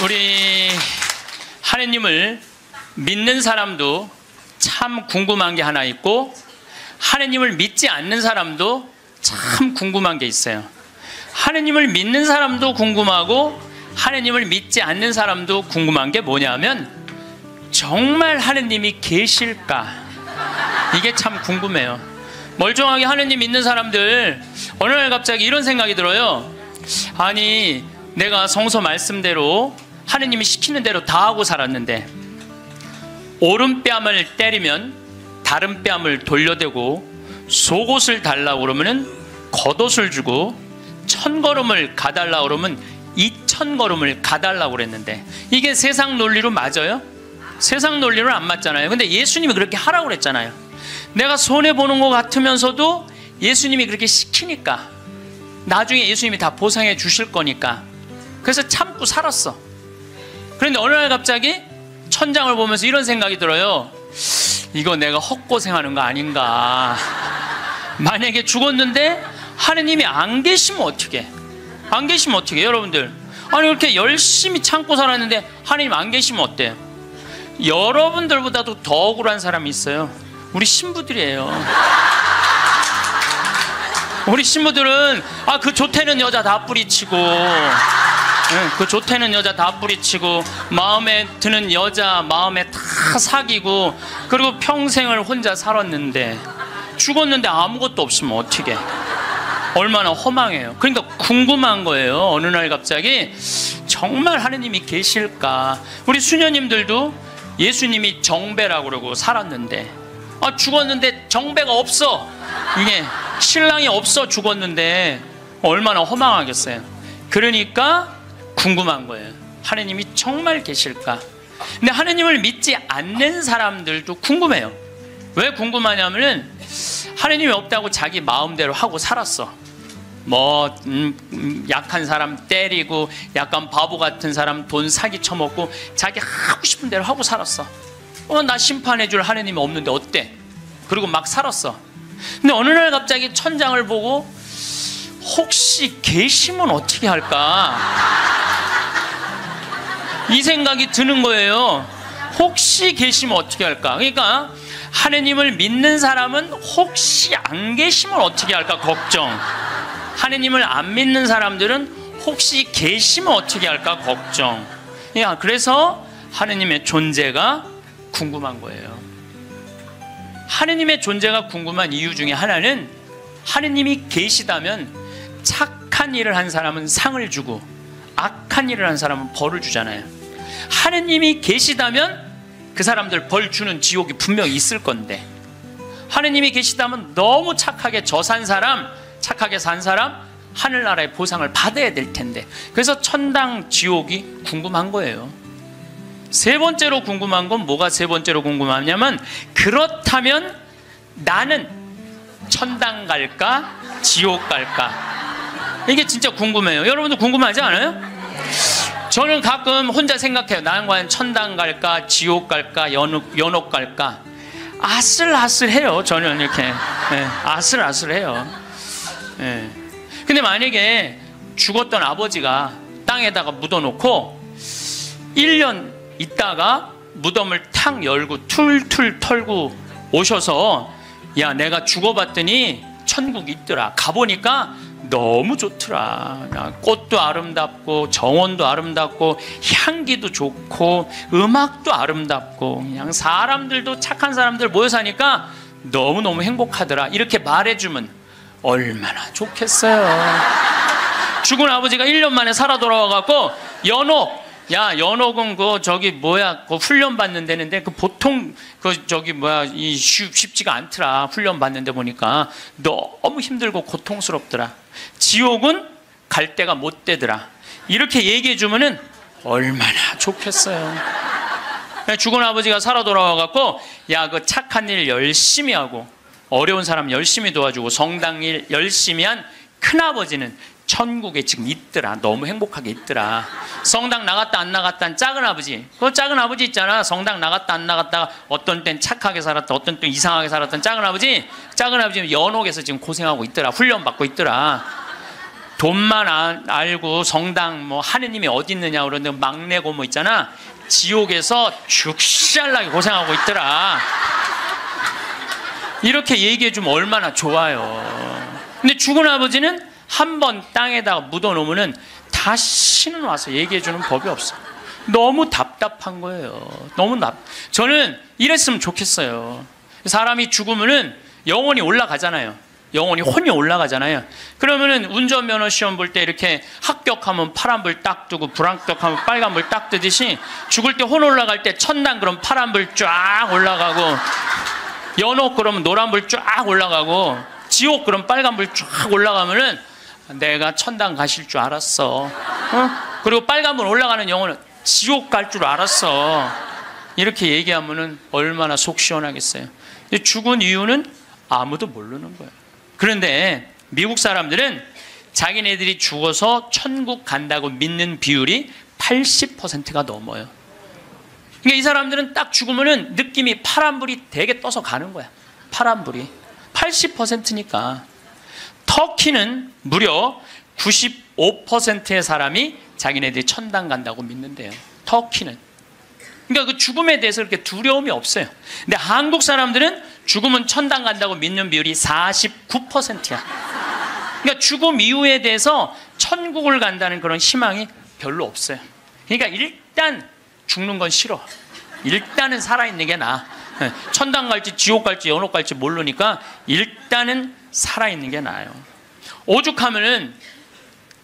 우리 하느님을 믿는 사람도 참 궁금한 게 하나 있고, 하느님을 믿지 않는 사람도 참 궁금한 게 있어요. 하느님을 믿는 사람도 궁금하고 하느님을 믿지 않는 사람도 궁금한 게 뭐냐면, 정말 하느님이 계실까? 이게 참 궁금해요. 멀쩡하게 하느님 믿는 사람들 어느 날 갑자기 이런 생각이 들어요. 아니, 내가 성서 말씀대로 하느님이 시키는 대로 다 하고 살았는데, 오른뺨을 때리면 다른 뺨을 돌려대고, 속옷을 달라고 그러면 겉옷을 주고, 1000걸음을 가달라고 그러면 2000걸음을 가달라고 그랬는데, 이게 세상 논리로 맞아요? 세상 논리로 안 맞잖아요. 근데 예수님이 그렇게 하라고 그랬잖아요. 내가 손해보는 것 같으면서도 예수님이 그렇게 시키니까, 나중에 예수님이 다 보상해 주실 거니까, 그래서 참고 살았어. 그런데 어느 날 갑자기 천장을 보면서 이런 생각이 들어요. 이거 내가 헛고생하는 거 아닌가. 만약에 죽었는데 하느님이 안 계시면 어떻게? 안 계시면 어떻게? 여러분들, 아니 그렇게 열심히 참고 살았는데 하느님 안 계시면 어때요? 여러분들보다도 더 억울한 사람이 있어요. 우리 신부들이에요. 우리 신부들은 그 좋다는 여자 다 뿌리치고, 그 좋다는 여자 다 뿌리치고, 마음에 드는 여자 마음에 다 사귀고, 그리고 평생을 혼자 살았는데 죽었는데 아무것도 없으면 어떻게? 얼마나 허망해요. 그러니까 궁금한 거예요. 어느 날 갑자기 정말 하느님이 계실까? 우리 수녀님들도 예수님이 정배라고 그러고 살았는데, 죽었는데 정배가 없어. 이게 신랑이 없어 죽었는데 얼마나 허망하겠어요. 그러니까 궁금한 거예요. 하느님이 정말 계실까? 근데 하느님을 믿지 않는 사람들도 궁금해요. 왜 궁금하냐면은, 하느님이 없다고 자기 마음대로 하고 살았어. 약한 사람 때리고, 약간 바보 같은 사람 돈 사기 쳐먹고, 자기 하고 싶은 대로 하고 살았어. 나 심판해줄 하느님이 없는데 어때? 그리고 막 살았어. 근데 어느 날 갑자기 천장을 보고, 혹시 계시면 어떻게 할까? 이 생각이 드는 거예요. 혹시 계시면 어떻게 할까? 그러니까 하느님을 믿는 사람은 혹시 안 계시면 어떻게 할까 걱정. 하느님을 안 믿는 사람들은 혹시 계시면 어떻게 할까 걱정. 그래서 하느님의 존재가 궁금한 거예요. 하느님의 존재가 궁금한 이유 중에 하나는, 하느님이 계시다면 착한 일을 한 사람은 상을 주고 악한 일을 한 사람은 벌을 주잖아요. 하느님이 계시다면 그 사람들 벌 주는 지옥이 분명히 있을 건데, 하느님이 계시다면 너무 착하게 산 사람, 착하게 산 사람 하늘나라의 보상을 받아야 될 텐데, 그래서 천당 지옥이 궁금한 거예요. 세 번째로 궁금한 건 뭐가 세 번째로 궁금하냐면, 그렇다면 나는 천당 갈까 지옥 갈까? 이게 진짜 궁금해요. 여러분도 궁금하지 않아요? 저는 가끔 혼자 생각해요. 나는 과연 천당 갈까 지옥 갈까 연옥 갈까? 아슬아슬해요. 저는 이렇게 아슬아슬해요. 근데 만약에 죽었던 아버지가 땅에다가 묻어놓고 1년 있다가 무덤을 탁 열고 툴툴 털고 오셔서, 야, 내가 죽어봤더니 천국이 있더라. 가보니까 너무 좋더라. 야, 꽃도 아름답고 정원도 아름답고 향기도 좋고 음악도 아름답고, 그냥 사람들도 착한 사람들 모여 사니까 너무너무 행복하더라. 이렇게 말해주면 얼마나 좋겠어요. 죽은 아버지가 1년 만에 살아 돌아와갖고, 연옥은 그 훈련 받는 데는데, 보통 쉽지가 않더라. 훈련 받는데 보니까 너무 힘들고 고통스럽더라. 지옥은 갈 데가 못 되더라. 이렇게 얘기해 주면은 얼마나 좋겠어요. 죽은 아버지가 살아 돌아와갖고, 야, 그 착한 일 열심히 하고 어려운 사람 열심히 도와주고 성당 일 열심히 한 큰아버지는 천국에 지금 있더라. 너무 행복하게 있더라. 성당 나갔다 안 나갔다 한 작은 아버지, 그 작은 아버지 있잖아. 성당 나갔다 안 나갔다, 어떤 땐 착하게 살았다, 어떤 땐 이상하게 살았던 작은 아버지는 연옥에서 지금 고생하고 있더라. 훈련 받고 있더라. 돈만 알고 성당 뭐 하느님이 어디 있느냐 그러는데 막내 고모 있잖아, 지옥에서 죽살나게 고생하고 있더라. 이렇게 얘기해 주면 얼마나 좋아요. 근데 죽은 아버지는 한 번 땅에다가 묻어놓으면 다시는 와서 얘기해 주는 법이 없어. 너무 답답한 거예요. 저는 이랬으면 좋겠어요. 사람이 죽으면은 영혼이 올라가잖아요. 영혼이 혼이 올라가잖아요. 그러면은 운전면허 시험 볼 때 이렇게 합격하면 파란불 딱 뜨고 불합격하면 빨간불 딱 뜨듯이 죽을 때 혼 올라갈 때 천당 그럼 파란불 쫙 올라가고, 연옥 그러면 노란불 쫙 올라가고, 지옥 그럼 빨간불 쫙 올라가면은 내가 천당 가실 줄 알았어. 그리고 빨간불 올라가는 영혼은 지옥 갈 줄 알았어. 이렇게 얘기하면은 얼마나 속 시원하겠어요. 죽은 이유는 아무도 모르는 거예요. 그런데 미국 사람들은 자기네들이 죽어서 천국 간다고 믿는 비율이 80%가 넘어요. 그러니까 이 사람들은 딱 죽으면은 느낌이 파란불이 되게 떠서 가는 거야. 파란불이 80%니까. 터키는 무려 95%의 사람이 자기네들이 천당 간다고 믿는데요. 터키는. 그러니까 그 죽음에 대해서 그렇게 두려움이 없어요. 근데 한국 사람들은 죽으면 천당 간다고 믿는 비율이 49%야. 그러니까 죽음 이후에 대해서 천국을 간다는 그런 희망이 별로 없어요. 그러니까 일단 죽는 건 싫어. 일단은 살아있는 게 나아. 천당 갈지 지옥 갈지 연옥 갈지 모르니까 일단은 살아있는 게 나아요. 오죽하면은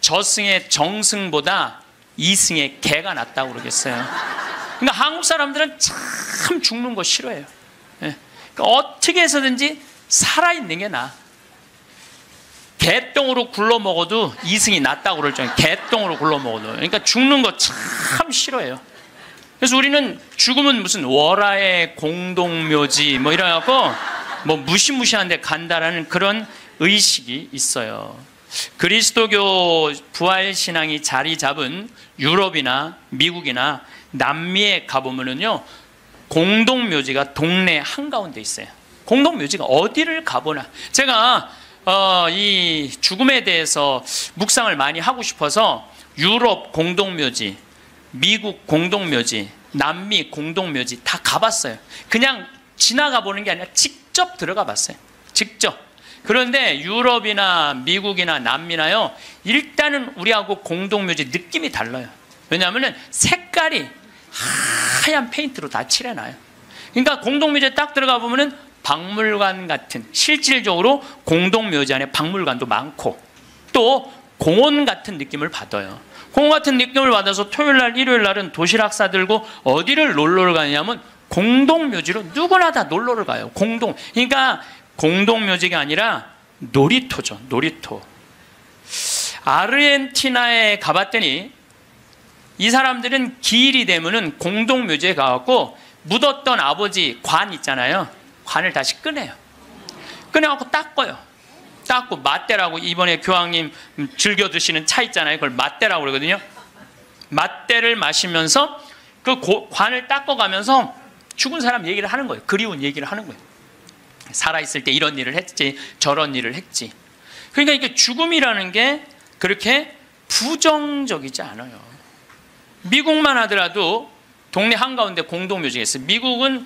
저승의 정승보다 이승의 개가 낫다고 그러겠어요. 그러니까 한국 사람들은 참 죽는 거 싫어해요. 그러니까 어떻게 해서든지 살아있는 게 나아. 개똥으로 굴러 먹어도 이승이 낫다고 그럴 정도로, 개똥으로 굴러 먹어도. 그러니까 죽는 거 참 싫어해요. 그래서 우리는 죽으면 무슨 월화의 공동묘지 뭐 이래갖고 뭐 무시무시한 데 간다라는 그런 의식이 있어요. 그리스도교 부활신앙이 자리 잡은 유럽이나 미국이나 남미에 가보면은요, 공동묘지가 동네 한가운데 있어요. 공동묘지가 어디를 가보나. 제가 이 죽음에 대해서 묵상을 많이 하고 싶어서 유럽 공동묘지, 미국 공동묘지, 남미 공동묘지 다 가봤어요. 그냥 지나가 보는 게 아니라 직접 들어가 봤어요. 직접. 그런데 유럽이나 미국이나 남미나요, 일단은 우리하고 공동묘지 느낌이 달라요. 왜냐하면 색깔이 하얀 페인트로 다 칠해놔요. 그러니까 공동묘지에 딱 들어가 보면은 박물관 같은, 실질적으로 공동묘지 안에 박물관도 많고 또 공원 같은 느낌을 받아요. 공원 같은 느낌을 받아서 토요일날 일요일날은 도시락 싸들고 어디를 놀러를 가냐면 공동묘지로 누구나 다 놀러를 가요. 그러니까 공동묘지가 아니라 놀이터죠. 놀이터. 아르헨티나에 가봤더니 이 사람들은 기일이 되면은 공동묘지에 가갖고 묻었던 아버지 관 있잖아요. 관을 다시 꺼내요. 꺼내갖고 닦아요. 닦고 맛대라고, 이번에 교황님 즐겨 드시는 차 있잖아요. 그걸 맛대라고 그러거든요. 맛대를 마시면서 그 관을 닦아가면서 죽은 사람 얘기를 하는 거예요. 그리운 얘기를 하는 거예요. 살아있을 때 이런 일을 했지, 저런 일을 했지. 그러니까 이게 죽음이라는 게 그렇게 부정적이지 않아요. 미국만 하더라도 동네 한가운데 공동묘지가 있어요. 미국은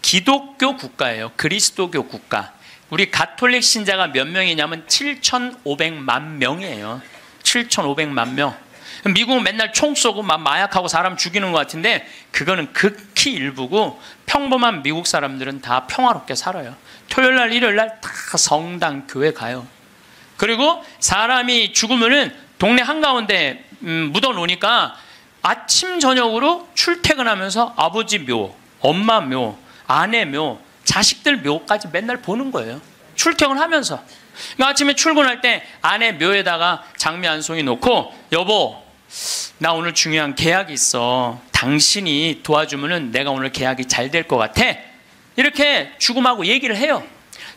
기독교 국가예요. 그리스도교 국가. 우리 가톨릭 신자가 몇 명이냐면 7,500만 명이에요. 7,500만 명. 미국은 맨날 총 쏘고 막 마약하고 사람 죽이는 것 같은데 그거는 극히 일부고 평범한 미국 사람들은 다 평화롭게 살아요. 토요일날 일요일날 다 성당 교회 가요. 그리고 사람이 죽으면은 동네 한가운데 묻어놓으니까 아침 저녁으로 출퇴근하면서 아버지 묘, 엄마 묘, 아내 묘, 자식들 묘까지 맨날 보는 거예요. 출퇴근하면서. 그러니까 아침에 출근할 때 아내 묘에다가 장미 한 송이 놓고, 여보 나 오늘 중요한 계약이 있어. 당신이 도와주면은 내가 오늘 계약이 잘 될 것 같아. 이렇게 죽음하고 얘기를 해요.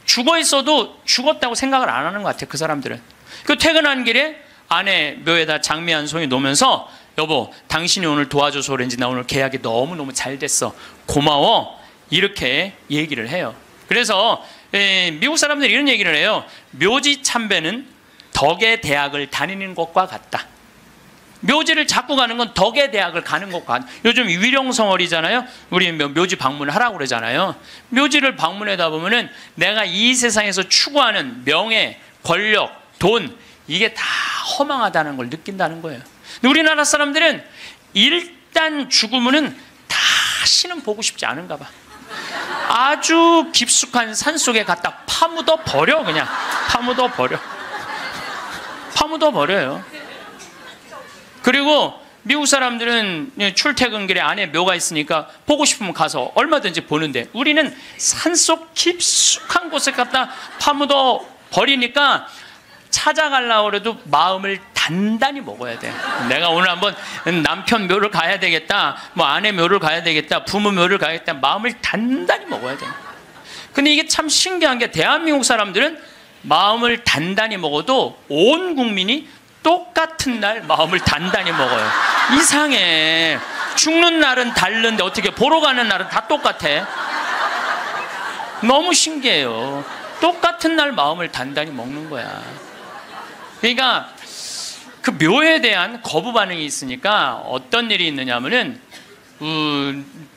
죽어 있어도 죽었다고 생각을 안 하는 것 같아요. 그 사람들은. 그 퇴근하는 길에 아내 묘에다 장미 한 송이 놓으면서, 여보 당신이 오늘 도와줘서 그런지 나 오늘 계약이 너무너무 잘 됐어. 고마워. 이렇게 얘기를 해요. 그래서 미국 사람들이 이런 얘기를 해요. 묘지 참배는 덕의 대학을 다니는 것과 같다. 묘지를 자꾸 가는 건 덕의 대학을 가는 것과 같다. 요즘 위령성월이잖아요. 우리 묘지 방문을 하라고 그러잖아요. 묘지를 방문하다 보면은 내가 이 세상에서 추구하는 명예, 권력, 돈, 이게 다 허망하다는 걸 느낀다는 거예요. 근데 우리나라 사람들은 일단 죽으면은 다시는 보고 싶지 않은가 봐. 아주 깊숙한 산속에 갖다 파묻어 버려. 그냥 파묻어 버려. 파묻어 버려요. 그리고 미국 사람들은 출퇴근길에 안에 묘가 있으니까 보고 싶으면 가서 얼마든지 보는데, 우리는 산속 깊숙한 곳에 갖다 파묻어 버리니까 찾아가려고 해도 마음을 단단히 먹어야 돼. 내가 오늘 한번 남편 묘를 가야 되겠다, 뭐 아내 묘를 가야 되겠다, 부모 묘를 가야겠다, 마음을 단단히 먹어야 돼. 근데 이게 참 신기한 게, 대한민국 사람들은 마음을 단단히 먹어도 온 국민이 똑같은 날 마음을 단단히 먹어요. 이상해. 죽는 날은 다른데 어떻게 보러 가는 날은 다 똑같아. 너무 신기해요. 똑같은 날 마음을 단단히 먹는 거야. 그러니까 그 묘에 대한 거부 반응이 있으니까 어떤 일이 있느냐면은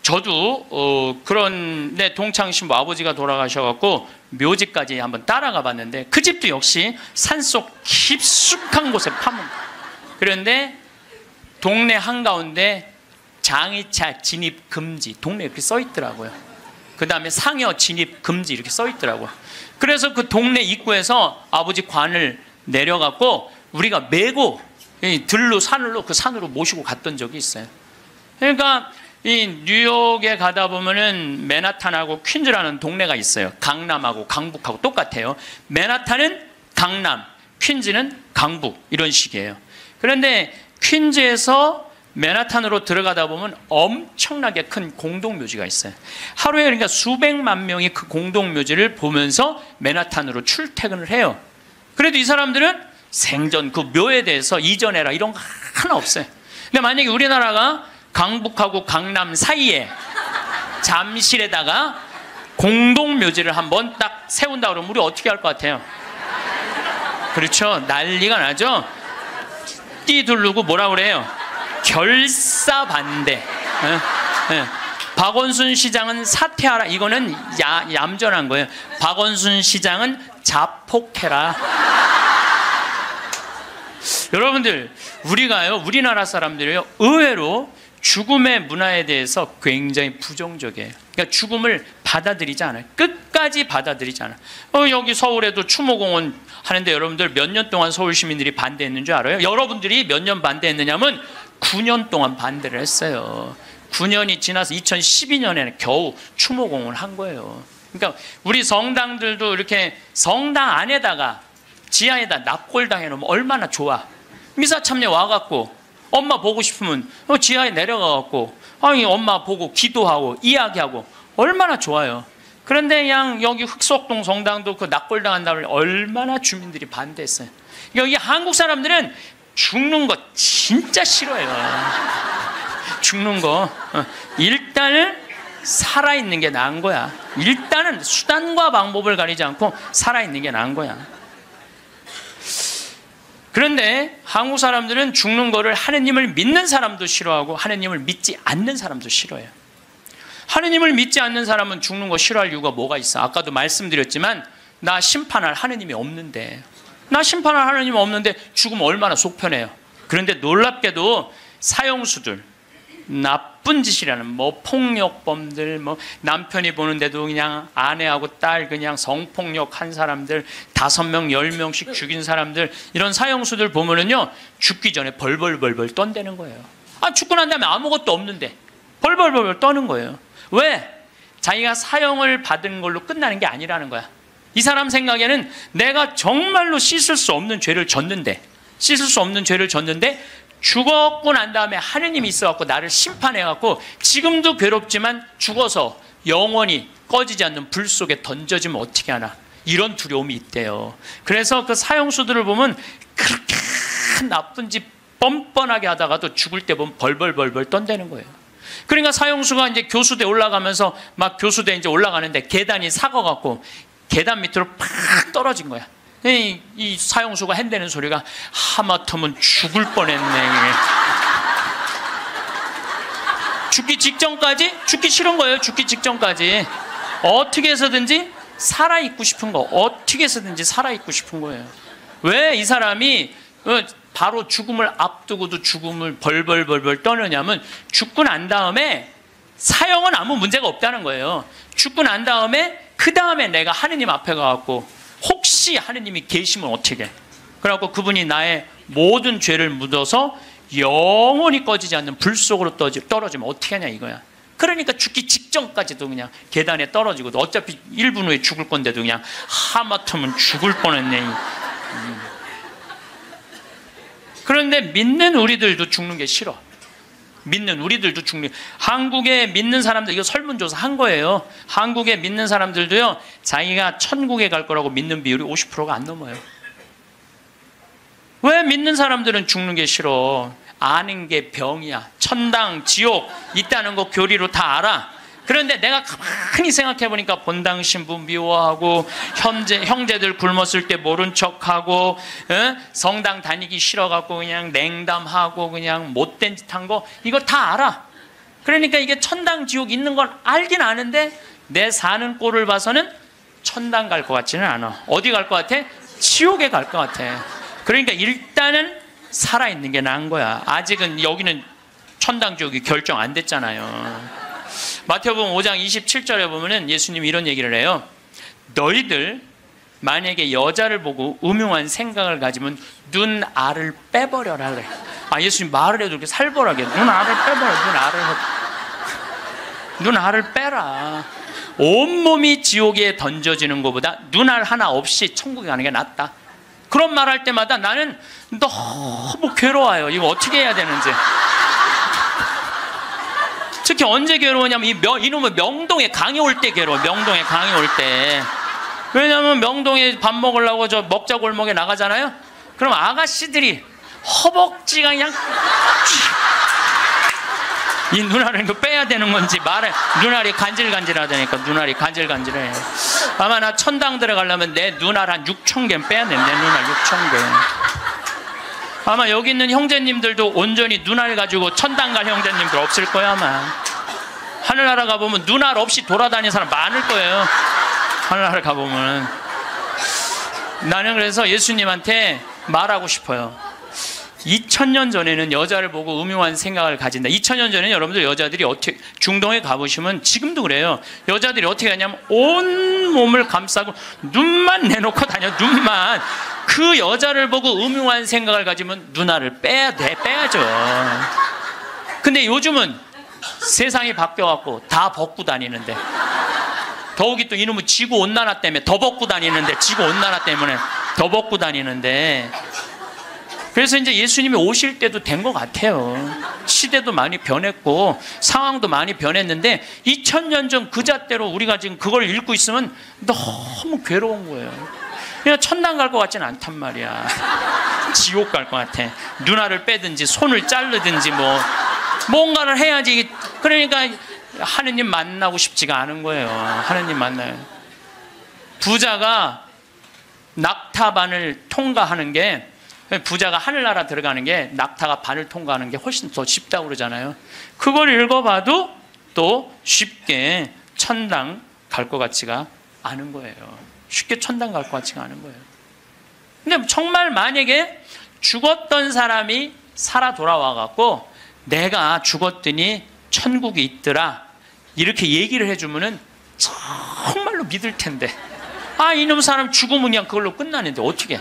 저도 그런데 동창신부 아버지가 돌아가셔갖고 묘지까지 한번 따라가 봤는데, 그 집도 역시 산속 깊숙한 곳에 파문. 그런데 동네 한가운데 장의차 진입 금지, 동네에 이렇게 써 있더라고요. 그 다음에 상여 진입 금지 이렇게 써 있더라고요. 그래서 그 동네 입구에서 아버지 관을 내려갖고 우리가 메고 들로 산으로, 그 산으로 모시고 갔던 적이 있어요. 그러니까 이 뉴욕에 가다 보면은 맨하탄하고 퀸즈라는 동네가 있어요. 강남하고 강북하고 똑같아요. 맨하탄은 강남, 퀸즈는 강북, 이런 식이에요. 그런데 퀸즈에서 맨하탄으로 들어가다 보면 엄청나게 큰 공동묘지가 있어요. 하루에 그러니까 수백만 명이 그 공동묘지를 보면서 맨하탄으로 출퇴근을 해요. 그래도 이 사람들은 생전 그 묘에 대해서 이전해라 이런 거 하나 없어요. 근데 만약에 우리나라가 강북하고 강남 사이에 잠실에다가 공동묘지를 한번 딱 세운다 그러면 우리 어떻게 할 것 같아요? 그렇죠. 난리가 나죠. 띠 두르고 뭐라 그래요? 결사반대. 박원순 시장은 사퇴하라. 이거는 얌전한 거예요. 박원순 시장은 자폭해라. 여러분들, 우리나라 사람들이요, 의외로 죽음의 문화에 대해서 굉장히 부정적이에요. 그러니까 죽음을 받아들이지 않아요. 끝까지 받아들이지 않아요. 여기 서울에도 추모공원 하는데 여러분들 몇 년 동안 서울 시민들이 반대했는 줄 알아요? 여러분들이 몇 년 반대했느냐면 9년 동안 반대를 했어요. 9년이 지나서 2012년에는 겨우 추모공원을 한 거예요. 그러니까 우리 성당들도 이렇게 성당 안에다가 지하에다 납골당 해놓으면 얼마나 좋아. 미사 참여 와갖고 엄마 보고 싶으면 지하에 내려가갖고 엄마 보고 기도하고 이야기하고 얼마나 좋아요. 그런데 그냥 여기 흑석동 성당도 그 납골당 한다고 얼마나 주민들이 반대했어요. 여기 한국 사람들은 죽는 거 진짜 싫어해요. 죽는 거. 일단은 살아있는 게 나은 거야. 일단은 수단과 방법을 가리지 않고 살아있는 게 나은 거야. 그런데 한국 사람들은 죽는 거를 하느님을 믿는 사람도 싫어하고 하느님을 믿지 않는 사람도 싫어해요. 하느님을 믿지 않는 사람은 죽는 거 싫어할 이유가 뭐가 있어? 아까도 말씀드렸지만 나 심판할 하느님이 없는데, 나 심판할 하느님이 없는데 죽으면 얼마나 속편해요. 그런데 놀랍게도 사형수들, 나쁜 짓이라는 뭐 폭력범들, 뭐 남편이 보는데도 그냥 아내하고 딸 그냥 성폭력 한 사람들, 5명 10명씩 죽인 사람들, 이런 사형수들 보면은요 죽기 전에 벌벌벌벌 떤다는 거예요. 죽고 난 다음에 아무것도 없는데 벌벌벌벌 떠는 거예요. 왜? 자기가 사형을 받은 걸로 끝나는 게 아니라는 거야. 이 사람 생각에는 내가 정말로 씻을 수 없는 죄를 졌는데, 죽었고 난 다음에 하느님이 있어갖고 나를 심판해갖고 지금도 괴롭지만 죽어서 영원히 꺼지지 않는 불 속에 던져지면 어떻게 하나, 이런 두려움이 있대요. 그래서 그 사형수들을 보면 그렇게 나쁜 짓 뻔뻔하게 하다가도 죽을 때 보면 벌벌벌벌 떤다는 거예요. 그러니까 사형수가 이제 교수대 올라가면서 막 교수대 이제 올라가는데 계단이 사거갖고 계단 밑으로 팍 떨어진 거야. 이 사형수가 핸대는 소리가 하마터면 죽을 뻔했네. 죽기 직전까지 죽기 싫은 거예요. 죽기 직전까지 어떻게 해서든지 살아있고 싶은 거, 어떻게 해서든지 살아있고 싶은 거예요. 왜 이 사람이 바로 죽음을 앞두고도 죽음을 벌벌 떠느냐면, 죽고 난 다음에 사형은 아무 문제가 없다는 거예요. 죽고 난 다음에 그 다음에 내가 하느님 앞에 가갖고 혹시 하느님이 계시면 어떻게 해? 그래갖고 그분이 나의 모든 죄를 묻어서 영원히 꺼지지 않는 불 속으로 떨어지면 어떻게 하냐 이거야. 그러니까 죽기 직전까지도 그냥 계단에 떨어지고, 어차피 1분 후에 죽을 건데도 그냥 하마터면 죽을 뻔했네. 그런데 믿는 우리들도 죽는 게 싫어. 믿는 우리들도 죽는. 한국에 믿는 사람들, 이거 설문조사 한 거예요. 한국에 믿는 사람들도요, 자기가 천국에 갈 거라고 믿는 비율이 50%가 안 넘어요. 왜 믿는 사람들은 죽는 게 싫어? 아는 게 병이야. 천당, 지옥 있다는 거 교리로 다 알아. 그런데 내가 가만히 생각해보니까 본당 신부 미워하고, 형제들 굶었을 때 모른 척하고, 성당 다니기 싫어갖고 그냥 냉담하고 그냥 못된 짓 한 거, 이거 다 알아. 그러니까 이게 천당, 지옥 있는 건 알긴 아는데 내 사는 꼴을 봐서는 천당 갈 것 같지는 않아. 어디 갈 것 같아? 지옥에 갈 것 같아. 그러니까 일단은 살아있는 게 나은 거야. 아직은 여기는 천당, 지옥이 결정 안 됐잖아요. 마태복음 5장 27절에 보면은 예수님이 이런 얘기를 해요. 너희들 만약에 여자를 보고 음흉한 생각을 가지면 눈알을 빼버려라 그래. 예수님 말을 해도 이렇게 살벌하게 눈알을 빼버려. 눈알을 빼라. 온몸이 지옥에 던져지는 것보다 눈알 하나 없이 천국에 가는 게 낫다. 그런 말 할 때마다 나는 너무 괴로워요. 이거 어떻게 해야 되는지. 특히 언제 괴로우냐면 이놈의 명동에 강의 올 때 괴로워. 명동에 강의 올 때. 왜냐면 명동에 밥 먹으려고 저 먹자 골목에 나가잖아요. 그럼 아가씨들이 허벅지가 그냥 이 눈알을 이거 빼야 되는 건지 말해. 눈알이 간질간질하다니까. 눈알이 간질간질해. 아마 나 천당 들어가려면 내 눈알 한 6,000개 빼야 돼. 내 눈알 6,000개. 아마 여기 있는 형제님들도 온전히 눈알 가지고 천당 갈 형제님들 없을 거야 아마. 하늘나라 가보면 눈알 없이 돌아다니는 사람 많을 거예요. 하늘나라 가보면. 나는 그래서 예수님한테 말하고 싶어요. 2000년 전에는 여자를 보고 음흉한 생각을 가진다. 2000년 전에는 여러분들 여자들이 어떻게, 중동에 가보시면 지금도 그래요. 여자들이 어떻게 하냐면 온 몸을 감싸고 눈만 내놓고 다녀. 눈만. 그 여자를 보고 음흉한 생각을 가지면 눈알을 빼야 돼. 빼야죠. 근데 요즘은 세상이 바뀌어갖고 다 벗고 다니는데, 더욱이 또 이놈의 지구온난화 때문에 더 벗고 다니는데, 지구온난화 때문에 더 벗고 다니는데, 그래서 이제 예수님이 오실 때도 된 것 같아요. 시대도 많이 변했고 상황도 많이 변했는데 2000년 전 그 잣대로 우리가 지금 그걸 읽고 있으면 너무 괴로운 거예요. 그냥 천당 갈 것 같지는 않단 말이야. 지옥 갈 것 같아. 눈알을 빼든지 손을 자르든지 뭔가를 해야지. 그러니까 하느님 만나고 싶지가 않은 거예요. 하느님 만나요. 부자가 낙타반을 통과하는 게, 부자가 하늘나라 들어가는 게 낙타가 반을 통과하는 게 훨씬 더 쉽다고 그러잖아요. 그걸 읽어봐도 또 쉽게 천당 갈 것 같지가 않은 거예요. 쉽게 천당 갈 것 같지가 않은 거예요. 근데 정말 만약에 죽었던 사람이 살아 돌아와갖고 내가 죽었더니 천국이 있더라 이렇게 얘기를 해주면은 정말로 믿을 텐데, 이놈 사람 죽으면 그냥 그걸로 끝나는데 어떻게.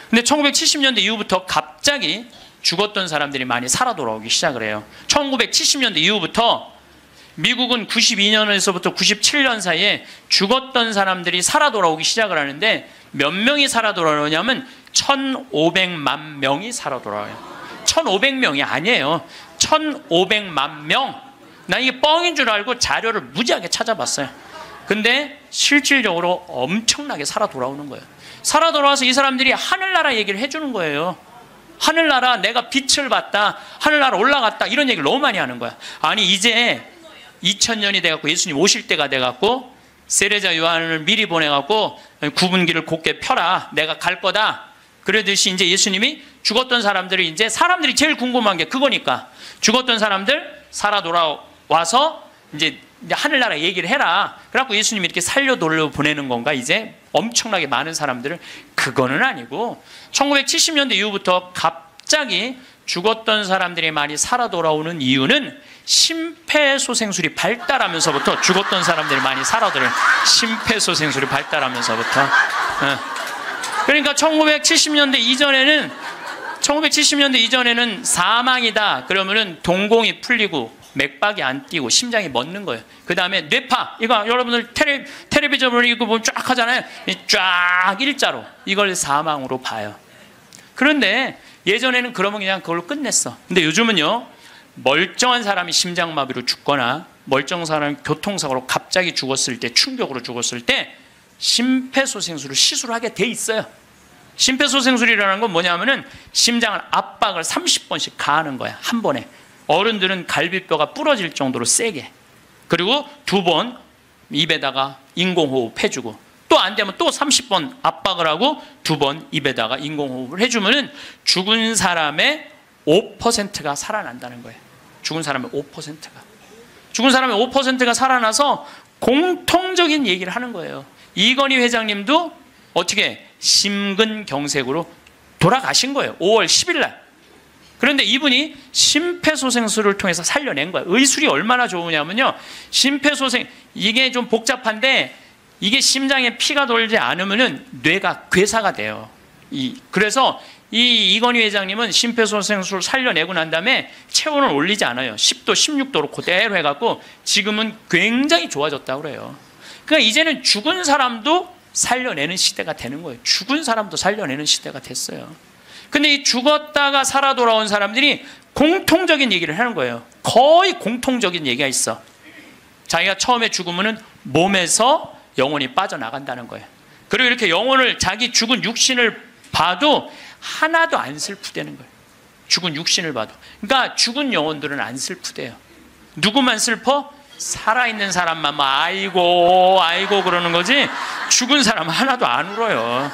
근데 1970년대 이후부터 갑자기 죽었던 사람들이 많이 살아 돌아오기 시작을 해요. 1970년대 이후부터 미국은 92년에서부터 97년 사이에 죽었던 사람들이 살아 돌아오기 시작을 하는데, 몇 명이 살아 돌아오냐면 1,500만 명이 살아 돌아와요. 1,500명이 아니에요. 1,500만 명. 나 이게 뻥인 줄 알고 자료를 무지하게 찾아봤어요. 근데 실질적으로 엄청나게 살아 돌아오는 거예요. 살아 돌아와서 이 사람들이 하늘나라 얘기를 해주는 거예요. 하늘나라 내가 빛을 봤다, 하늘나라 올라갔다, 이런 얘기를 너무 많이 하는 거야. 아니 이제 2000년이 돼갖고 예수님 오실 때가 돼갖고 세례자 요한을 미리 보내갖고 구분기를 곧게 펴라. 내가 갈 거다. 그러듯이 이제 예수님이 죽었던 사람들이 이제 사람들이 제일 궁금한 게 그거니까 죽었던 사람들 살아 돌아와서 이제 하늘나라 얘기를 해라. 그래갖고 예수님이 이렇게 살려 돌려 보내는 건가 이제 엄청나게 많은 사람들을 그거는 아니고 1970년대 이후부터 갑자기 죽었던 사람들이 많이 살아 돌아오는 이유는 심폐소생술이 발달하면서부터 죽었던 사람들이 많이 살아 돌아오는 심폐소생술이 발달하면서부터 그러니까 1970년대 이전에는 사망이다 그러면은 동공이 풀리고 맥박이 안 뛰고 심장이 멎는 거예요. 그 다음에 뇌파 이거 여러분들 텔레비전으로 이거 보면 쫙 하잖아요. 쫙 일자로 이걸 사망으로 봐요. 그런데 예전에는 그러면 그냥 그걸로 끝냈어. 근데 요즘은요 멀쩡한 사람이 심장마비로 죽거나 멀쩡한 사람이 교통사고로 갑자기 죽었을 때 충격으로 죽었을 때 심폐소생술을 시술을 하게 돼 있어요. 심폐소생술이라는 건 뭐냐면은 심장을 압박을 30번씩 가하는 거야. 한 번에. 어른들은 갈비뼈가 부러질 정도로 세게. 그리고 2번 입에다가 인공호흡 해주고 또 안 되면 또 30번 압박을 하고 2번 입에다가 인공호흡을 해주면은 죽은 사람의 5%가 살아난다는 거예요. 죽은 사람의 5%가 살아나서 공통적인 얘기를 하는 거예요. 이건희 회장님도 어떻게 심근경색으로 돌아가신 거예요. 5월 10일 날. 그런데 이분이 심폐소생술을 통해서 살려낸 거예요. 의술이 얼마나 좋으냐면요. 심폐소생, 이게 좀 복잡한데 이게 심장에 피가 돌지 않으면은 뇌가 괴사가 돼요. 그래서 이건희 회장님은 심폐소생술 살려내고 난 다음에 체온을 올리지 않아요. 10도, 16도로 그대로 해갖고 지금은 굉장히 좋아졌다고 그래요. 그러니까 이제는 죽은 사람도 살려내는 시대가 되는 거예요. 죽은 사람도 살려내는 시대가 됐어요. 근데 이 죽었다가 살아 돌아온 사람들이 공통적인 얘기를 하는 거예요. 거의 공통적인 얘기가 있어. 자기가 처음에 죽으면은 몸에서 영혼이 빠져나간다는 거예요. 그리고 이렇게 영혼을 자기 죽은 육신을 봐도 하나도 안 슬프대는 거예요. 죽은 육신을 봐도. 그러니까 죽은 영혼들은 안 슬프대요. 누구만 슬퍼? 살아있는 사람만 뭐 아이고 그러는 거지 죽은 사람은 하나도 안 울어요.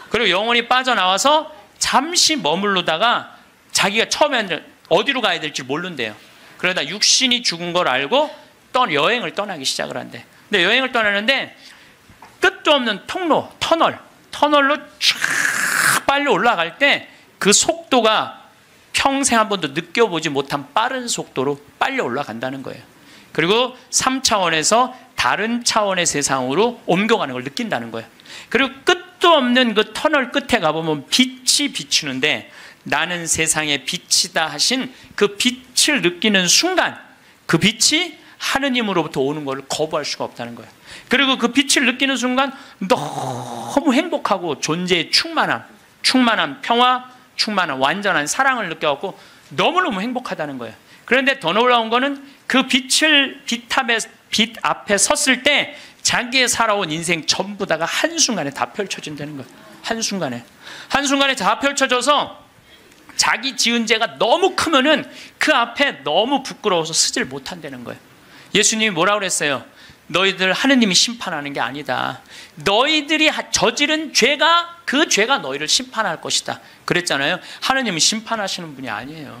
그리고 영혼이 빠져나와서 잠시 머무르다가 자기가 처음에는 어디로 가야 될지 모른대요. 그러다 육신이 죽은 걸 알고 여행을 떠나기 시작을 한대. 근데 여행을 떠나는데 끝도 없는 통로, 터널로 쫙 빨리 올라갈 때 그 속도가 평생 한 번도 느껴보지 못한 빠른 속도로 빨리 올라간다는 거예요. 그리고 3차원에서 다른 차원의 세상으로 옮겨가는 걸 느낀다는 거예요. 그리고 끝도 없는 그 터널 끝에 가보면 빛이 비추는데 나는 세상의 빛이다 하신 그 빛을 느끼는 순간 그 빛이 하느님으로부터 오는 걸 거부할 수가 없다는 거예요. 그리고 그 빛을 느끼는 순간 너무 행복하고 존재의 충만함, 평화, 충만함, 완전한 사랑을 느껴갖고 너무너무 행복하다는 거예요. 그런데 더 놀라운 거는 그 빛 앞에 섰을 때 자기의 살아온 인생 전부 다가 한순간에 다 펼쳐진다는 거예요. 한순간에 다 펼쳐져서 자기 지은 죄가 너무 크면은 그 앞에 너무 부끄러워서 쓰질 못한다는 거예요. 예수님이 뭐라고 그랬어요? 너희들 하느님이 심판하는 게 아니다. 너희들이 저지른 죄가 그 죄가 너희를 심판할 것이다. 그랬잖아요. 하느님은 심판하시는 분이 아니에요.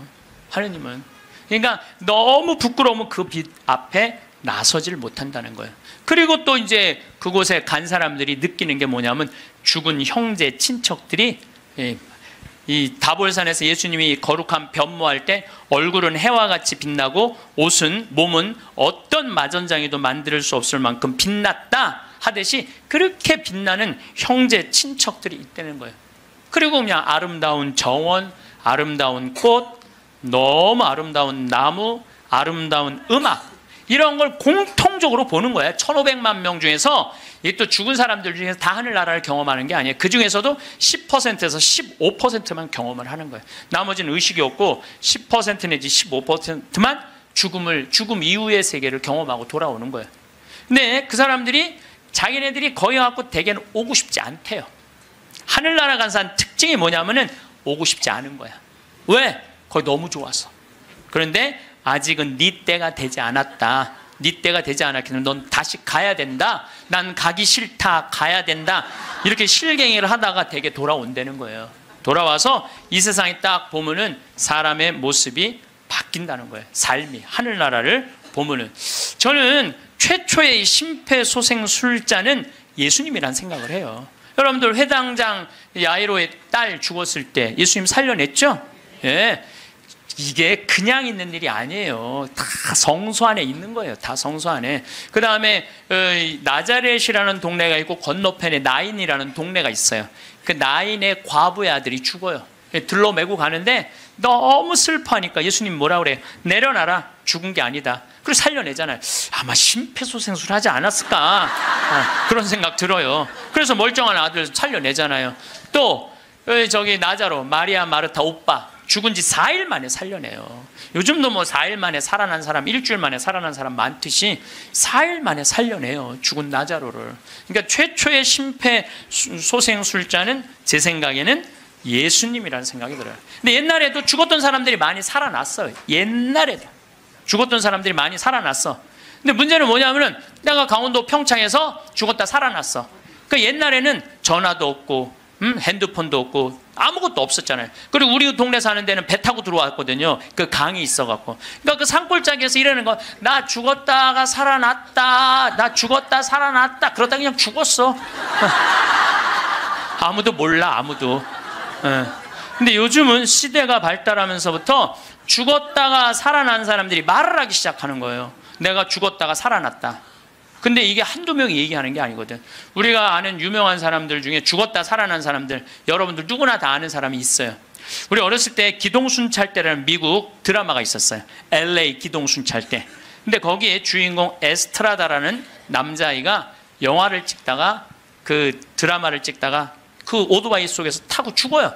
하느님은. 그러니까 너무 부끄러우면 그 빛 앞에 나서질 못한다는 거예요. 그리고 또 이제 그곳에 간 사람들이 느끼는 게 뭐냐면 죽은 형제, 친척들이 이 다볼산에서 예수님이 거룩한 변모할 때 얼굴은 해와 같이 빛나고 몸은 어떤 마전장이도 만들 수 없을 만큼 빛났다 하듯이 그렇게 빛나는 형제, 친척들이 있다는 거예요. 그리고 그냥 아름다운 정원, 아름다운 꽃, 너무 아름다운 나무, 아름다운 음악 이런 걸 공통적으로 보는 거예요. 1500만 명 중에서 이게 또 죽은 사람들 중에서 다 하늘나라를 경험하는 게 아니에요. 그 중에서도 10%에서 15%만 경험을 하는 거예요. 나머지는 의식이 없고 10% 내지 15%만 죽음 이후의 세계를 경험하고 돌아오는 거예요. 근데 그 사람들이 자기네들이 거기 갖고 대개는 오고 싶지 않대요. 하늘나라 간 사람 특징이 뭐냐면은 오고 싶지 않은 거야. 왜? 거기 너무 좋아서. 그런데 아직은 네 때가 되지 않았다. 네 때가 되지 않았겠는데 넌 다시 가야 된다. 난 가기 싫다. 가야 된다. 이렇게 실갱이를 하다가 되게 돌아온다는 거예요. 돌아와서 이 세상에 딱 보면은 사람의 모습이 바뀐다는 거예요. 삶이 하늘나라를 보면은. 저는 최초의 심폐소생술자는 예수님이란 생각을 해요. 여러분들 회당장 야이로의 딸 죽었을 때 예수님 살려냈죠? 예. 이게 그냥 있는 일이 아니에요. 다 성소 안에 있는 거예요. 다 성소 안에. 그 다음에 나자렛이라는 동네가 있고 건너편에 나인이라는 동네가 있어요. 그 나인의 과부의 아들이 죽어요. 들러 메고 가는데 너무 슬퍼하니까 예수님 뭐라 그래요? 내려놔라. 죽은 게 아니다. 그리고 살려내잖아요. 아마 심폐소생술 하지 않았을까? 그런 생각 들어요. 그래서 멀쩡한 아들 살려내잖아요. 또 저기 나자로 마리아 마르타 오빠 죽은 지 4일 만에 살려내요. 요즘도 뭐 4일 만에 살아난 사람, 일주일 만에 살아난 사람 많듯이 4일 만에 살려내요. 죽은 나자로를. 그러니까 최초의 심폐소생술자는 제 생각에는 예수님이라는 생각이 들어요. 근데 옛날에도 죽었던 사람들이 많이 살아났어요. 옛날에도 죽었던 사람들이 많이 살아났어. 근데 문제는 뭐냐면은 내가 강원도 평창에서 죽었다 살아났어. 그러니까 옛날에는 전화도 없고 핸드폰도 없고 아무것도 없었잖아요. 그리고 우리 동네 사는 데는 배 타고 들어왔거든요. 그 강이 있어갖고. 그러니까 그 산골짜기에서 이러는 거, 나 죽었다가 살아났다. 나 죽었다 살아났다. 그러다 그냥 죽었어. 아무도 몰라, 아무도. 근데 요즘은 시대가 발달하면서부터 죽었다가 살아난 사람들이 말을 하기 시작하는 거예요. 내가 죽었다가 살아났다. 근데 이게 한두 명이 얘기하는 게 아니거든. 우리가 아는 유명한 사람들 중에 죽었다 살아난 사람들, 여러분들 누구나 다 아는 사람이 있어요. 우리 어렸을 때 기동순찰대라는 미국 드라마가 있었어요. LA 기동순찰대. 근데 거기에 주인공 에스트라다라는 남자아이가 영화를 찍다가 그 드라마를 찍다가 그 오토바이 속에서 타고 죽어요.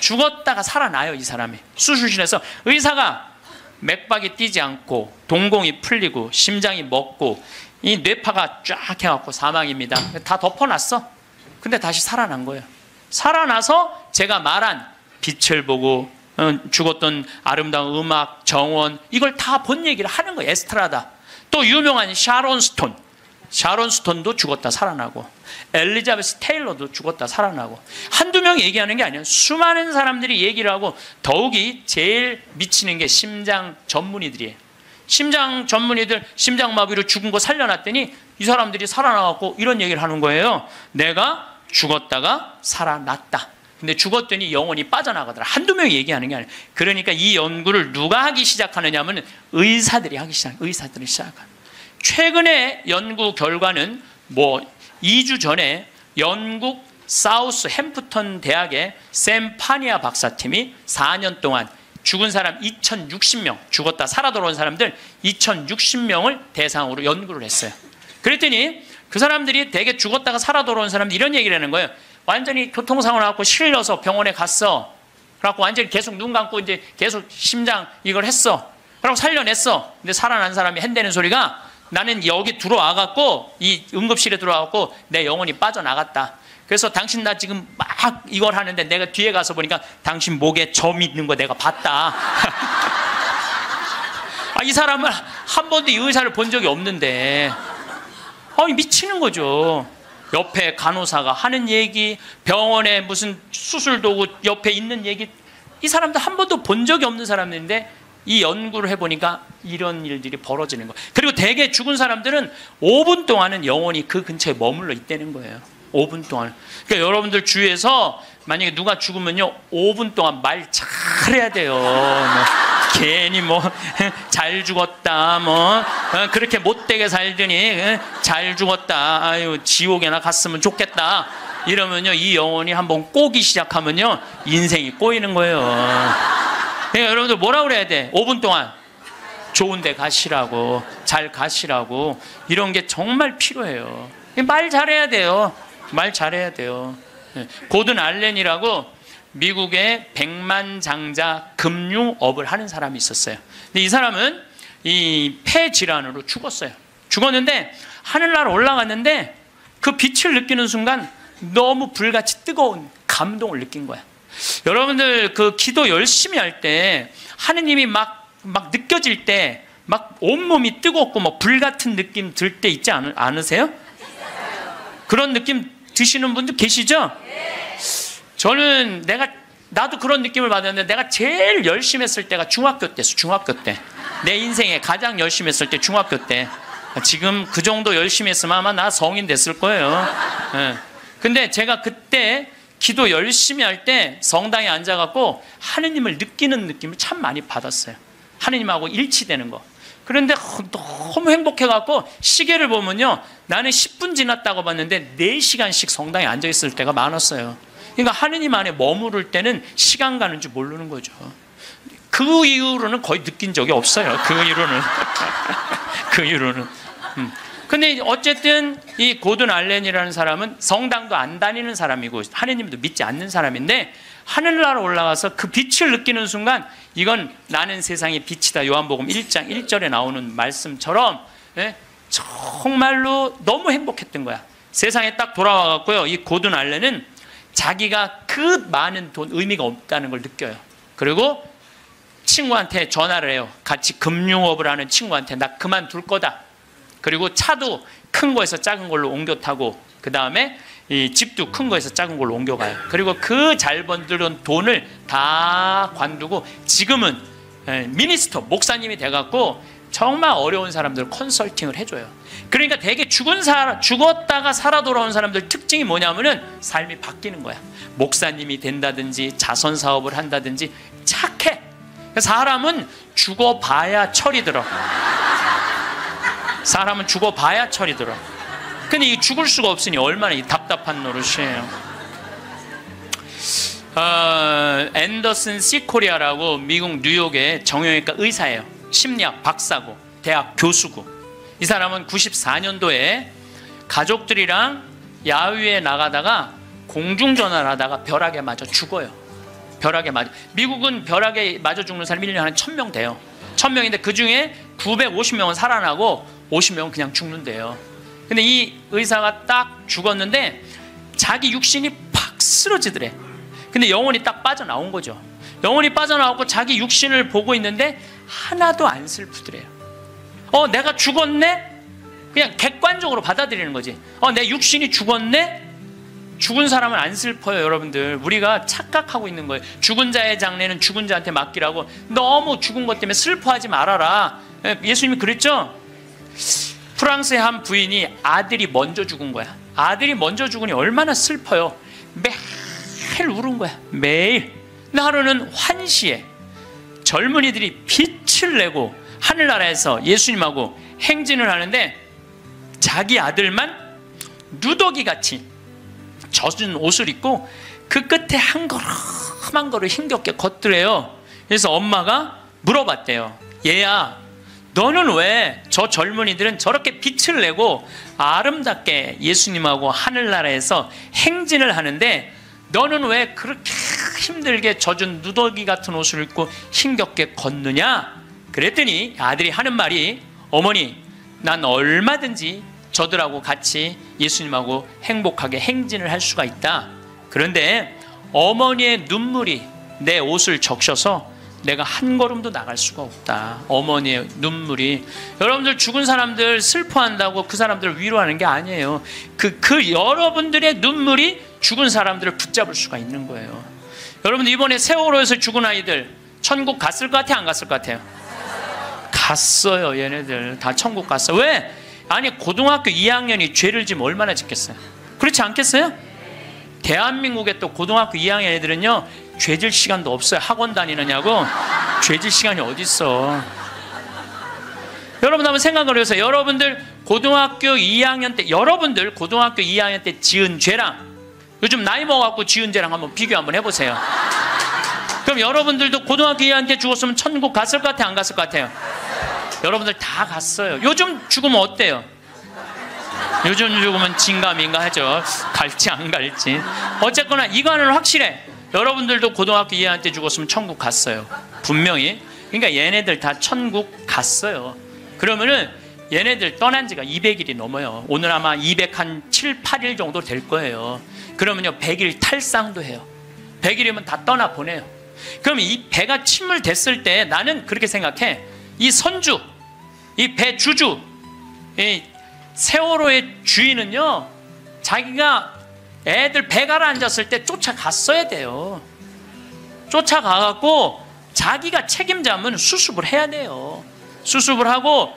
죽었다가 살아나요, 이 사람이. 수술실에서 의사가 맥박이 뛰지 않고 동공이 풀리고 심장이 멎고 이 뇌파가 쫙 해갖고 사망입니다. 다 덮어놨어. 근데 다시 살아난 거예요. 살아나서 제가 말한 빛을 보고 죽었던 아름다운 음악, 정원 이걸 다 본 얘기를 하는 거예요. 에스트라다. 또 유명한 샤론 스톤. 샤론 스톤도 죽었다 살아나고 엘리자베스 테일러도 죽었다 살아나고 한두 명이 얘기하는 게 아니에요. 수많은 사람들이 얘기를 하고 더욱이 제일 미치는 게 심장 전문의들이에요. 심장 전문의들 심장마비로 죽은 거 살려놨더니 이 사람들이 살아나갖고 이런 얘기를 하는 거예요. 내가 죽었다가 살아났다. 근데 죽었더니 영혼이 빠져나가더라. 한두 명이 얘기하는 게 아니에요. 그러니까 이 연구를 누가 하기 시작하느냐 하면 의사들이 하기 시작해요. 의사들이 시작해요. 최근에 연구 결과는 뭐 2주 전에 영국 사우스 햄프턴 대학의 샘 파니아 박사팀이 4년 동안 죽은 사람 2060명, 죽었다 살아 돌아온 사람들 2060명을 대상으로 연구를 했어요. 그랬더니 그 사람들이 되게 죽었다가 살아 돌아온 사람들 이런 얘기를 하는 거예요. 완전히 교통사고 나갖고 실려서 병원에 갔어. 그래갖고 완전히 계속 눈 감고 이제 계속 심장 이걸 했어. 그러고 살려냈어. 근데 살아난 사람이 한다는 소리가 나는 여기 들어와갖고 이 응급실에 들어와갖고 내 영혼이 빠져나갔다. 그래서 당신 나 지금 막 이걸 하는데 내가 뒤에 가서 보니까 당신 목에 점 있는 거 내가 봤다. 이 사람은 한 번도 이 의사를 본 적이 없는데 미치는 거죠. 옆에 간호사가 하는 얘기, 병원에 무슨 수술 도구 옆에 있는 얘기, 이 사람도 한 번도 본 적이 없는 사람인데 이 연구를 해보니까 이런 일들이 벌어지는 거예요. 그리고 대개 죽은 사람들은 5분 동안은 영원히 그 근처에 머물러 있다는 거예요. 5분 동안. 그러니까 여러분들 주위에서 만약에 누가 죽으면요 5분 동안 말 잘해야 돼요. 괜히 잘 죽었다 그렇게 못되게 살더니 잘 죽었다, 아유 지옥에나 갔으면 좋겠다 이러면요 이 영혼이 한번 꼬기 시작하면요 인생이 꼬이는 거예요. 그러니까 여러분들 뭐라 그래야 돼? 5분 동안 좋은 데 가시라고, 잘 가시라고, 이런 게 정말 필요해요. 말 잘해야 돼요. 말 잘해야 돼요. 고든 알렌이라고 미국의 백만장자 금융업을 하는 사람이 있었어요. 근데 이 사람은 이 폐질환으로 죽었어요. 죽었는데 하늘나라 올라갔는데 그 빛을 느끼는 순간 너무 불같이 뜨거운 감동을 느낀 거야. 여러분들 그 기도 열심히 할 때 하느님이 막 느껴질 때 막 온몸이 뜨겁고 뭐 불 같은 느낌 들 때 있지 않으세요? 그런 느낌 드시는 분들 계시죠? 저는 나도 그런 느낌을 받았는데 내가 제일 열심히 했을 때가 중학교 때였어. 중학교 때. 내 인생에 가장 열심히 했을 때 중학교 때. 지금 그 정도 열심히 했으면 아마 나 성인 됐을 거예요. 예. 근데 제가 그때 기도 열심히 할 때 성당에 앉아갖고 하느님을 느끼는 느낌을 참 많이 받았어요. 하느님하고 일치되는 거. 그런데 너무 행복해갖고 시계를 보면요, 나는 10분 지났다고 봤는데 4시간씩 성당에 앉아있을 때가 많았어요. 그러니까 하느님 안에 머무를 때는 시간 가는 줄 모르는 거죠. 그 이후로는 거의 느낀 적이 없어요. 그 이후로는. 그 이후로는. 근데 어쨌든 이 고든 알렌이라는 사람은 성당도 안 다니는 사람이고 하느님도 믿지 않는 사람인데, 하늘나라 올라가서 그 빛을 느끼는 순간 이건 나는 세상의 빛이다. 요한복음 1장 1절에 나오는 말씀처럼, 예? 정말로 너무 행복했던 거야. 세상에 딱 돌아와갖고요, 이 고든 알렌은 자기가 그 많은 돈 의미가 없다는 걸 느껴요. 그리고 친구한테 전화를 해요. 같이 금융업을 하는 친구한테 나 그만둘 거다. 그리고 차도 큰 거에서 작은 걸로 옮겨 타고, 그 다음에 이 집도 큰 거에서 작은 걸로 옮겨가요. 그리고 그 잘 번들은 돈을 다 관두고 지금은 미니스터, 목사님이 돼갖고 정말 어려운 사람들 컨설팅을 해줘요. 그러니까 되게 죽었다가 살아 돌아온 사람들 특징이 뭐냐면은 삶이 바뀌는 거야. 목사님이 된다든지 자선 사업을 한다든지 착해. 사람은 죽어봐야 철이 들어. 사람은 죽어봐야 철이 들어. 근데 이 죽을 수가 없으니 얼마나 이 답답한 노릇이에요. 앤더슨 시코리아라고 미국 뉴욕의 정형외과 의사예요. 심리학 박사고 대학 교수고. 이 사람은 94년도에 가족들이랑 야외에 나가다가 공중전화를 하다가 벼락에 맞아 죽어요. 벼락에 맞아. 미국은 벼락에 맞아 죽는 사람이 1년에 한 1000명 돼요. 1000명인데 그 중에 950명은 살아나고 50명은 그냥 죽는데요. 근데 이 의사가 딱 죽었는데 자기 육신이 팍 쓰러지더래. 근데 영혼이 딱 빠져나온 거죠. 영혼이 빠져나오고 자기 육신을 보고 있는데 하나도 안 슬프더래요. 내가 죽었네? 그냥 객관적으로 받아들이는 거지. 내 육신이 죽었네? 죽은 사람은 안 슬퍼요, 여러분들. 우리가 착각하고 있는 거예요. 죽은 자의 장례는 죽은 자한테 맡기라고. 너무 죽은 것 때문에 슬퍼하지 말아라. 예수님이 그랬죠? 프랑스의 한 부인이 아들이 먼저 죽은 거야. 아들이 먼저 죽으니 얼마나 슬퍼요. 매일 울은 거야. 매일. 근데 하루는 환시에 젊은이들이 빛을 내고 하늘나라에서 예수님하고 행진을 하는데 자기 아들만 누더기같이 젖은 옷을 입고 그 끝에 한 걸음 한 걸음 힘겹게 걷더래요. 그래서 엄마가 물어봤대요. 얘야, 너는 왜 저 젊은이들은 저렇게 빛을 내고 아름답게 예수님하고 하늘나라에서 행진을 하는데 너는 왜 그렇게 힘들게 젖은 누더기 같은 옷을 입고 힘겹게 걷느냐? 그랬더니 아들이 하는 말이, 어머니, 난 얼마든지 저들하고 같이 예수님하고 행복하게 행진을 할 수가 있다. 그런데 어머니의 눈물이 내 옷을 적셔서 내가 한 걸음도 나갈 수가 없다. 어머니의 눈물이. 여러분들 죽은 사람들 슬퍼한다고 그 사람들을 위로하는 게 아니에요. 그 여러분들의 눈물이 죽은 사람들을 붙잡을 수가 있는 거예요. 여러분들 이번에 세월호에서 죽은 아이들 천국 갔을 것 같아요? 안 갔을 것 같아요? 갔어요. 얘네들 다 천국 갔어. 왜? 아니 고등학교 2학년이 죄를 지면 얼마나 짓겠어요? 그렇지 않겠어요? 대한민국의 또 고등학교 2학년 애들은요 죄질 시간도 없어요. 학원 다니느냐고. 죄질 시간이 어디 있어. 여러분 한번 생각을 해보세요. 여러분들 고등학교 2학년 때 지은 죄랑 요즘 나이 먹어갖고 지은 죄랑 한번 비교 한번 해보세요. 그럼 여러분들도 고등학교 2학년 때 죽었으면 천국 갔을 것 같아요? 안 갔을 것 같아요? 여러분들 다 갔어요. 요즘 죽으면 어때요? 요즘 죽으면 진감인가 하죠. 갈지 안 갈지. 어쨌거나 이거는 확실해. 여러분들도 고등학교 2학년 때 죽었으면 천국 갔어요. 분명히. 그러니까 얘네들 다 천국 갔어요. 그러면은 얘네들 떠난 지가 200일이 넘어요. 오늘 아마 207, 8일 정도 될 거예요. 그러면요 100일 탈상도 해요. 100일이면 다 떠나보내요. 그럼 이 배가 침몰됐을 때 나는 그렇게 생각해. 이 선주, 이 배 주주, 이 세월호의 주인은요, 자기가 애들 배 가라앉았을 때 쫓아갔어야 돼요. 쫓아가갖고 자기가 책임자면 수습을 해야 돼요. 수습을 하고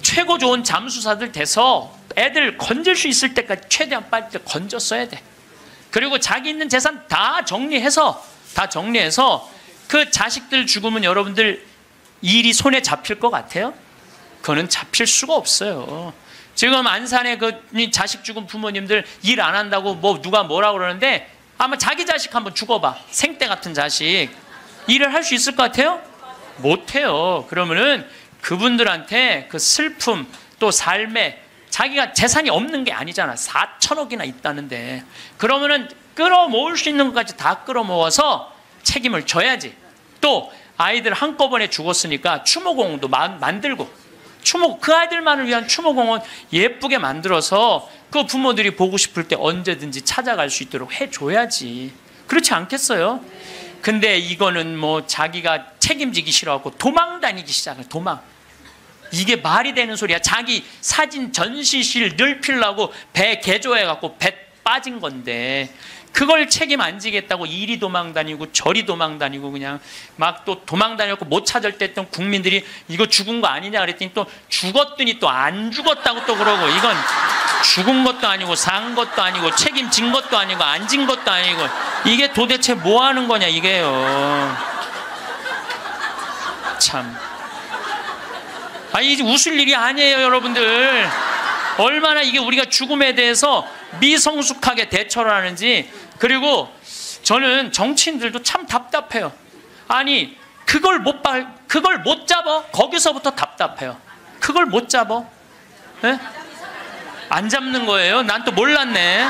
최고 좋은 잠수사들 돼서 애들 건질 수 있을 때까지 최대한 빨리 건졌어야 돼. 그리고 자기 있는 재산 다 정리해서 그 자식들 죽으면 여러분들 일이 손에 잡힐 것 같아요? 그거는 잡힐 수가 없어요. 지금 안산에 그 자식 죽은 부모님들 일 안 한다고 뭐 누가 뭐라 그러는데 아마 자기 자식 한번 죽어봐. 생떼 같은 자식. 일을 할 수 있을 것 같아요? 못해요. 그러면은 그분들한테 그 슬픔 또 삶에 자기가 재산이 없는 게 아니잖아. 4천억이나 있다는데. 그러면은 끌어모을 수 있는 것까지 다 끌어모아서 책임을 져야지. 또 아이들 한꺼번에 죽었으니까 추모공원도 만들고 그 아이들만을 위한 추모공원 예쁘게 만들어서 그 부모들이 보고 싶을 때 언제든지 찾아갈 수 있도록 해줘야지. 그렇지 않겠어요? 근데 이거는 뭐 자기가 책임지기 싫어하고 도망 다니기 시작해. 도망. 이게 말이 되는 소리야. 자기 사진 전시실 넓히려고 배 개조해갖고 배 빠진 건데 그걸 책임 안 지겠다고 이리 도망 다니고 저리 도망 다니고 그냥 막 또 도망 다녔고 못 찾을 때 했던 국민들이 이거 죽은 거 아니냐 그랬더니 또 죽었더니 또 안 죽었다고 또 그러고 이건 죽은 것도 아니고 산 것도 아니고 책임진 것도 아니고 안 진 것도 아니고 이게 도대체 뭐 하는 거냐 이게요. 참. 아니 이제 웃을 일이 아니에요 여러분들. 얼마나 이게 우리가 죽음에 대해서 미성숙하게 대처를 하는지. 그리고 저는 정치인들도 참 답답해요. 아니 그걸 못 잡아? 거기서부터 답답해요. 그걸 못 잡아? 네? 안 잡는 거예요? 난 또 몰랐네.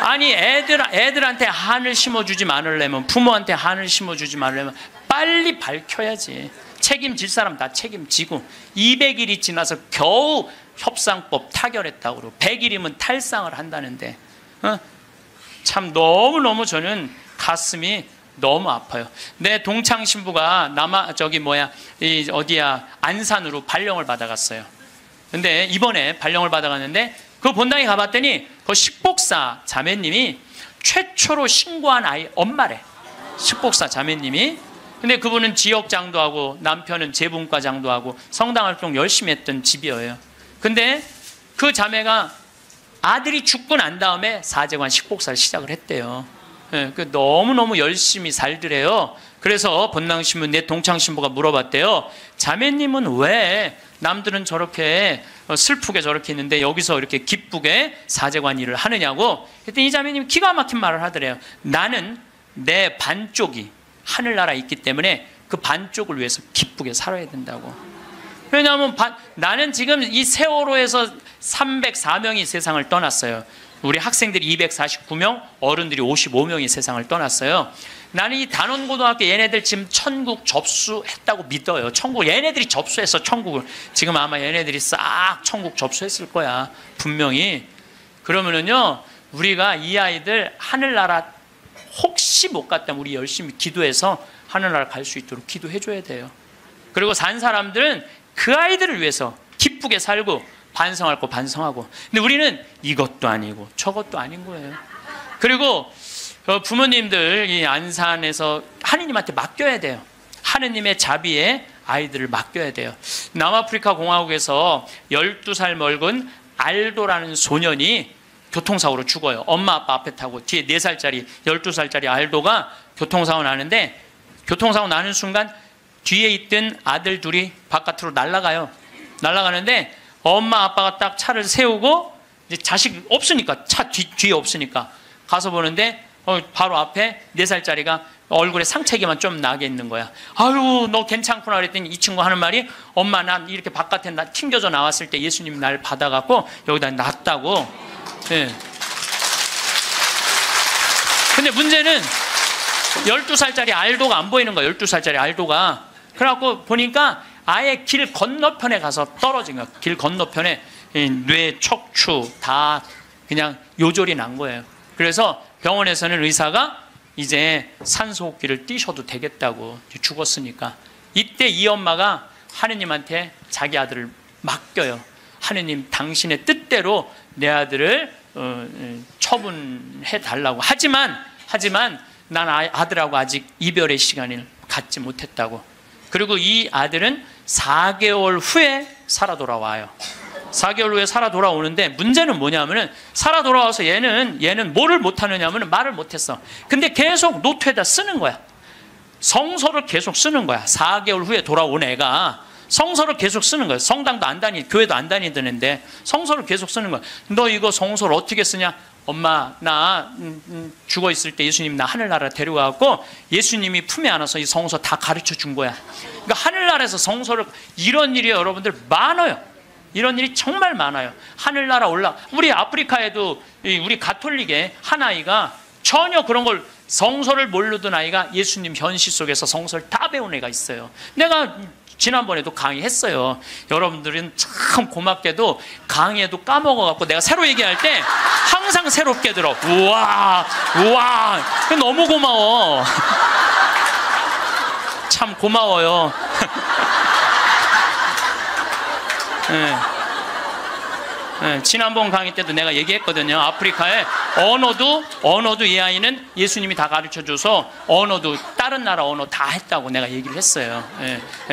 아니 애들한테 한을 심어주지 말으려면 부모한테 한을 심어주지 말으려면 빨리 밝혀야지. 책임질 사람 다 책임지고 200일이 지나서 겨우 협상법 타결했다고 그러고 100일이면 탈상을 한다는데 참 너무너무 저는 가슴이 너무 아파요. 내 동창 신부가 안산으로 발령을 받아갔어요. 근데 이번에 발령을 받아갔는데 그 본당에 가봤더니 그 식복사 자매님이 최초로 신고한 아이 엄마래. 식복사 자매님이. 근데 그분은 지역장도 하고 남편은 재분과장도 하고 성당활동 열심히 했던 집이에요. 근데 그 자매가 아들이 죽고 난 다음에 사제관 식복사를 시작을 했대요. 네, 너무너무 열심히 살더래요. 그래서 본당신부 내 동창신부가 물어봤대요. 자매님은 왜 남들은 저렇게 슬프게 저렇게 있는데 여기서 이렇게 기쁘게 사제관 일을 하느냐고. 그랬더니 이 자매님이 기가 막힌 말을 하더래요. 나는 내 반쪽이 하늘나라에 있기 때문에 그 반쪽을 위해서 기쁘게 살아야 된다고. 왜냐하면 나는 지금 이 세월호에서 304명이 세상을 떠났어요. 우리 학생들이 249명, 어른들이 55명이 세상을 떠났어요. 나는 이 단원고등학교 얘네들 지금 천국 접수했다고 믿어요. 천국 얘네들이 접수했어. 천국을. 지금 아마 얘네들이 싹 천국 접수했을 거야. 분명히. 그러면은요 우리가 이 아이들 하늘나라 혹시 못 갔다면 우리 열심히 기도해서 하늘나라 갈 수 있도록 기도해 줘야 돼요. 그리고 산 사람들은 그 아이들을 위해서 기쁘게 살고 반성할 거 반성하고. 근데 우리는 이것도 아니고 저것도 아닌 거예요. 그리고 부모님들 이 안산에서 하느님한테 맡겨야 돼요. 하느님의 자비에 아이들을 맡겨야 돼요. 남아프리카 공화국에서 12살 먹은 알도라는 소년이 교통사고로 죽어요. 엄마 아빠 앞에 타고 뒤에 4살짜리 12살짜리 알도가 교통사고 나는데 교통사고 나는 순간 뒤에 있던 아들 둘이 바깥으로 날아가요. 날아가는데 엄마 아빠가 딱 차를 세우고 이제 자식 없으니까 차 뒤에 없으니까 가서 보는데 바로 앞에 4살짜리가 얼굴에 상처기만 좀 나게 있는 거야. 아유 너 괜찮구나 그랬더니 이 친구 하는 말이 엄마 난 이렇게 바깥에 튕겨져 나왔을 때 예수님이 날 받아갖고 여기다 놨다고. 네. 근데 문제는 12살짜리 알도가 안 보이는 거야. 12살짜리 알도가. 그래갖고 보니까 아예 길 건너편에 가서 떨어진 거야. 길 건너편에 뇌, 척추 다 그냥 요절이 난 거예요. 그래서 병원에서는 의사가 이제 산소호흡기를 띄셔도 되겠다고, 죽었으니까. 이때 이 엄마가 하느님한테 자기 아들을 맡겨요. 하느님, 당신의 뜻대로 내 아들을 처분해 달라고. 하지만 난 아들하고 아직 이별의 시간을 갖지 못했다고. 그리고 이 아들은 4개월 후에 살아 돌아와요. 4개월 후에 살아 돌아오는데, 문제는 뭐냐면은 살아 돌아와서 얘는 뭐를 못하느냐면 말을 못했어. 근데 계속 노트에다 쓰는 거야. 성서를 계속 쓰는 거야. 4개월 후에 돌아온 애가 성서를 계속 쓰는 거야. 성당도 안 교회도 안 다니던 애인데 성서를 계속 쓰는 거야. 너 이거 성서를 어떻게 쓰냐? 엄마, 나 죽어 있을 때 예수님 나 하늘나라 데려가고 예수님이 품에 안아서 이 성서 다 가르쳐 준 거야. 그러니까 하늘나라에서 성서를, 이런 일이 여러분들 많아요. 이런 일이 정말 많아요. 하늘나라 우리 아프리카에도 우리 가톨릭의 한 아이가 전혀 그런 걸, 성서를 모르던 아이가 예수님 현실 속에서 성서를 다 배운 애가 있어요. 내가 지난번에도 강의했어요. 여러분들은 참 고맙게도 강의에도 까먹어갖고 내가 새로 얘기할 때 항상 새롭게 들어. 우와 너무 고마워. 참 고마워요. 네, 지난번 강의 때도 내가 얘기했거든요. 아프리카에 언어도 이 아이는 예수님이 다 가르쳐줘서 언어도 다른 나라 언어 다 했다고 내가 얘기를 했어요.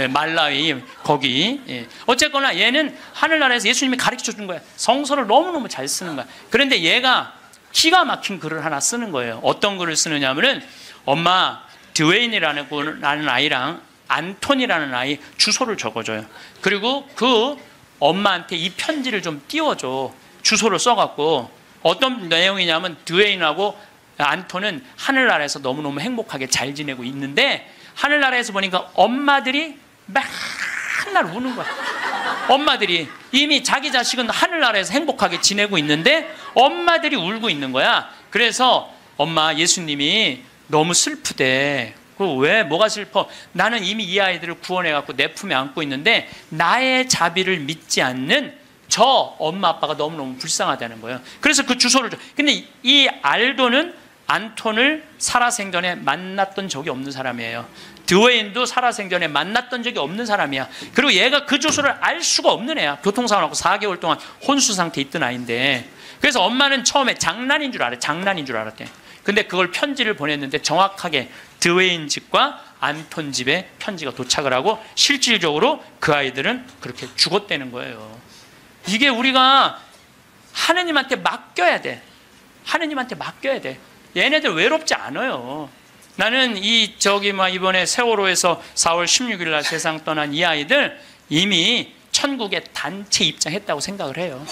말라위 거기. 어쨌거나 얘는 하늘나라에서 예수님이 가르쳐준 거야. 성서를 너무너무 잘 쓰는 거야. 그런데 얘가 기가 막힌 글을 하나 쓰는 거예요. 어떤 글을 쓰느냐면은, 엄마, 드웨인이라는 아이랑 안톤이라는 아이 주소를 적어줘요. 그리고 그 엄마한테 이 편지를 좀 띄워줘. 주소를 써갖고. 어떤 내용이냐면, 드웨인하고 안톤은 하늘나라에서 너무너무 행복하게 잘 지내고 있는데, 하늘나라에서 보니까 엄마들이 맨날 우는 거야. 엄마들이 이미 자기 자식은 하늘나라에서 행복하게 지내고 있는데 엄마들이 울고 있는 거야. 그래서 엄마, 예수님이 너무 슬프대. 왜? 뭐가 슬퍼? 나는 이미 이 아이들을 구원해갖고 내 품에 안고 있는데 나의 자비를 믿지 않는 저 엄마 아빠가 너무너무 불쌍하다는 거예요. 그래서 그 주소를 줘. 근데 이 알도는 안톤을 살아생전에 만났던 적이 없는 사람이에요. 드웨인도 살아생전에 만났던 적이 없는 사람이야. 그리고 얘가 그 주소를 알 수가 없는 애야. 교통사고 나고 4개월 동안 혼수 상태에 있던 아이인데. 그래서 엄마는 처음에 장난인 줄 알았대. 근데 그걸 편지를 보냈는데 정확하게 드웨인 집과 안톤 집에 편지가 도착을 하고 실질적으로 그 아이들은 그렇게 죽었다는 거예요. 이게 우리가 하느님한테 맡겨야 돼. 하느님한테 맡겨야 돼. 얘네들 외롭지 않아요. 나는 이번에 세월호에서 4월 16일 날 세상 떠난 이 아이들 이미 천국에 단체 입장했다고 생각을 해요.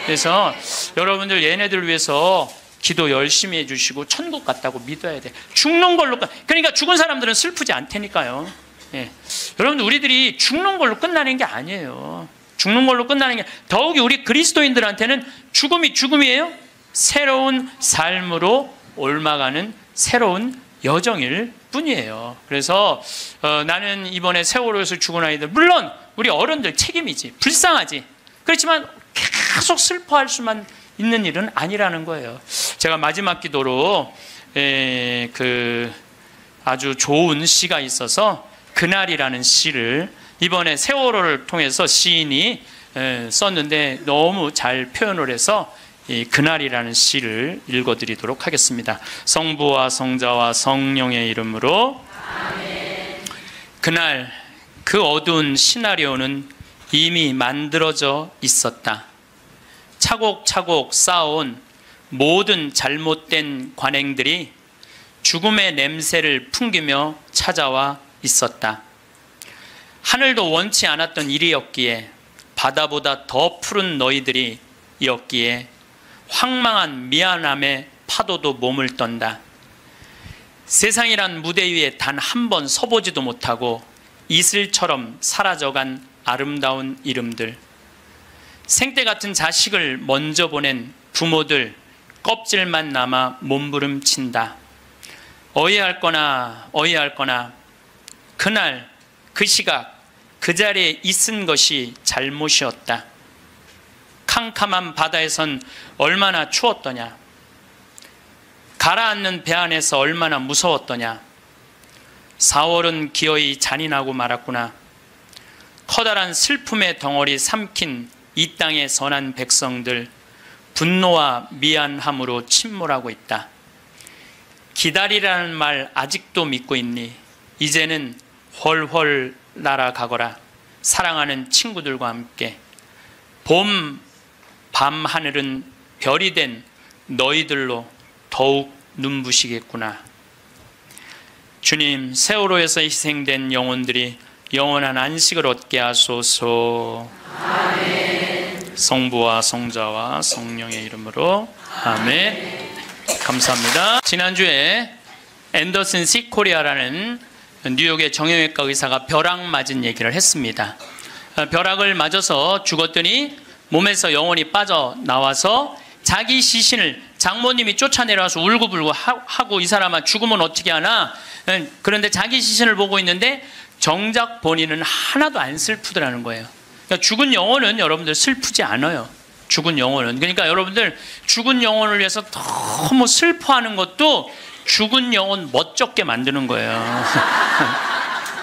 그래서 여러분들 얘네들 위해서 기도 열심히 해주시고 천국 갔다고 믿어야 돼. 죽는 걸로 그러니까 죽은 사람들은 슬프지 않다니까요. 여러분들, 우리들이 죽는 걸로 끝나는 게 아니에요. 죽는 걸로 끝나는 게, 더욱이 우리 그리스도인들한테는 죽음이 죽음이에요. 새로운 삶으로 옮아가는 새로운 여정일 뿐이에요. 그래서 나는 이번에 세월호에서 죽은 아이들, 물론 우리 어른들 책임이지, 불쌍하지. 그렇지만 계속 슬퍼할 수만 있는 일은 아니라는 거예요. 제가 마지막 기도로 아주 좋은 시가 있어서 그날이라는 시를 이번에 세월호를 통해서 시인이 썼는데 너무 잘 표현을 해서 이 그날이라는 시를 읽어드리도록 하겠습니다. 성부와 성자와 성령의 이름으로 아멘. 그날 그 어두운 시나리오는 이미 만들어져 있었다. 차곡차곡 쌓아온 모든 잘못된 관행들이 죽음의 냄새를 풍기며 찾아와 있었다. 하늘도 원치 않았던 일이었기에, 바다보다 더 푸른 너희들이 이었기에 황망한 미안함의 파도도 몸을 떤다. 세상이란 무대 위에 단 한 번 서보지도 못하고 이슬처럼 사라져간 아름다운 이름들, 생때 같은 자식을 먼저 보낸 부모들 껍질만 남아 몸부림친다. 어이할 거나 그날 그 시각 그 자리에 있은 것이 잘못이었다. 캄캄한 바다에선 얼마나 추웠더냐. 가라앉는 배 안에서 얼마나 무서웠더냐. 4월은 기어이 잔인하고 말았구나. 커다란 슬픔의 덩어리 삼킨 이 땅의 선한 백성들, 분노와 미안함으로 침몰하고 있다. 기다리라는 말 아직도 믿고 있니? 이제는 훨훨 날아가거라. 사랑하는 친구들과 함께. 봄 밤 하늘은 별이 된 너희들로 더욱 눈부시겠구나. 주님, 세월호에서 희생된 영혼들이 영원한 안식을 얻게 하소서. 아멘. 성부와 성자와 성령의 이름으로 아멘. 감사합니다. 지난주에 앤더슨 시코리아라는 뉴욕의 정형외과 의사가 벼락 맞은 얘기를 했습니다. 벼락을 맞아서 죽었더니 몸에서 영혼이 빠져나와서 자기 시신을 장모님이 쫓아내려와서 울고불고 하고, 이 사람아 죽으면 어떻게 하나. 그런데 자기 시신을 보고 있는데 정작 본인은 하나도 안 슬프더라는 거예요. 그러니까 죽은 영혼은 여러분들 슬프지 않아요. 죽은 영혼은. 그러니까 여러분들 죽은 영혼을 위해서 너무 슬퍼하는 것도 죽은 영혼 멋쩍게 만드는 거예요.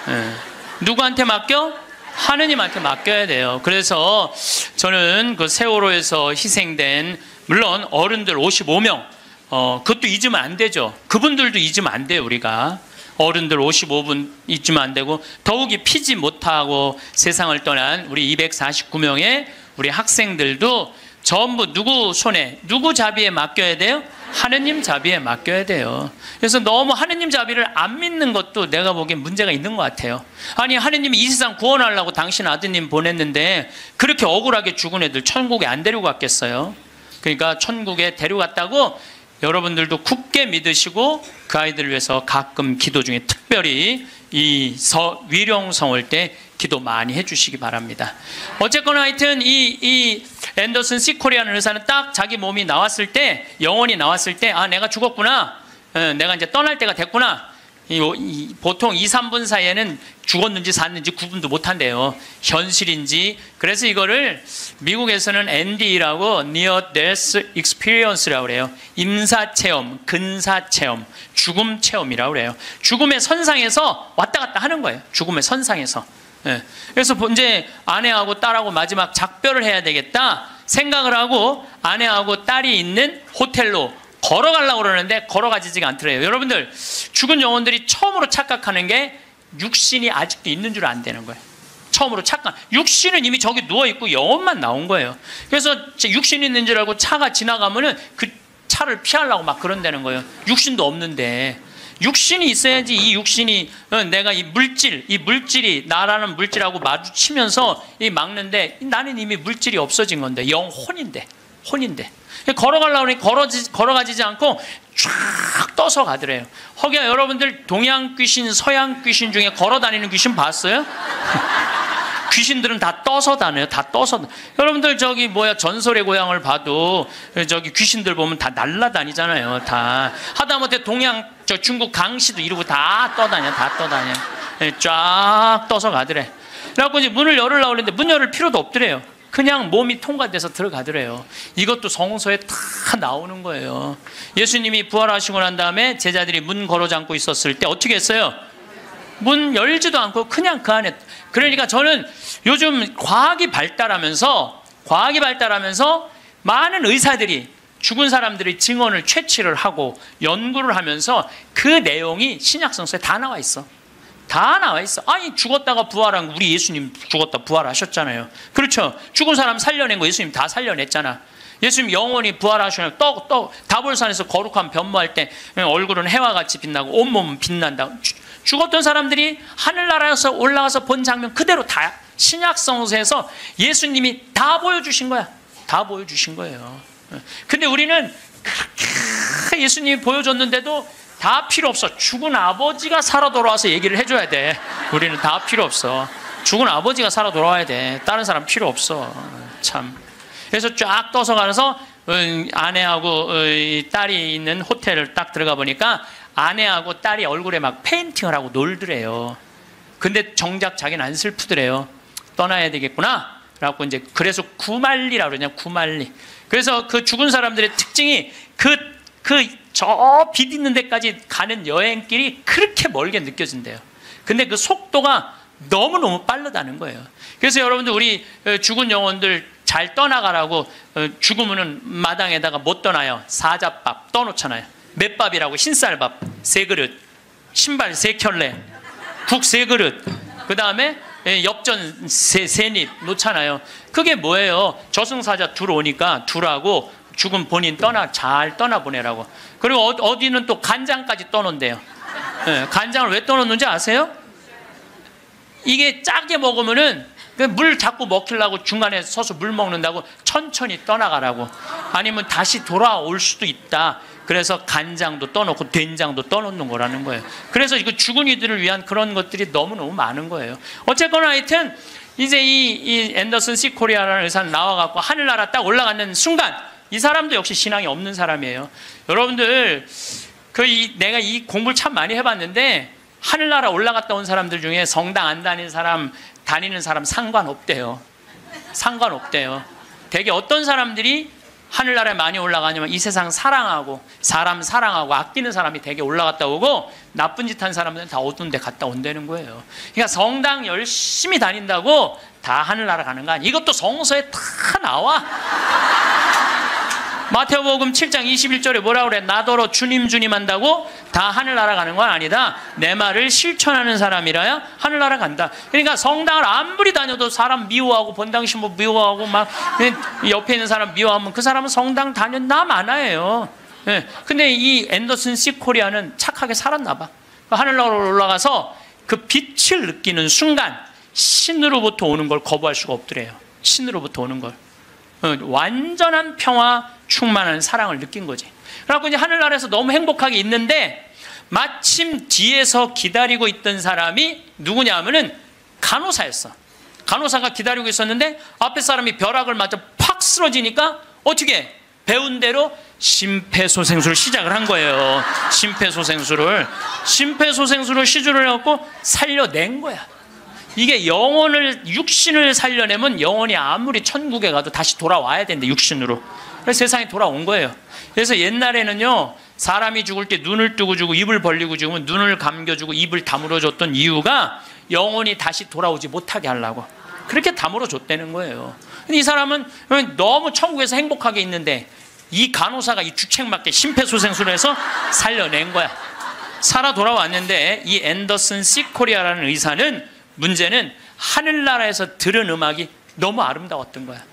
네. 누구한테 맡겨? 하느님한테 맡겨야 돼요. 그래서 저는 그 세월호에서 희생된, 물론 어른들 55명, 그것도 잊으면 안 되죠. 그분들도 잊으면 안 돼요. 우리가 어른들 55분 잊으면 안 되고, 더욱이 피지 못하고 세상을 떠난 우리 249명의 우리 학생들도 전부 누구 손에, 누구 자비에 맡겨야 돼요? 하느님 자비에 맡겨야 돼요. 그래서 너무 하느님 자비를 안 믿는 것도 내가 보기엔 문제가 있는 것 같아요. 아니, 하느님이 이 세상 구원하려고 당신 아드님 보냈는데 그렇게 억울하게 죽은 애들 천국에 안 데리고 갔겠어요? 그러니까 천국에 데려갔다고 여러분들도 굳게 믿으시고 그 아이들을 위해서 가끔 기도 중에 특별히 이 위령성월 때 기도 많이 해주시기 바랍니다. 어쨌거나 하여튼 이 앤더슨 시코리아는 의사는 딱 자기 몸이 나왔을 때, 영혼이 나왔을 때, 아, 내가 죽었구나, 내가 이제 떠날 때가 됐구나. 보통 2, 3분 사이에는 죽었는지 샀는지 구분도 못한대요. 현실인지. 그래서 이거를 미국에서는 ND라고 Near Death Experience라고 그래요. 임사체험, 근사체험, 죽음 체험이라고 그래요. 죽음의 선상에서 왔다 갔다 하는 거예요. 죽음의 선상에서. 네. 그래서 이제 아내하고 딸하고 마지막 작별을 해야 되겠다 생각을 하고 아내하고 딸이 있는 호텔로 걸어가려고 그러는데 걸어가지지가 않더래요. 여러분들, 죽은 영혼들이 처음으로 착각하는 게 육신이 아직도 있는 줄 안 되는 거예요. 처음으로 착각. 육신은 이미 저기 누워있고 영혼만 나온 거예요. 그래서 육신이 있는 줄 알고 차가 지나가면은 그 차를 피하려고 막 그런다는 거예요. 육신도 없는데. 육신이 있어야지. 이 육신이, 내가 이 물질이 나라는 물질하고 마주치면서 막는데 나는 이미 물질이 없어진 건데, 영혼인데, 혼인데. 걸어가려고 하니 걸어가지지 않고 쫙 떠서 가더래요. 허기야, 여러분들 동양 귀신, 서양 귀신 중에 걸어다니는 귀신 봤어요? 귀신들은 다 떠서 다녀요. 다 떠서. 여러분들 저기 전설의 고향을 봐도 저기 귀신들 보면 다 날라다니잖아요. 다. 하다못해 중국 강씨도 이러고 다 떠다녀. 쫙 떠서 가더래. 그래갖고 이제 문을 열으려고 그랬는데 문 열을 필요도 없더래요. 그냥 몸이 통과돼서 들어가더래요. 이것도 성서에 다 나오는 거예요. 예수님이 부활하시고 난 다음에 제자들이 문 걸어 잠고 있었을 때 어떻게 했어요? 문 열지도 않고 그냥 그 안에. 그러니까 저는 요즘 과학이 발달하면서 많은 의사들이 죽은 사람들의 증언을 채취를 하고 연구를 하면서 그 내용이 신약성서에 다 나와 있어. 다 나와 있어. 아니, 죽었다가 부활한 우리 예수님 죽었다 부활하셨잖아요. 그렇죠? 죽은 사람 살려낸 거 예수님 다 살려냈잖아. 예수님 영원히 부활하시면 다볼산에서 거룩한 변모할 때 얼굴은 해와 같이 빛나고 온몸은 빛난다. 죽었던 사람들이 하늘나라에서 올라가서 본 장면 그대로 다 신약성서에서 예수님이 다 보여주신 거야. 다 보여주신 거예요. 근데 우리는 그렇게 예수님이 보여줬는데도 다 필요 없어. 죽은 아버지가 살아 돌아와서 얘기를 해줘야 돼. 우리는 다 필요 없어. 죽은 아버지가 살아 돌아와야 돼. 다른 사람 필요 없어. 참. 그래서 쫙 떠서 가서 아내하고 딸이 있는 호텔을 딱 들어가 보니까 아내하고 딸이 얼굴에 막 페인팅을 하고 놀더래요. 근데 정작 자기는 안 슬프더래요. 떠나야 되겠구나. 라고 이제 그래서 구말리라고 그러냐, 구말리. 그래서 그 죽은 사람들의 특징이 그 저 빛 있는 데까지 가는 여행길이 그렇게 멀게 느껴진대요. 근데 그 속도가 너무너무 빠르다는 거예요. 그래서 여러분들 우리 죽은 영혼들 잘 떠나가라고 죽으면은 마당에다가 못 떠나요. 사자밥 떠놓잖아요. 맷밥이라고 흰쌀밥 3그릇, 신발 3켤레, 국 3그릇, 그 다음에 엽전 3입 놓잖아요. 그게 뭐예요? 저승사자 둘 오니까 둘하고 죽은 본인 잘 떠나보내라고. 그리고 어디는 또 간장까지 떠놓는데요. 간장을 왜 떠놓는지 아세요? 이게 짜게 먹으면은 물 자꾸 먹히려고 중간에 서서 물 먹는다고 천천히 떠나가라고. 아니면 다시 돌아올 수도 있다. 그래서 간장도 떠놓고 된장도 떠놓는 거라는 거예요. 그래서 이거 죽은 이들을 위한 그런 것들이 너무너무 많은 거예요. 어쨌거나 하여튼 이제 이 앤더슨 C 코리아라는 의사는 나와갖고 하늘나라 딱 올라가는 순간 이 사람도 역시 신앙이 없는 사람이에요. 여러분들 내가 이 공부를 참 많이 해봤는데 하늘나라 올라갔다 온 사람들 중에 성당 안 다니는 사람 상관없대요. 상관없대요. 되게 어떤 사람들이 하늘나라에 많이 올라가냐면 이 세상 사랑하고 사람 사랑하고 아끼는 사람이 되게 올라갔다 오고 나쁜 짓 한 사람들은 다 어두운 데 갔다 온다는 거예요. 그러니까 성당 열심히 다닌다고 다 하늘나라 가는 거 아니에요. 이것도 성서에 다 나와. 마태복음 7장 21절에 뭐라 그래? 나더러 주님 주님 한다고 다 하늘나라 가는 건 아니다. 내 말을 실천하는 사람이라야 하늘나라 간다. 그러니까 성당을 아무리 다녀도 사람 미워하고 본당 신부 미워하고 막 옆에 있는 사람 미워하면 그 사람은 성당 다녔나 마나예요. 근데 이 앤더슨 C 코리아는 착하게 살았나 봐. 하늘나라로 올라가서 그 빛을 느끼는 순간 신으로부터 오는 걸 거부할 수가 없더래요. 신으로부터 오는 걸. 완전한 평화 충만한 사랑을 느낀 거지. 그래갖고 이제 하늘나라에서 너무 행복하게 있는데 마침 뒤에서 기다리고 있던 사람이 누구냐 하면은 간호사였어. 간호사가 기다리고 있었는데 앞에 사람이 벼락을 맞아 팍 쓰러지니까 어떻게 배운 대로 심폐소생술을 시작을 한 거예요. 심폐소생술을 시주를 해갖고 살려낸 거야. 이게 육신을 살려내면 영혼이 아무리 천국에 가도 다시 돌아와야 되는데 육신으로. 그래서 세상에 돌아온 거예요. 그래서 옛날에는요 사람이 죽을 때 눈을 뜨고 주고 입을 벌리고 죽으면 눈을 감겨주고 입을 다물어 줬던 이유가 영혼이 다시 돌아오지 못하게 하려고 그렇게 다물어 줬다는 거예요. 근데 이 사람은 너무 천국에서 행복하게 있는데 이 간호사가 이 주책맞게 심폐소생술을 해서 살려낸 거야. 살아 돌아왔는데 이 앤더슨 C 코리아라는 의사는 문제는 하늘나라에서 들은 음악이 너무 아름다웠던 거야.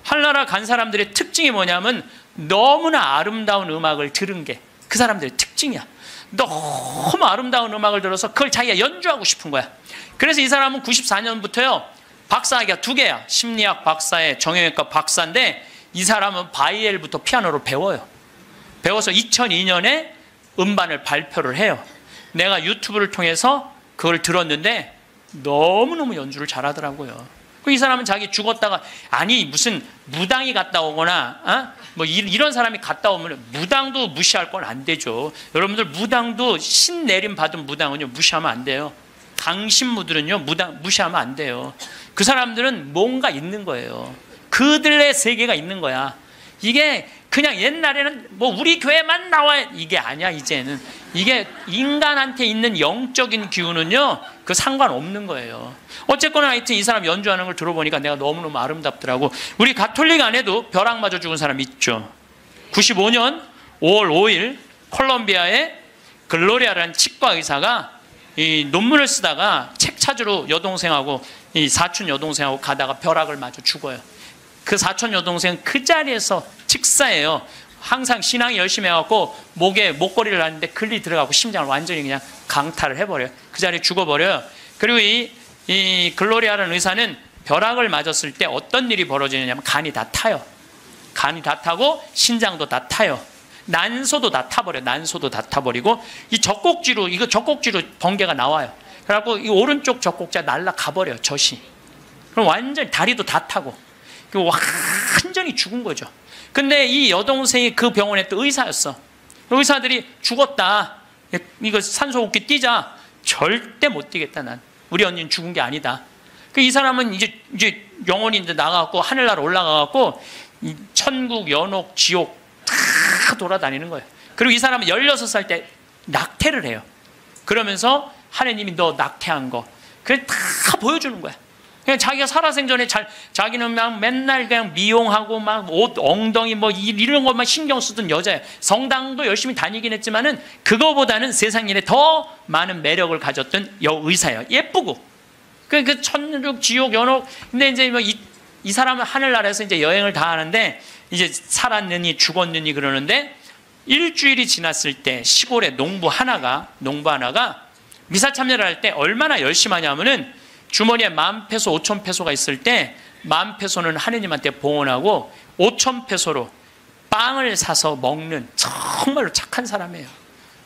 하늘나라 간 사람들의 특징이 뭐냐면 너무나 아름다운 음악을 들은 게 그 사람들의 특징이야. 너무 아름다운 음악을 들어서 그걸 자기가 연주하고 싶은 거야. 그래서 이 사람은 94년부터요 박사학위가 2개야. 심리학 박사에 정형외과 박사인데 이 사람은 바이엘부터 피아노를 배워요. 배워서 2002년에 음반을 발표를 해요. 내가 유튜브를 통해서 그걸 들었는데 너무너무 연주를 잘하더라고요. 이 사람은 자기 죽었다가 아니 무슨 무당이 갔다 오거나 뭐 이런 사람이 갔다 오면 무당도 무시할 건 안 되죠. 여러분들 무당도 신 내림 받은 무당은요 무시하면 안 돼요. 강신무들은요 무당 무시하면 안 돼요. 그 사람들은 뭔가 있는 거예요. 그들의 세계가 있는 거야. 이게 그냥 옛날에는 뭐 우리 교회만 나와 이게 아니야. 이제는 이게 인간한테 있는 영적인 기운은요 그 상관없는 거예요. 어쨌거나 하여튼 이 사람 연주하는 걸 들어보니까 내가 너무너무 아름답더라고. 우리 가톨릭 안에도 벼락 맞아 죽은 사람 있죠. 95년 5월 5일 콜롬비아의 글로리아라는 치과 의사가 이 논문을 쓰다가 책 찾으러 여동생하고 이 사촌 여동생하고 가다가 벼락을 맞아 죽어요. 그 사촌 여동생 그 자리에서 직사예요. 항상 신앙이 열심히 해갖고 목에 목걸이를 하는데 글리 들어가고 심장을 완전히 그냥 강탈을 해버려요. 그 자리에 죽어버려요. 그리고 이 글로리아라는 의사는 벼락을 맞았을 때 어떤 일이 벌어지느냐면 간이 다 타요. 간이 다 타고 신장도 다 타요. 난소도 다 타버려요. 난소도 다 타버리고 이 젖꼭지로 번개가 나와요. 그래갖고 이 오른쪽 젖꼭지가 날아가버려요. 젖이. 그럼 완전히 다리도 다 타고 완전히 죽은 거죠. 근데 이 여동생이 그 병원에 또 의사였어. 의사들이 죽었다. 이거 산소호흡기 뛰자. 절대 못 뛰겠다. 난 우리 언니는 죽은 게 아니다. 이 사람은 이제 영혼이 이제 나가갖고 하늘나라 올라가갖고 천국, 연옥, 지옥 다 돌아다니는 거예요. 그리고 이 사람은 16살 때 낙태를 해요. 그러면서 하느님이 너 낙태한 거 그래 다 보여주는 거야. 그냥 자기가 살아생전에 자기는 막 맨날 그냥 미용하고 막 옷 엉덩이 뭐 이런 것만 신경 쓰던 여자예요. 성당도 열심히 다니긴 했지만은 그거보다는 세상 일에 더 많은 매력을 가졌던 의사예요. 예쁘고 그 천국 지옥 연옥. 근데 이제 뭐 이 사람은 하늘나라에서 이제 여행을 다 하는데 이제 살았느니 죽었느니 그러는데 일주일이 지났을 때 시골에 농부 하나가 미사 참여를 할 때 얼마나 열심히 하냐면은 주머니에 10,000페소, 5,000페소가 있을 때 10,000페소는 하느님한테 봉헌하고 5,000페소로 빵을 사서 먹는 정말로 착한 사람이에요.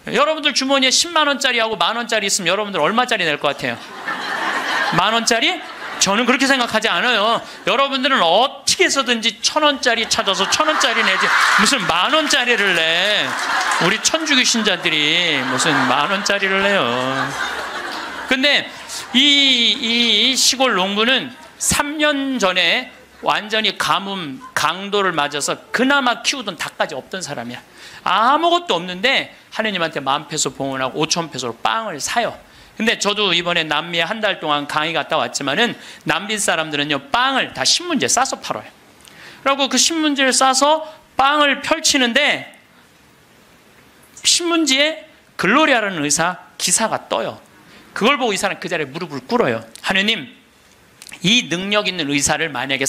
여러분들 주머니에 10만 원짜리하고 10,000원짜리 있으면 여러분들 얼마짜리 낼 것 같아요? 10,000원짜리? 저는 그렇게 생각하지 않아요. 여러분들은 어떻게 해서든지 1,000원짜리 찾아서 1,000원짜리 내지 무슨 10,000원짜리를 내. 우리 천주교 신자들이 무슨 10,000원짜리를 내요. 근데 이 시골 농부는 3년 전에 완전히 가뭄, 강도를 맞아서 그나마 키우던 닭까지 없던 사람이야. 아무것도 없는데 하느님한테 10,000페소 봉헌하고 5,000페소로 빵을 사요. 근데 저도 이번에 남미에 한 달 동안 강의 갔다 왔지만은 남미 사람들은요 빵을 다 신문지에 싸서 팔아요. 그리고 그 신문지를 싸서 빵을 펼치는데 신문지에 글로리아라는 의사 기사가 떠요. 그걸 보고 이 사람 그 자리에 무릎을 꿇어요. 하느님, 이 능력 있는 의사를 만약에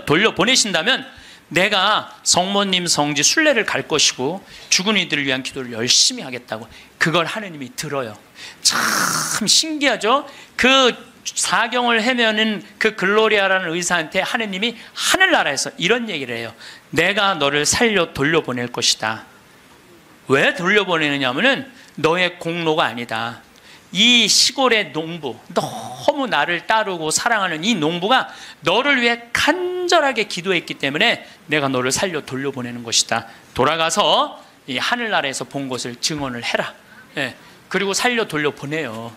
돌려보내신다면 내가 성모님 성지 순례를 갈 것이고 죽은 이들을 위한 기도를 열심히 하겠다고. 그걸 하느님이 들어요. 참 신기하죠? 그 사경을 헤매는 그 글로리아라는 의사한테 하느님이 하늘나라에서 이런 얘기를 해요. 내가 너를 살려 돌려보낼 것이다. 왜 돌려보내느냐 하면은 너의 공로가 아니다. 이 시골의 농부, 너무 나를 따르고 사랑하는 이 농부가 너를 위해 간절하게 기도했기 때문에 내가 너를 살려 돌려보내는 것이다. 돌아가서 이 하늘나라에서 본 것을 증언을 해라. 예. 그리고 살려 돌려보내요.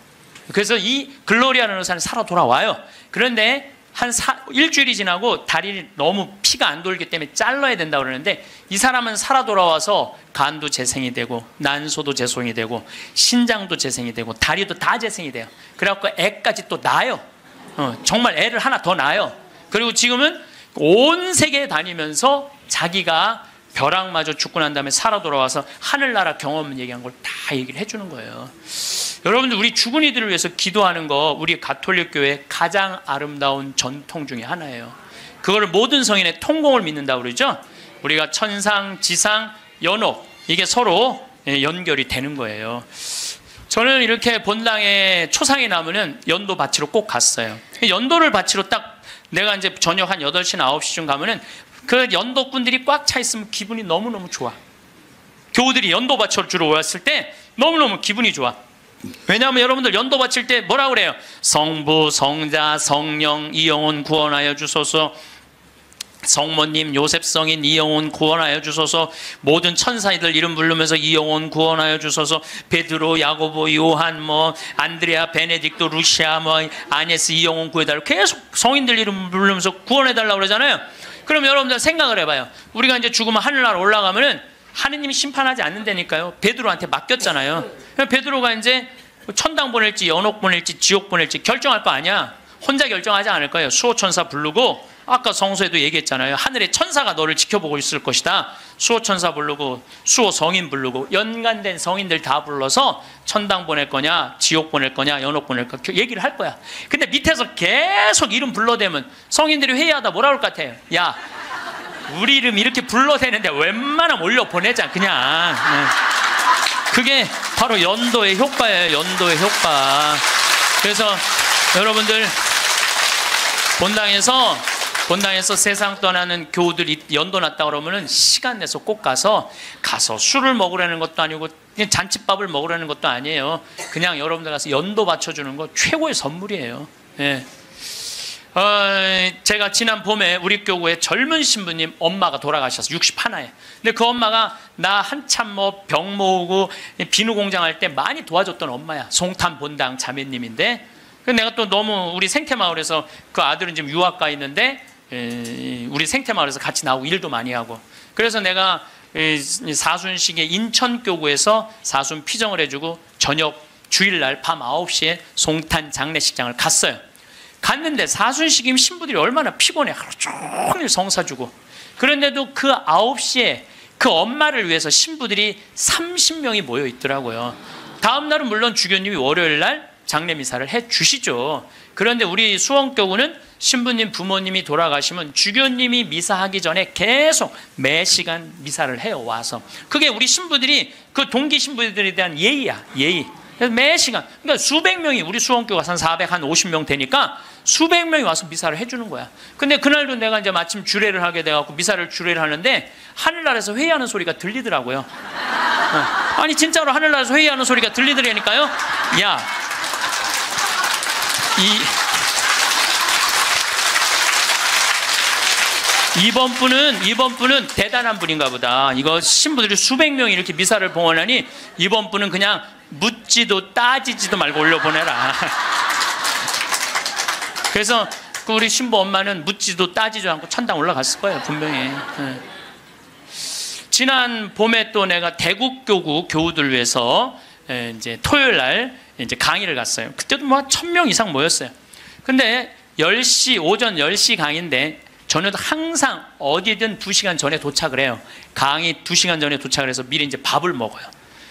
그래서 이 글로리아라는 의사는 살아 돌아와요. 그런데 일주일이 지나고 다리를 너무 피가 안 돌기 때문에 잘라야 된다고 그러는데 이 사람은 살아 돌아와서 간도 재생이 되고 난소도 재생이 되고 신장도 재생이 되고 다리도 다 재생이 돼요. 그래갖고 애까지 또 낳아요. 정말 애를 하나 더 낳아요. 그리고 지금은 온 세계에 다니면서 자기가 벼락마저 죽고 난 다음에 살아 돌아와서 하늘나라 경험 얘기한 걸 다 얘기를 해주는 거예요. 여러분들 우리 죽은 이들을 위해서 기도하는 거 우리 가톨릭 교회의 가장 아름다운 전통 중에 하나예요. 그거를 모든 성인의 통공을 믿는다고 그러죠. 우리가 천상, 지상, 연옥 이게 서로 연결이 되는 거예요. 저는 이렇게 본당에 초상이 나면은 연도 바치러 꼭 갔어요. 연도를 바치러 딱 내가 이제 저녁 한 8시나 9시쯤 가면은 그 연도꾼들이 꽉 차 있으면 기분이 너무너무 좋아. 교우들이 연도 바치러 주러 왔을 때 너무너무 기분이 좋아. 왜냐하면 여러분들 연도 바칠 때 뭐라고 그래요? 성부, 성자, 성령, 이 영혼 구원하여 주소서. 성모님, 요셉 성인 이 영혼 구원하여 주소서. 모든 천사이들 이름 부르면서 이 영혼 구원하여 주소서. 베드로, 야고보, 요한, 안드레아, 베네딕토, 루시아, 아네스 이 영혼 구해달라고 계속 성인들 이름 부르면서 구원해달라고 그러잖아요. 그럼 여러분들 생각을 해봐요. 우리가 이제 죽으면 하늘나라 올라가면은 하느님이 심판하지 않는다니까요. 베드로한테 맡겼잖아요. 베드로가 이제 천당 보낼지 연옥 보낼지 지옥 보낼지 결정할 거 아니야. 혼자 결정하지 않을 거예요. 수호천사 부르고 아까 성서에도 얘기했잖아요. 하늘의 천사가 너를 지켜보고 있을 것이다. 수호천사 부르고 수호 성인 부르고 연관된 성인들 다 불러서 천당 보낼 거냐 지옥 보낼 거냐 연옥 보낼 거냐 얘기를 할 거야. 근데 밑에서 계속 이름 불러대면 성인들이 회의하다 뭐라 그럴 것 같아요? 야, 우리 이름 이렇게 불러대는데 웬만하면 올려보내자 그냥. 그게 바로 연도의 효과예요. 연도의 효과. 그래서 여러분들 본당에서 세상 떠나는 교우들이 연도 났다 그러면은 시간 내서 꼭 가서 술을 먹으라는 것도 아니고 그냥 잔칫밥을 먹으라는 것도 아니에요. 그냥 여러분들 가서 연도 바쳐주는 거 최고의 선물이에요. 예. 제가 지난 봄에 우리 교구에 젊은 신부님 엄마가 돌아가셔서 61에. 근데 그 엄마가 나 한참 병 모으고 비누 공장 할 때 많이 도와줬던 엄마야. 송탄 본당 자매님인데. 근데 내가 또 너무 우리 생태마을에서 그 아들은 지금 유학 가 있는데 우리 생태마을에서 같이 나오고 일도 많이 하고. 그래서 내가 이 사순식에 인천교구에서 사순 피정을 해주고 저녁 주일날 밤 9시에 송탄 장례식장을 갔어요. 갔는데 사순식이면 신부들이 얼마나 피곤해. 하루 종일 성사 주고. 그런데도 그 9시에 그 엄마를 위해서 신부들이 30명이 모여 있더라고요. 다음 날은 물론 주교님이 월요일날 장례미사를 해주시죠. 그런데 우리 수원교구는 신부님 부모님이 돌아가시면 주교님이 미사하기 전에 계속 매 시간 미사를 해요. 와서 그게 우리 신부들이 그 동기 신부들에 대한 예의야. 예의. 그래서 매 시간, 그러니까 수백 명이, 우리 수원교가 한 450명 되니까 수백 명이 와서 미사를 해주는 거야. 근데 그날도 내가 이제 마침 주례를 하게 돼갖고 미사를 주례를 하는데 하늘나라에서 회의하는 소리가 들리더라고요. 아니 진짜로 하늘나라에서 회의하는 소리가 들리더라니까요. 야, 이번 분은 대단한 분인가 보다. 이거 신부들이 수백 명이 이렇게 미사를 봉헌하니 이번 분은 그냥 묻지도 따지지도 말고 올려보내라. 그래서 우리 신부 엄마는 묻지도 따지지도 않고 천당 올라갔을 거예요, 분명히. 지난 봄에 또 내가 대국교구 교우들 위해서 이제 토요일 날 이제 강의를 갔어요. 그때도 뭐 1000명 이상 모였어요. 근데 10시, 오전 10시 강의인데 저는 항상 어디든 2시간 전에 도착을 해요. 강의 2시간 전에 도착을 해서 미리 이제 밥을 먹어요.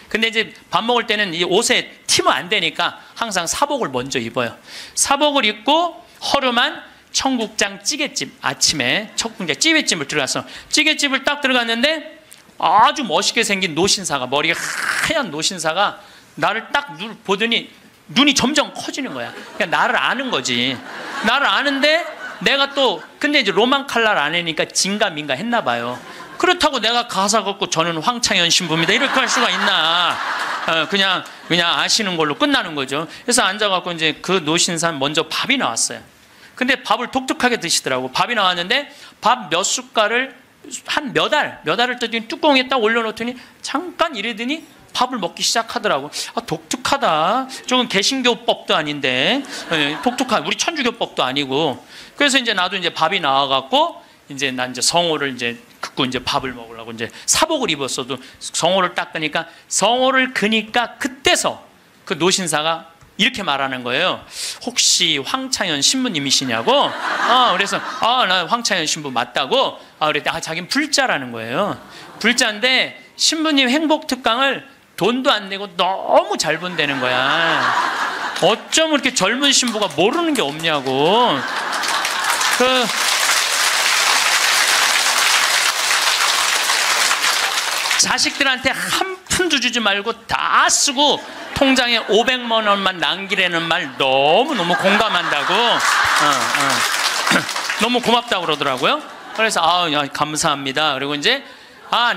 근데 이제 밥 먹을 때는 이 옷에 튀면 안 되니까 항상 사복을 먼저 입어요. 사복을 입고 허름한 청국장 찌개집, 아침에 청국장 찌개집을 들어갔어. 찌개집을 딱 들어갔는데 아주 멋있게 생긴 노신사가, 머리가 하얀 노신사가 나를 딱 보더니 눈이 점점 커지는 거야. 그냥 나를 아는 거지. 나를 아는데 내가 또 근데 이제 로만 칼날 아내니까 진가민가 했나 봐요. 그렇다고 내가 가사 걷고 저는 황창현 신부입니다 이렇게 할 수가 있나. 그냥 아시는 걸로 끝나는 거죠. 그래서 앉아갖고 이제 그 노신산 먼저 밥이 나왔어요. 근데 밥을 독특하게 드시더라고. 밥이 나왔는데 밥 몇 숟갈을 한 몇 알을 뜨더니 뚜껑에 딱 올려놓더니 잠깐 이러더니 밥을 먹기 시작하더라고. 아, 독특하다. 저건 개신교법도 아닌데, 독특한 우리 천주교법도 아니고. 그래서 이제 나도 이제 밥이 나와갖고 이제 난 이제 성호를 이제 긋고 이제 밥을 먹으려고 이제 사복을 입었어도 성호를 닦으니까 성호를 그니까 그때서 그 노신사가 이렇게 말하는 거예요. 혹시 황창현 신부님이시냐고? 그래서 나 황창현 신부 맞다고. 그랬더니 자기는 불자라는 거예요. 불자인데 신부님 행복 특강을 돈도 안 내고 너무 잘 본다는 거야. 어쩜 이렇게 젊은 신부가 모르는 게 없냐고. 자식들한테 한 푼도 주지 말고 다 쓰고 통장에 500만 원만 남기라는 말 너무너무 공감한다고. 너무 고맙다고 그러더라고요. 그래서 감사합니다. 그리고 이제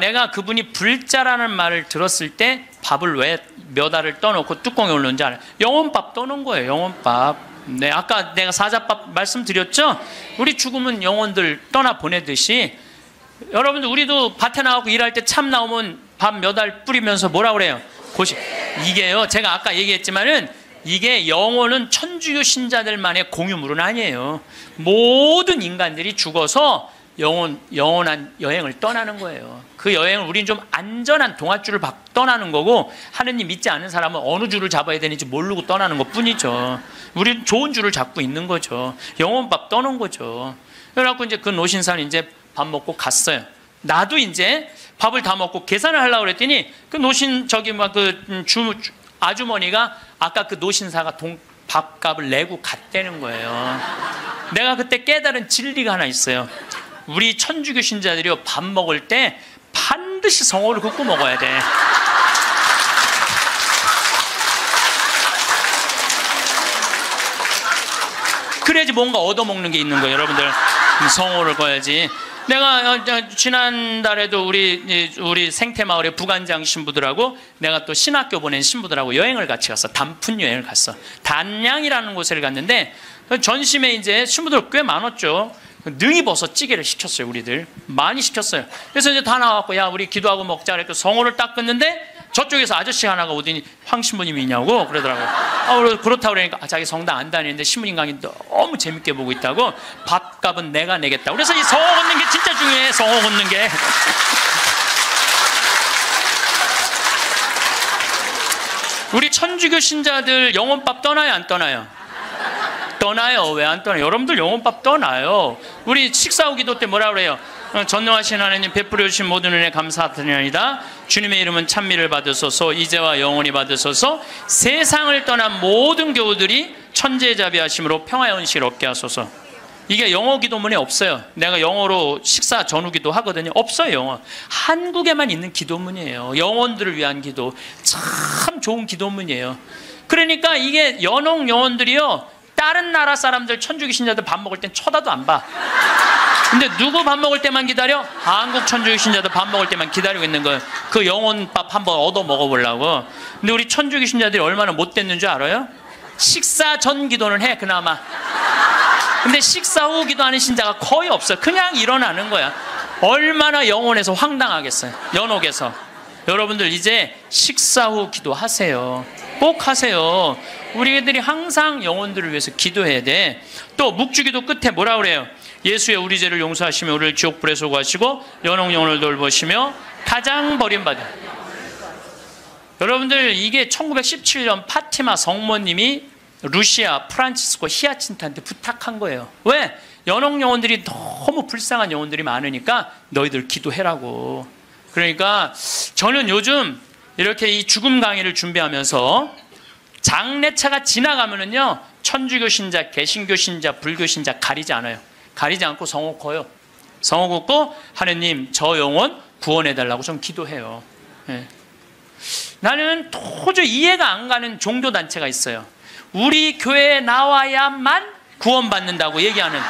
내가 그분이 불자라는 말을 들었을 때 밥을 왜 몇 알을 떠놓고 뚜껑에 올렸는지 알아요. 영혼밥 떠놓은 거예요. 영혼밥. 네, 아까 내가 사자밥 말씀드렸죠? 우리 죽으면 영혼들 떠나보내듯이 여러분들 우리도 밭에 나가고 일할 때 참 나오면 밥 몇 알 뿌리면서 뭐라 그래요? 이게요, 제가 아까 얘기했지만은 이게 영혼은 천주교 신자들만의 공유물은 아니에요. 모든 인간들이 죽어서 영원한 여행을 떠나는 거예요. 그 여행을 우리는 좀 안전한 동아줄을 떠나는 거고, 하느님 믿지 않는 사람은 어느 줄을 잡아야 되는지 모르고 떠나는 것 뿐이죠. 우리는 좋은 줄을 잡고 있는 거죠. 영혼밥 떠는 거죠. 그래갖고 이제 그 노신사는 이제 밥 먹고 갔어요. 나도 이제 밥을 다 먹고 계산을 하려고 그랬더니 그 노신 아주머니가 아까 그 노신사가 밥값을 내고 갔다는 거예요. 내가 그때 깨달은 진리가 하나 있어요. 우리 천주교 신자들이요, 밥 먹을 때 반드시 성호를 긋고 먹어야 돼. 그래야지 뭔가 얻어먹는 게 있는 거예요. 여러분들 성호를 꺼야지. 내가 지난달에도 우리 생태마을의 부관장 신부들하고 내가 또 신학교 보낸 신부들하고 여행을 같이 갔어. 단풍 여행을 갔어. 단양이라는 곳을 갔는데 전심에 이제 신부들 꽤 많았죠. 능이버섯 찌개를 시켰어요. 우리들 많이 시켰어요. 그래서 이제 다 나왔고, 야 우리 기도하고 먹자 그랬고 성호를 딱 끊는데 저쪽에서 아저씨 하나가 오더니 황 신부님이냐고 그러더라고요. 그렇다고 그러니까 자기 성당 안 다니는데 신부님 강의 너무 재밌게 보고 있다고, 밥값은 내가 내겠다고. 그래서 이 성호 걷는 게 진짜 중요해. 성호 걷는 게. 우리 천주교 신자들 영혼밥 떠나요, 안 떠나요? 떠나요. 왜 안 떠나요? 여러분들 영혼밥 떠나요. 우리 식사 후 기도 때 뭐라 그래요? 전능하신 하나님 베풀어 주신 모든 은혜 감사드리나이다. 주님의 이름은 찬미를 받으소서, 이제와 영원히 받으소서. 세상을 떠난 모든 교우들이 천재자비하심으로 평화의 은식을 얻게 하소서. 이게 영어 기도문에 없어요. 내가 영어로 식사 전후 기도 하거든요. 없어요, 영어. 한국에만 있는 기도문이에요. 영혼들을 위한 기도. 참 좋은 기도문이에요. 그러니까 이게 연옥 영혼들이요, 다른 나라 사람들 천주교 신자들 밥 먹을 땐 쳐다도 안 봐. 근데 누구 밥 먹을 때만 기다려? 한국 천주교 신자들 밥 먹을 때만 기다리고 있는 거예요. 그 영혼밥 한번 얻어 먹어보려고. 근데 우리 천주교 신자들이 얼마나 못됐는 줄 알아요? 식사 전 기도는 해, 그나마. 근데 식사 후 기도하는 신자가 거의 없어요. 그냥 일어나는 거야. 얼마나 영혼에서 황당하겠어요. 연옥에서. 여러분들 이제 식사 후 기도하세요. 꼭 하세요. 우리들이 항상 영혼들을 위해서 기도해야 돼. 또 묵주기도 끝에 뭐라 그래요? 예수의 우리 죄를 용서하시며 우리를 지옥불에 소구하시고 연옥 영혼을 돌보시며 가장 버림받은. 여러분들 이게 1917년 파티마 성모님이 루시아 프란치스코 히아친트한테 부탁한 거예요. 왜? 연옥 영혼들이 너무 불쌍한 영혼들이 많으니까 너희들 기도해라고. 그러니까 저는 요즘 이렇게 이 죽음 강의를 준비하면서 장례차가 지나가면은요, 천주교 신자, 개신교 신자, 불교 신자 가리지 않아요. 가리지 않고 성호 커요. 성호 긋고 하느님 저 영혼 구원해달라고 좀 기도해요. 네. 나는 도저히 이해가 안 가는 종교단체가 있어요. 우리 교회에 나와야만 구원받는다고 얘기하는.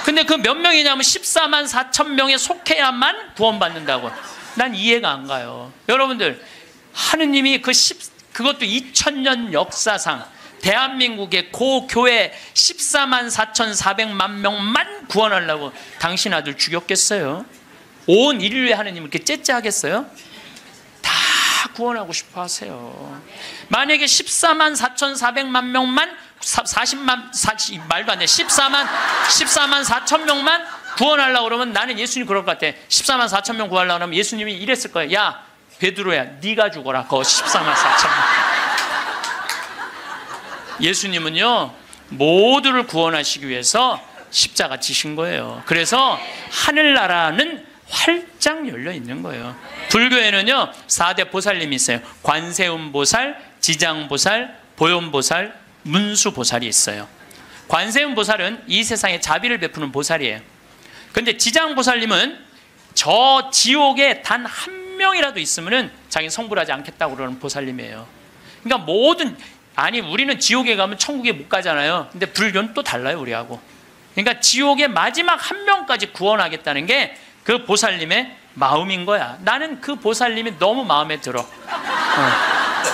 근데 그 몇 명이냐면 14만 4천 명에 속해야만 구원받는다고. 난 이해가 안 가요. 여러분들, 하느님이 그것도 2000년 역사상 대한민국의 고교회 14만 4,400만 명만 구원하려고 당신 아들 죽였겠어요? 온 인류의 하느님을 이렇게 째째하겠어요? 다 구원하고 싶어 하세요. 만약에 14만 4,400만 명만 14만 4천 명만 구원하려고 그러면 나는 예수님 그럴 것 같아. 14만 4천 명 구하려고 하면 예수님이 이랬을 거예요. 야 베드로야 네가 죽어라. 그 14만 4천 명. 예수님은요 모두를 구원하시기 위해서 십자가 지신 거예요. 그래서 하늘나라는 활짝 열려 있는 거예요. 불교에는요 4대 보살님이 있어요. 관세음보살, 지장보살, 보현보살, 문수보살이 있어요. 관세음보살은 이 세상에 자비를 베푸는 보살이에요. 근데 지장보살님은 저 지옥에 단 한 명이라도 있으면은 자기는 성불하지 않겠다고 그러는 보살님이에요. 그러니까 우리는 지옥에 가면 천국에 못 가잖아요. 근데 불교는 또 달라요, 우리하고. 그러니까 지옥에 마지막 한 명까지 구원하겠다는 게 그 보살님의 마음인 거야. 나는 그 보살님이 너무 마음에 들어.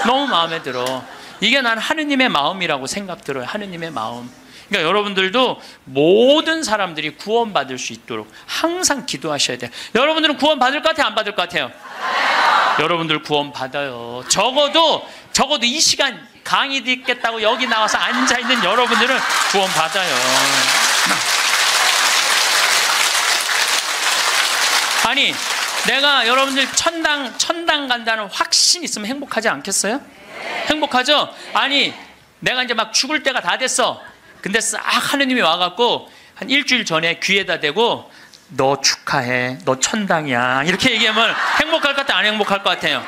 너무 마음에 들어. 이게 난 하느님의 마음이라고 생각 들어요. 하느님의 마음. 그러니까 여러분들도 모든 사람들이 구원받을 수 있도록 항상 기도하셔야 돼요. 여러분들은 구원받을 것 같아요? 안 받을 것 같아요? 여러분들 구원받아요. 적어도 이 시간 강의 듣겠다고 여기 나와서 앉아있는 여러분들은 구원받아요. 아니 내가 여러분들 천당 간다는 확신 있으면 행복하지 않겠어요? 행복하죠? 아니 내가 이제 막 죽을 때가 다 됐어. 근데 싹 하느님이 와갖고 한 일주일 전에 귀에다 대고 너 축하해, 너 천당이야 이렇게 얘기하면 행복할 것 같아요? 안 행복할 것 같아요?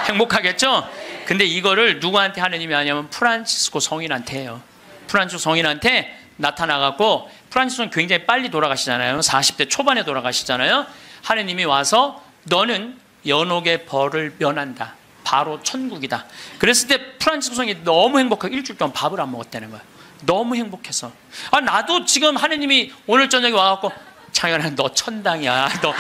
행복하겠죠? 근데 이거를 누구한테 하느님이 하냐면 프란치스코 성인한테 해요. 프란치스코 성인한테 나타나갖고, 프란치스코는 굉장히 빨리 돌아가시잖아요. 40대 초반에 돌아가시잖아요. 하느님이 와서 너는 연옥의 벌을 면한다. 바로 천국이다. 그랬을 때 프란치스코 성인이 너무 행복하게 일주일 동안 밥을 안 먹었다는 거야. 너무 행복해서. 나도 지금 하느님이 오늘 저녁에 와갖고 창현아 너 천당이야. 너.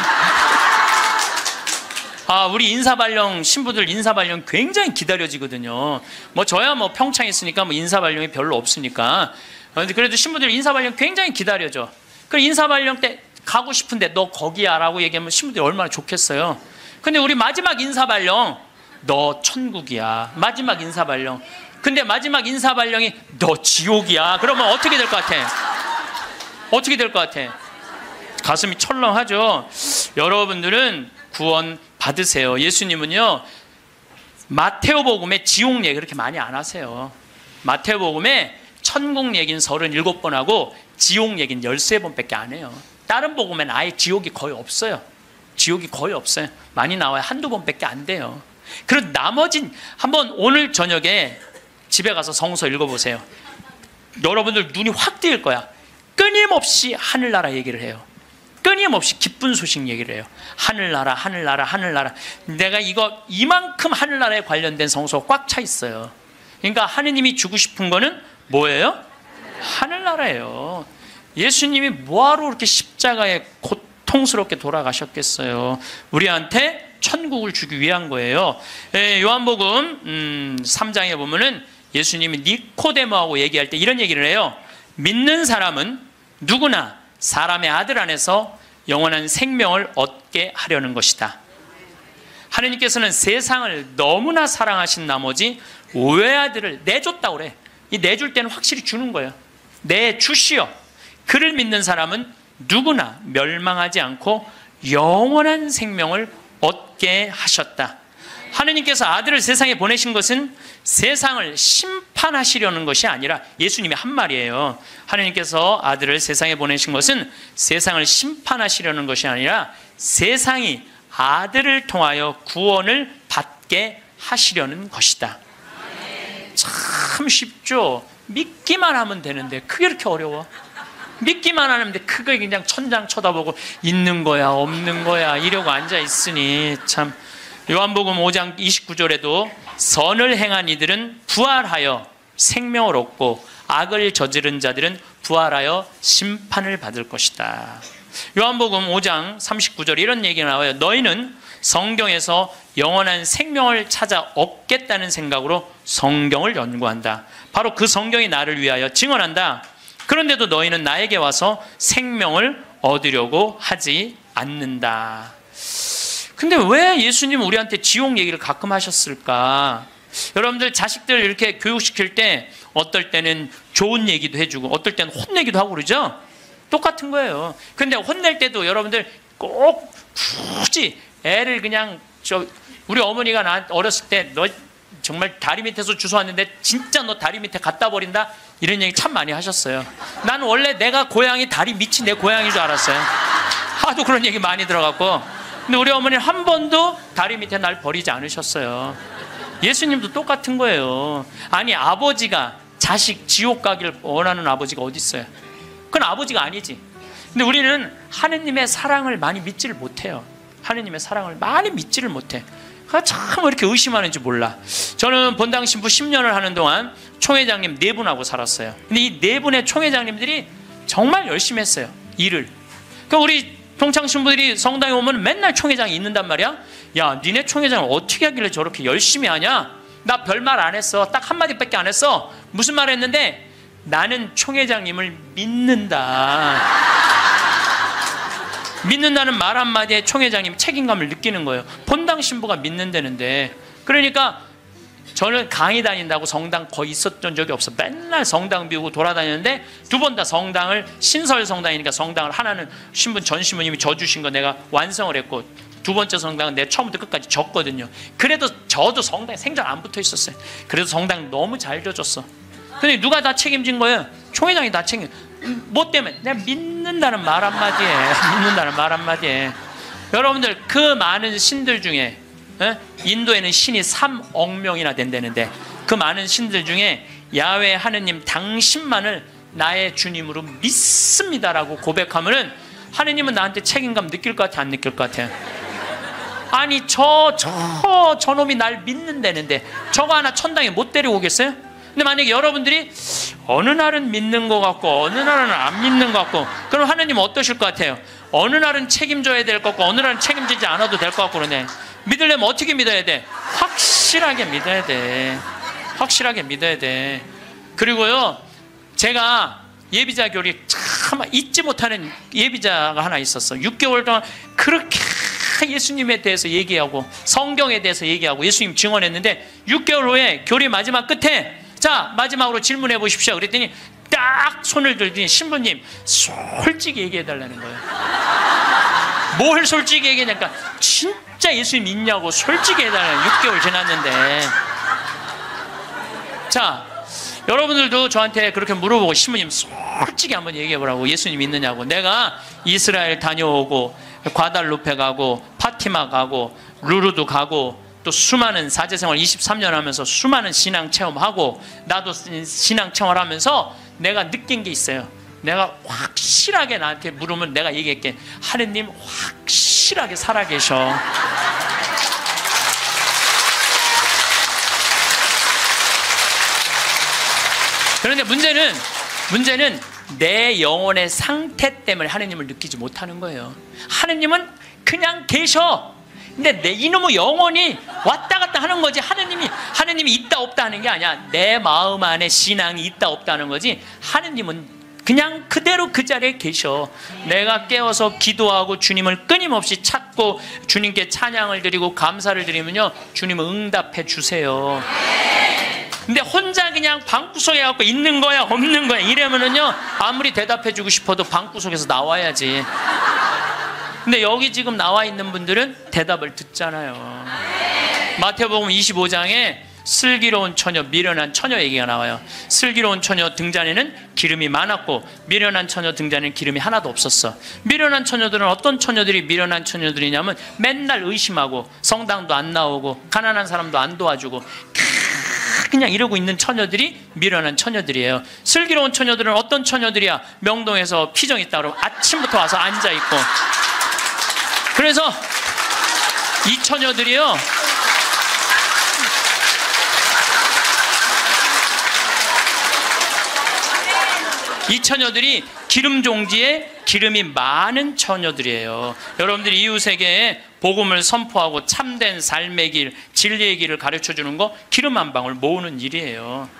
우리 인사발령 신부들 인사발령 굉장히 기다려지거든요. 저야 평창에 있으니까 인사발령이 별로 없으니까. 그래도 신부들 인사발령 굉장히 기다려져. 그 인사발령 때 가고 싶은데 너 거기야 라고 얘기하면 신부들이 얼마나 좋겠어요. 근데 우리 마지막 인사발령 너 천국이야. 마지막 인사발령. 근데 마지막 인사발령이 너 지옥이야. 그러면 어떻게 될 것 같아? 어떻게 될 것 같아? 가슴이 철렁하죠. 여러분들은 구원 받으세요. 예수님은요 마테오복음에 지옥 얘기 그렇게 많이 안 하세요. 마테오복음에 천국 얘기는 37번 하고 지옥 얘기는 13번밖에 안 해요. 다른 복음에는 아예 지옥이 거의 없어요. 지옥이 거의 없어요. 많이 나와요. 한두 번밖에 안 돼요. 그리고 나머진 한번 오늘 저녁에 집에 가서 성서 읽어보세요. 여러분들 눈이 확 뜨일 거야. 끊임없이 하늘나라 얘기를 해요. 끊임없이 기쁜 소식 얘기를 해요. 하늘나라, 하늘나라, 하늘나라. 내가 이만큼 하늘나라에 관련된 성서가 꽉 차 있어요. 그러니까 하느님이 주고 싶은 거는 뭐예요? 하늘나라예요. 예수님이 뭐하러 그렇게 십자가에 고통스럽게 돌아가셨겠어요? 우리한테 천국을 주기 위한 거예요. 요한복음 3장에 보면은 예수님이 니코데모하고 얘기할 때 이런 얘기를 해요. 믿는 사람은 누구나 사람의 아들 안에서 영원한 생명을 얻게 하려는 것이다. 하느님께서는 세상을 너무나 사랑하신 나머지 외아들을 내줬다고 그래. 이 내줄 때는 확실히 주는 거예요. 내주시오. 그를 믿는 사람은 누구나 멸망하지 않고 영원한 생명을 얻게 하셨다. 하느님께서 아들을 세상에 보내신 것은 세상을 심판하시려는 것이 아니라, 예수님이 한 말이에요. 하느님께서 아들을 세상에 보내신 것은 세상을 심판하시려는 것이 아니라 세상이 아들을 통하여 구원을 받게 하시려는 것이다. 참 쉽죠? 믿기만 하면 되는데 그게 그렇게 어려워? 믿기만 하는데 그게 그냥 천장 쳐다보고 있는 거야 없는 거야 이러고 앉아있으니 참. 요한복음 5장 29절에도 선을 행한 이들은 부활하여 생명을 얻고 악을 저지른 자들은 부활하여 심판을 받을 것이다. 요한복음 5장 39절에 이런 얘기가 나와요. 너희는 성경에서 영원한 생명을 찾아 얻겠다는 생각으로 성경을 연구한다. 바로 그 성경이 나를 위하여 증언한다. 그런데도 너희는 나에게 와서 생명을 얻으려고 하지 않는다. 근데 왜 예수님은 우리한테 지옥 얘기를 가끔 하셨을까? 여러분들 자식들 이렇게 교육시킬 때 어떨 때는 좋은 얘기도 해주고 어떨 때는 혼내기도 하고 그러죠? 똑같은 거예요. 근데 혼낼 때도 여러분들 꼭 굳이 애를 그냥 우리 어머니가 나 어렸을 때 너 정말 다리 밑에서 주워왔는데 진짜 너 다리 밑에 갖다 버린다? 이런 얘기 참 많이 하셨어요. 나는 원래 내가 고향이 다리 밑이 내 고향인 줄 알았어요. 하도 그런 얘기 많이 들어갔고. 근데 우리 어머니는 한 번도 다리 밑에 날 버리지 않으셨어요. 예수님도 똑같은 거예요. 아니 아버지가 자식 지옥 가기를 원하는 아버지가 어디 있어요? 그건 아버지가 아니지. 근데 우리는 하느님의 사랑을 많이 믿지를 못해요. 하느님의 사랑을 많이 믿지를 못해. 참 왜 이렇게 의심하는지 몰라. 저는 본당 신부 10년을 하는 동안 총회장님 4분하고 살았어요. 근데 이 4분의 총회장님들이 정말 열심히 했어요. 일을. 그러니까 우리 동창 신부들이 성당에 오면 맨날 총회장이 있는단 말이야. 야, 니네 총회장을 어떻게 하길래 저렇게 열심히 하냐? 나 별말 안 했어. 딱 한마디밖에 안 했어. 무슨 말 했는데? 나는 총회장님을 믿는다. 믿는다는 말 한마디에 총회장님이 책임감을 느끼는 거예요. 본당 신부가 믿는다는데. 그러니까 저는 강의 다닌다고 성당 거의 있었던 적이 없어. 맨날 성당 비우고 돌아다녔는데 2번 다 성당을, 신설 성당이니까 성당을 하나는 신부 전 신부님이 져주신 거 내가 완성을 했고 2번째 성당은 내가 처음부터 끝까지 졌거든요. 그래도 저도 성당에 생전 안 붙어 있었어요. 그래도 성당 너무 잘 져줬어. 근데 누가 다 책임진 거예요? 총회장이 다 책임. 뭐 때문에? 내가 믿는다는 말 한마디에. 믿는다는 말 한마디에. 여러분들 그 많은 신들 중에 인도에는 신이 3억 명이나 된다는데 그 많은 신들 중에 야훼 하느님 당신만을 나의 주님으로 믿습니다라고 고백하면은 하느님은 나한테 책임감 느낄 것 같아 안 느낄 것 같아? 아니 저놈이 날 믿는다는데 저거 하나 천당에 못 데리고 오겠어요? 근데 만약에 여러분들이 어느 날은 믿는 것 같고 어느 날은 안 믿는 것 같고 그럼 하느님 어떠실 것 같아요? 어느 날은 책임져야 될 것 같고 어느 날은 책임지지 않아도 될 것 같고 그러네. 믿으려면 어떻게 믿어야 돼? 확실하게 믿어야 돼. 확실하게 믿어야 돼. 그리고요 제가 예비자 교리 참 잊지 못하는 예비자가 하나 있었어. 6개월 동안 그렇게 예수님에 대해서 얘기하고 성경에 대해서 얘기하고 예수님 증언했는데 6개월 후에 교리 마지막 끝에 자 마지막으로 질문해 보십시오 그랬더니 딱 손을 들더니 신부님 솔직히 얘기해 달라는 거예요. 뭘 솔직히 얘기하니까 진짜 예수님 믿냐고 솔직히 해달라요. 6개월 지났는데. 자, 여러분들도 저한테 그렇게 물어보고 신부님 솔직히 한번 얘기해보라고. 예수님 믿느냐고. 내가 이스라엘 다녀오고 과달루페 가고 파티마 가고 루르도 가고 또 수많은 사제생활 23년 하면서 수많은 신앙 체험하고 나도 신앙 체험하면서 내가 느낀 게 있어요. 내가 확실하게 나한테 물으면 내가 얘기할게. 하느님 확실하게 살아계셔. 그런데 문제는 내 영혼의 상태 때문에 하느님을 느끼지 못하는 거예요. 하느님은 그냥 계셔. 근데 내 이놈의 영혼이 왔다 갔다 하는 거지. 하느님이 있다 없다 하는 게 아니야. 내 마음 안에 신앙이 있다 없다 하는 거지. 하느님은 그냥 그대로 그 자리에 계셔. 내가 깨어서 기도하고 주님을 끊임없이 찾고 주님께 찬양을 드리고 감사를 드리면요, 주님은 응답해 주세요. 근데 혼자 그냥 방구석에 갖고 있는 거야 없는 거야 이러면은요, 아무리 대답해 주고 싶어도 방구석에서 나와야지. 근데 여기 지금 나와 있는 분들은 대답을 듣잖아요. 마태복음 25장에 슬기로운 처녀, 미련한 처녀 얘기가 나와요. 슬기로운 처녀 등잔에는 기름이 많았고 미련한 처녀 등잔에는 기름이 하나도 없었어. 미련한 처녀들은 어떤 처녀들이 미련한 처녀들이냐면 맨날 의심하고 성당도 안 나오고 가난한 사람도 안 도와주고 그냥 이러고 있는 처녀들이 미련한 처녀들이에요. 슬기로운 처녀들은 어떤 처녀들이야? 명동에서 피정 있다 그러면 아침부터 와서 앉아있고. 그래서 이 처녀들이요, 이 처녀들이 기름 종지에 기름이 많은 처녀들이에요. 여러분들이 이웃에게 복음을 선포하고 참된 삶의 길, 진리의 길을 가르쳐주는 거 기름 한 방울 모으는 일이에요.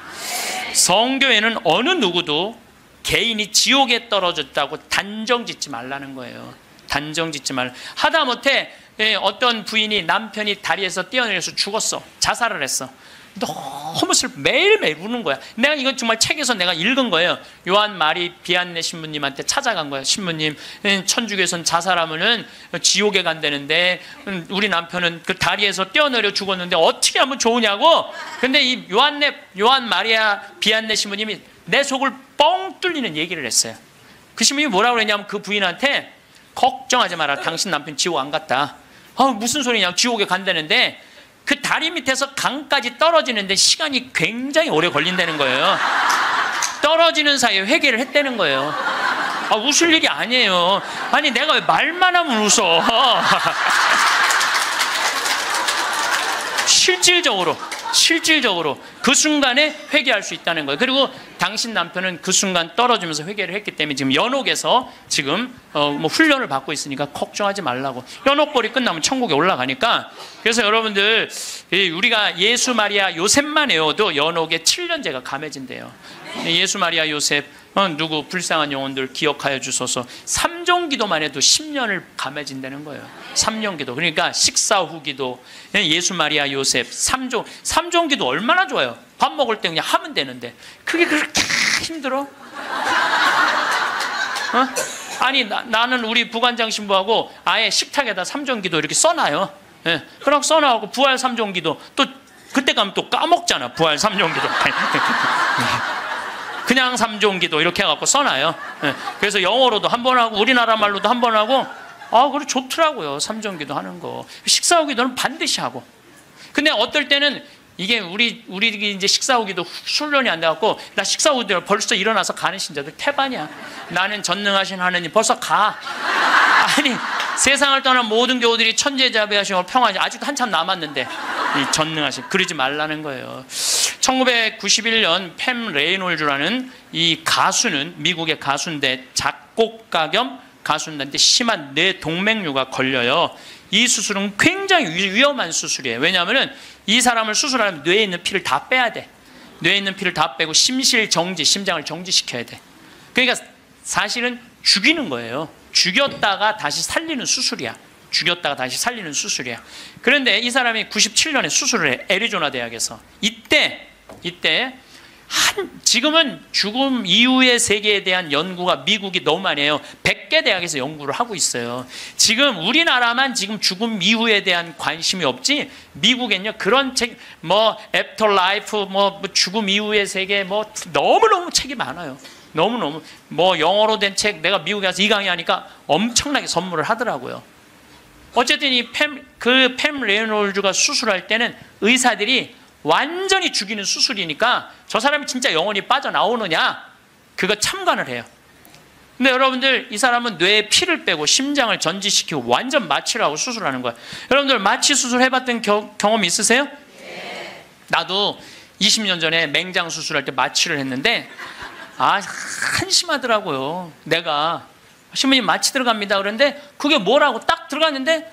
성교회는 어느 누구도 개인이 지옥에 떨어졌다고 단정 짓지 말라는 거예요. 단정 짓지 말라. 하다못해 어떤 부인이 남편이 다리에서 뛰어내려서 죽었어. 자살을 했어. 너무 슬퍼. 매일매일 우는 거야. 내가 이건 정말 책에서 내가 읽은 거예요. 요한 마리 비안네 신부님한테 찾아간 거예요. 신부님, 천주교에서는 자살하면은 지옥에 간다는데 우리 남편은 그 다리에서 뛰어내려 죽었는데 어떻게 하면 좋으냐고. 근데 이 요한 마리아 비안네 신부님이 내 속을 뻥 뚫리는 얘기를 했어요. 그 신부님이 뭐라고 그랬냐면 그 부인한테 걱정하지 마라. 당신 남편 지옥 안 갔다. 무슨 소리냐. 지옥에 간다는데 그 다리 밑에서 강까지 떨어지는데 시간이 굉장히 오래 걸린다는 거예요. 떨어지는 사이에 회개를 했다는 거예요. 웃을 일이 아니에요. 아니 내가 왜 말만 하면 웃어. 실질적으로 그 순간에 회개할 수 있다는 거예요. 그리고 당신 남편은 그 순간 떨어지면서 회개를 했기 때문에 지금 연옥에서 지금 훈련을 받고 있으니까 걱정하지 말라고. 연옥벌이 끝나면 천국에 올라가니까. 그래서 여러분들 우리가 예수 마리아 요셉만 외워도 연옥에 7년제가 감해진대요. 예수 마리아 요셉 누구 불쌍한 영혼들 기억하여 주소서. 3종 기도만 해도 10년을 감해진다는 거예요. 3년 기도. 그러니까 식사 후 기도, 예수 마리아 요셉 3종 기도 얼마나 좋아요. 밥 먹을 때 그냥 하면 되는데 그게 그렇게 힘들어? 아니 나는 우리 부관장 신부하고 아예 식탁에다 3종 기도 이렇게 써놔요. 그럼 써놔갖고 부활 3종 기도 또 그때 가면 또 까먹잖아. 부활 3종 기도 그냥 3종 기도 이렇게 해갖고 써놔요. 그래서 영어로도 한 번 하고 우리나라 말로도 한 번 하고 그래 좋더라고요. 3종 기도 하는 거. 식사 후 기도는 반드시 하고. 근데 어떨 때는 이게 우리 이제 식사 후 기도 훈련이 안 돼갖고 나 식사 후 기도 벌써 일어나서 가는 신자들 태반이야. 나는 전능하신 하느님 벌써 가. 아니 세상을 떠난 모든 교우들이 천지자비하시고 평안하시 아직도 한참 남았는데 이 전능하신 그러지 말라는 거예요. 1991년 팸 레이놀즈라는 이 가수는 미국의 가수인데 작곡가 겸 가수인데 심한 뇌 동맥류가 걸려요. 이 수술은 굉장히 위험한 수술이에요. 왜냐하면 이 사람을 수술하면 뇌에 있는 피를 다 빼야 돼. 뇌에 있는 피를 다 빼고 심실 정지, 심장을 정지시켜야 돼. 그러니까 사실은 죽이는 거예요. 죽였다가 다시 살리는 수술이야. 그런데 이 사람이 97년에 수술을 해. 애리조나 대학에서. 이때 지금은 죽음 이후의 세계에 대한 연구가 미국이 너무 많이 해요. 100개 대학에서 연구를 하고 있어요. 지금 우리나라만 지금 죽음 이후에 대한 관심이 없지, 미국엔요 그런 책, 뭐 애프터 라이프, 뭐 죽음 이후의 세계, 뭐 너무너무 책이 많아요. 너무너무. 뭐 영어로 된 책, 내가 미국에 가서 이 강의하니까 엄청나게 선물을 하더라고요. 어쨌든 이 팸 레이놀즈가 수술할 때는 의사들이 완전히 죽이는 수술이니까 저 사람이 진짜 영혼이 빠져나오느냐, 그거 참관을 해요. 근데 여러분들, 이 사람은 뇌에 피를 빼고 심장을 전지시키고 완전 마취를 하고 수술하는 거예요. 여러분들 마취 수술 해봤던 경험 있으세요? 네. 나도 20년 전에 맹장 수술할 때 마취를 했는데 한심하더라고요. 내가 신부님 마취 들어갑니다 그런데 그게 뭐라고 딱 들어갔는데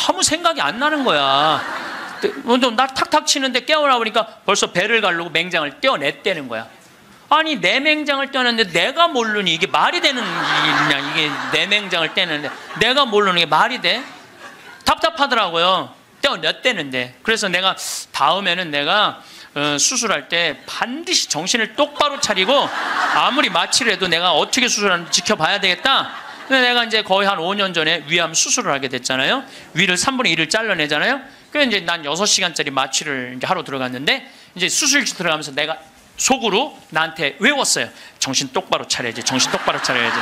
아무 생각이 안 나는 거야. 나 탁탁 치는데 깨어나 보니까 벌써 배를 가르고 맹장을 떼어냈다는 거야. 아니 내 맹장을 떼어냈는데 내가 모르니 이게 말이 되는 일이냐. 이게 내 맹장을 떼는데 내가 모르는 게 말이 돼? 답답하더라고요. 떼어냈다는데. 그래서 내가 다음에는 내가 수술할 때 반드시 정신을 똑바로 차리고 아무리 마취를 해도 내가 어떻게 수술하는지 지켜봐야 되겠다. 근데 내가 이제 거의 한 5년 전에 위암 수술을 하게 됐잖아요. 위를 3분의 1을 잘라내잖아요. 그래서 이제 난 6시간짜리 마취를 이제 하러 들어갔는데, 이제 수술실 들어가면서 내가 속으로 나한테 외웠어요. 정신 똑바로 차려야지. 정신 똑바로 차려야지.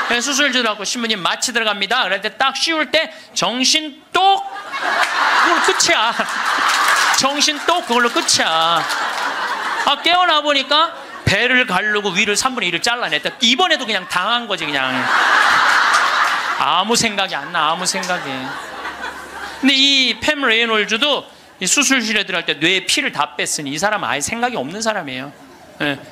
그래서 수술실 들어가고 신부님 마취 들어갑니다. 그럴 때 딱 씌울 때 정신 똑! 그걸로 끝이야. 정신 똑! 그걸로 끝이야. 깨어나 보니까 배를 가르고 위를 3분의 1을 잘라냈다. 이번에도 그냥 당한 거지 그냥. 아무 생각이 안 나. 아무 생각이. 근데 이 팸 레이놀즈도 이 수술실에 들어갈 때 뇌에 피를 다 뺐으니 이 사람은 아예 생각이 없는 사람이에요.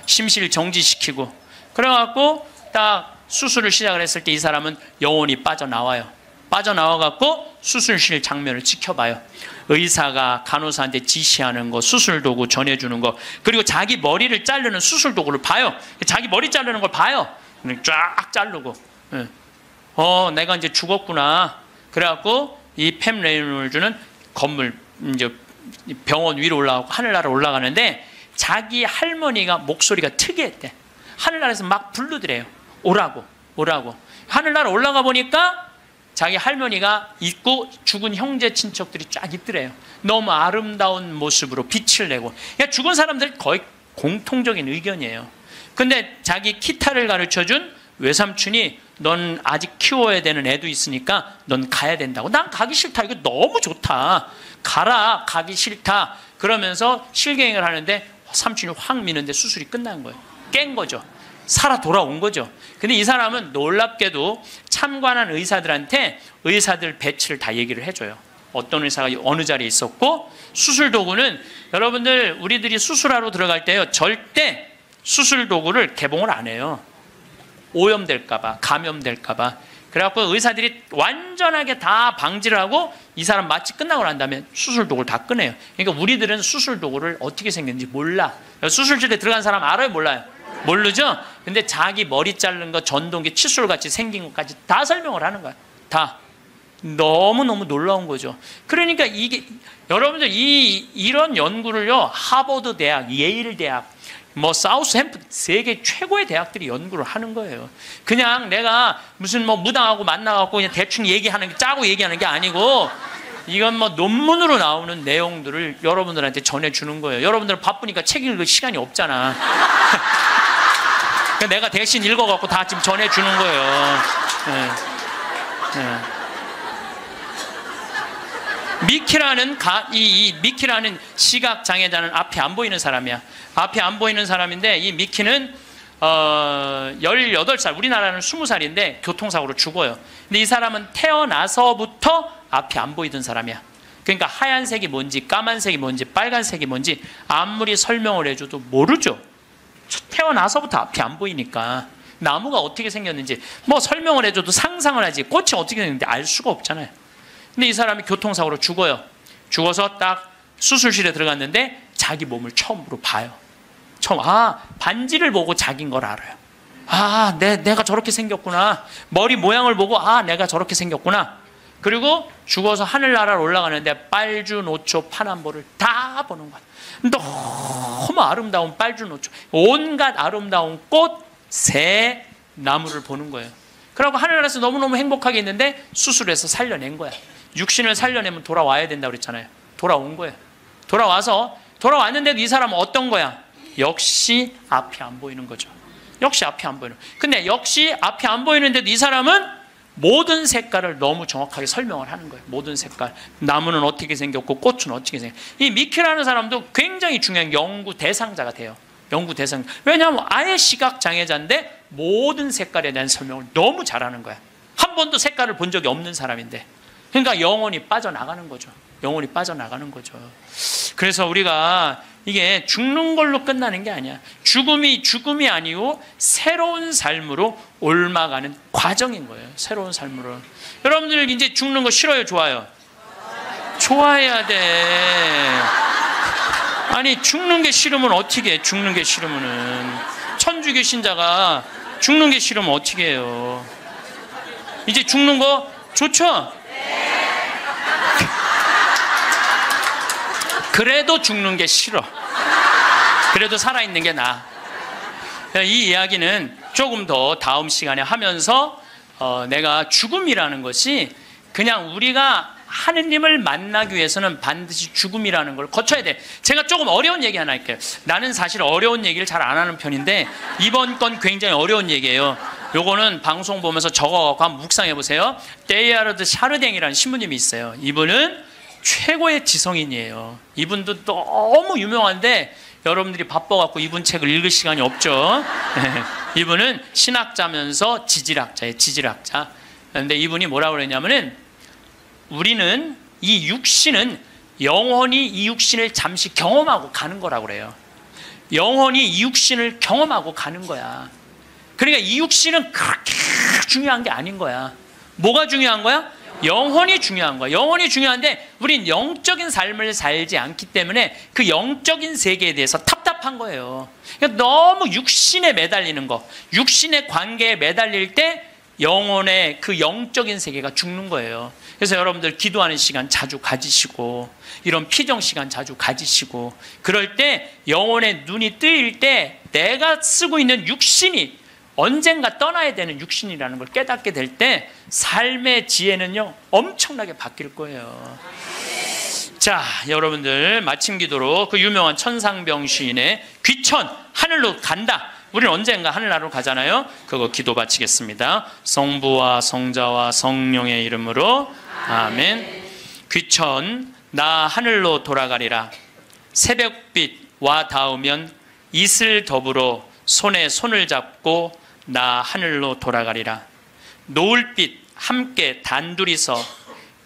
심실 정지시키고. 그래갖고 딱 수술을 시작을 했을 때 이 사람은 영혼이 빠져나와요. 빠져나와갖고 수술실 장면을 지켜봐요. 의사가 간호사한테 지시하는 거, 수술 도구 전해주는 거, 그리고 자기 머리를 자르는 수술 도구를 봐요. 자기 머리 자르는 걸 봐요. 쫙 자르고. 내가 이제 죽었구나. 그래갖고 이 팸 레이놀즈는 건물, 이제 병원 위로 올라가고 하늘나라 올라가는데 자기 할머니가 목소리가 특이했대. 하늘나라에서 막 부르더래요. 오라고, 오라고. 하늘나라 올라가 보니까 자기 할머니가 있고 죽은 형제 친척들이 쫙 있더래요. 너무 아름다운 모습으로 빛을 내고. 그러니까 죽은 사람들 거의 공통적인 의견이에요. 근데 자기 기타를 가르쳐준 외삼촌이 넌 아직 키워야 되는 애도 있으니까 넌 가야 된다고. 난 가기 싫다. 이거 너무 좋다. 가라. 가기 싫다. 그러면서 실갱이를 하는데 삼촌이 확 미는데 수술이 끝난 거예요. 깬 거죠. 살아 돌아온 거죠. 근데 이 사람은 놀랍게도 참관한 의사들한테 의사들 배치를 다 얘기를 해줘요. 어떤 의사가 어느 자리에 있었고, 수술 도구는 여러분들 우리들이 수술하러 들어갈 때요 절대 수술 도구를 개봉을 안 해요. 오염될까봐, 감염될까봐. 그래갖고 의사들이 완전하게 다 방지를 하고 이 사람 마취 끝나고 난 다음에 수술 도구를 다 꺼내요. 그러니까 우리들은 수술 도구를 어떻게 생겼는지 몰라. 수술실에 들어간 사람 알아요, 몰라요? 모르죠? 근데 자기 머리 자른 거, 전동기, 칫솔같이 생긴 것까지 다 설명을 하는 거야. 다. 너무너무 놀라운 거죠. 그러니까 이게 여러분들 이런 연구를요 하버드 대학, 예일 대학, 뭐 사우스햄프턴 세계 최고의 대학들이 연구를 하는 거예요. 그냥 내가 무슨 뭐 무당하고 만나갖고 그냥 대충 얘기하는 게, 짜고 얘기하는 게 아니고 이건 뭐 논문으로 나오는 내용들을 여러분들한테 전해주는 거예요. 여러분들은 바쁘니까 책 읽을 시간이 없잖아. 내가 대신 읽어갖고 다 지금 전해주는 거예요. 네. 네. 미키라는 시각 장애자는 앞이 안 보이는 사람이야. 앞이 안 보이는 사람인데 이 미키는 18살, 우리나라는 20살인데 교통사고로 죽어요. 근데 이 사람은 태어나서부터 앞이 안 보이던 사람이야. 그러니까 하얀색이 뭔지, 까만색이 뭔지, 빨간색이 뭔지 아무리 설명을 해줘도 모르죠. 태어나서부터 앞이 안 보이니까. 나무가 어떻게 생겼는지 뭐 설명을 해줘도 상상을 하지 꽃이 어떻게 생겼는지 알 수가 없잖아요. 근데 이 사람이 교통사고로 죽어요. 죽어서 딱 수술실에 들어갔는데 자기 몸을 처음으로 봐요. 반지를 보고 자기인 걸 알아요. 내가 저렇게 생겼구나. 머리 모양을 보고 내가 저렇게 생겼구나. 그리고 죽어서 하늘나라로 올라가는데 빨주노초 파남보를 다 보는 거야. 너무 아름다운 빨주노초, 온갖 아름다운 꽃, 새, 나무를 보는 거예요. 그러고 하늘나라에서 너무너무 행복하게 있는데 수술해서 살려낸 거야. 육신을 살려내면 돌아와야 된다고 그랬잖아요. 돌아온 거예요. 돌아왔는데도 이 사람은 어떤 거야? 역시 앞이 안 보이는 거죠. 역시 앞이 안 보이는. 근데 역시 앞이 안 보이는데도 이 사람은 모든 색깔을 너무 정확하게 설명을 하는 거예요. 모든 색깔. 나무는 어떻게 생겼고 꽃은 어떻게 생겼고. 이 미키라는 사람도 굉장히 중요한 연구 대상자가 돼요. 연구 대상. 왜냐하면 아예 시각 장애자인데 모든 색깔에 대한 설명을 너무 잘하는 거야. 한 번도 색깔을 본 적이 없는 사람인데. 그러니까 영혼이 빠져나가는 거죠. 영혼이 빠져나가는 거죠. 그래서 우리가 이게 죽는 걸로 끝나는 게 아니야. 죽음이 아니고 새로운 삶으로 옮아가는 과정인 거예요. 새로운 삶으로. 여러분들 이제 죽는 거 싫어요? 좋아요? 좋아해야 돼. 아니 죽는 게 싫으면 어떻게 해? 죽는 게 싫으면은 천주교 신자가 죽는 게 싫으면 어떻게 해요? 이제 죽는 거 좋죠? 그래도 죽는 게 싫어. 그래도 살아있는 게 나아. 이 이야기는 조금 더 다음 시간에 하면서 내가 죽음이라는 것이 그냥 우리가 하느님을 만나기 위해서는 반드시 죽음이라는 걸 거쳐야 돼. 제가 조금 어려운 얘기 하나 할게요. 나는 사실 어려운 얘기를 잘 안 하는 편인데 이번 건 굉장히 어려운 얘기예요. 요거는 방송 보면서 적어갖고 한번 묵상해 보세요. 데이아르드 샤르댕이라는 신부님이 있어요. 이분은 최고의 지성인이에요. 이분도 너무 유명한데 여러분들이 바빠갖고 이분 책을 읽을 시간이 없죠. 이분은 신학자면서 지질학자예요. 지질학자. 그런데 이분이 뭐라고 그러냐면은 우리는 이 육신은 영혼이 이 육신을 잠시 경험하고 가는 거라고 그래요. 영혼이 이 육신을 경험하고 가는 거야. 그러니까 이 육신은 그렇게 중요한 게 아닌 거야. 뭐가 중요한 거야? 영혼이 중요한 거야. 영혼이 중요한데 우린 영적인 삶을 살지 않기 때문에 그 영적인 세계에 대해서 답답한 거예요. 그러니까 너무 육신에 매달리는 거, 육신의 관계에 매달릴 때 영혼의 그 영적인 세계가 죽는 거예요. 그래서 여러분들 기도하는 시간 자주 가지시고 이런 피정 시간 자주 가지시고 그럴 때 영혼의 눈이 뜨일 때 내가 쓰고 있는 육신이 언젠가 떠나야 되는 육신이라는 걸 깨닫게 될 때 삶의 지혜는요 엄청나게 바뀔 거예요. 자, 여러분들 마침 기도로 그 유명한 천상병 시인의 귀천 하늘로 간다. 우리는 언젠가 하늘나라로 가잖아요. 그거 기도 바치겠습니다. 성부와 성자와 성령의 이름으로 아멘. 귀천 나 하늘로 돌아가리라. 새벽빛 와 닿으면 이슬 더불어 손에 손을 잡고 나 하늘로 돌아가리라. 노을빛 함께 단둘이서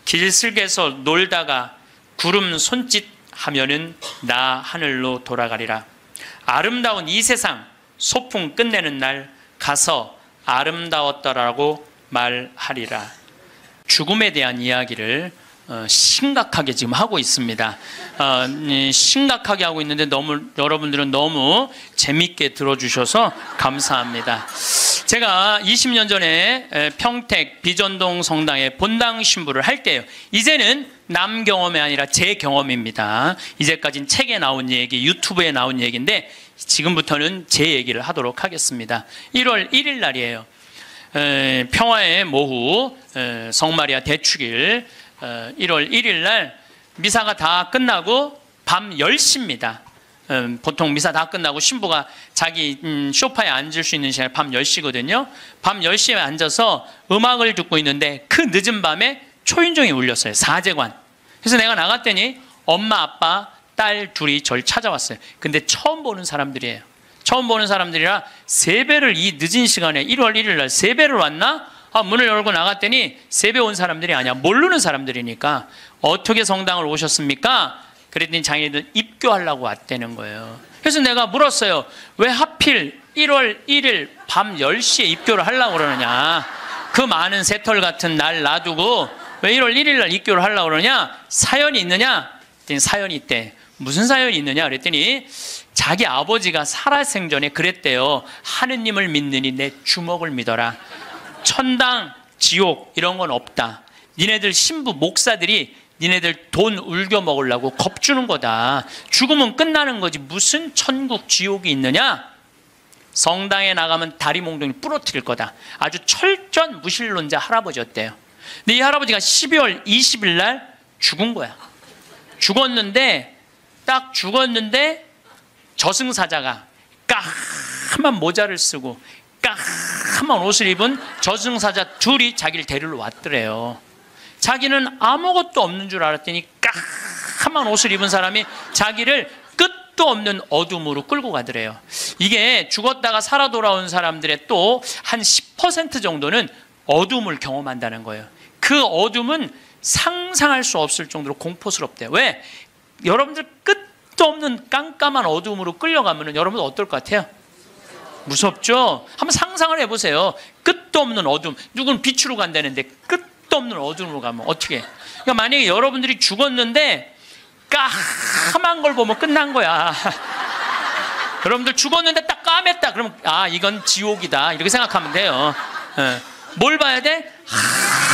길슬개서 놀다가 구름 손짓 하면은 나 하늘로 돌아가리라. 아름다운 이 세상 소풍 끝내는 날 가서 아름다웠더라고 말하리라. 죽음에 대한 이야기를 심각하게 지금 하고 있습니다. 심각하게 하고 있는데 여러분들은 너무 재밌게 들어주셔서 감사합니다. 제가 20년 전에 평택 비전동 성당에 본당 신부를 할 때요. 이제는 남 경험이 아니라 제 경험입니다. 이제까지는 책에 나온 얘기, 유튜브에 나온 얘기인데 지금부터는 제 얘기를 하도록 하겠습니다. 1월 1일 날이에요. 평화의 모후 성마리아 대축일 1월 1일 날 미사가 다 끝나고 밤 10시입니다. 보통 미사 다 끝나고 신부가 자기 소파에 앉을 수 있는 시간이 밤 10시거든요. 밤 10시에 앉아서 음악을 듣고 있는데 그 늦은 밤에 초인종이 울렸어요. 사제관. 그래서 내가 나갔더니 엄마, 아빠, 딸 둘이 절 찾아왔어요. 근데 처음 보는 사람들이에요. 처음 보는 사람들이라 세배를 이 늦은 시간에 1월 1일 날 세배를 왔나? 문을 열고 나갔더니 세배 온 사람들이 아니야. 모르는 사람들이니까 어떻게 성당을 오셨습니까? 그랬더니 자기들 입교하려고 왔다는 거예요. 그래서 내가 물었어요. 왜 하필 1월 1일 밤 10시에 입교를 하려고 그러느냐. 그 많은 새털 같은 날 놔두고 왜 1월 1일 날 입교를 하려고 그러냐. 사연이 있느냐? 그랬더니 사연이 있대. 무슨 사연이 있느냐 그랬더니 자기 아버지가 살아생전에 그랬대요. 하느님을 믿느니 내 주먹을 믿어라. 천당, 지옥 이런 건 없다. 니네들 신부 목사들이 니네들 돈 울겨 먹으려고 겁주는 거다. 죽으면 끝나는 거지 무슨 천국 지옥이 있느냐. 성당에 나가면 다리 몽둥이 부러뜨릴 거다. 아주 철저한 무신론자 할아버지였대요. 근데 이 할아버지가 12월 20일 날 죽은 거야. 죽었는데 딱 죽었는데 저승사자가 까만 모자를 쓰고 까만 옷을 입은 저승사자 둘이 자기를 데리러 왔더래요. 자기는 아무것도 없는 줄 알았더니 까만 옷을 입은 사람이 자기를 끝도 없는 어둠으로 끌고 가더래요. 이게 죽었다가 살아 돌아온 사람들의 또 한 10% 정도는 어둠을 경험한다는 거예요. 그 어둠은 상상할 수 없을 정도로 공포스럽대요. 왜? 여러분들 끝도 없는 깜깜한 어둠으로 끌려가면 여러분 어떨 것 같아요? 무섭죠? 한번 상상을 해보세요. 끝도 없는 어둠. 누구는 빛으로 간다는데 끝도 없는 어둠으로 가면 어떻게? 그러니까 만약에 여러분들이 죽었는데 까만 걸 보면 끝난 거야. 여러분들 죽었는데 딱 까맸다. 그러면 아 이건 지옥이다. 이렇게 생각하면 돼요. 뭘 봐야 돼?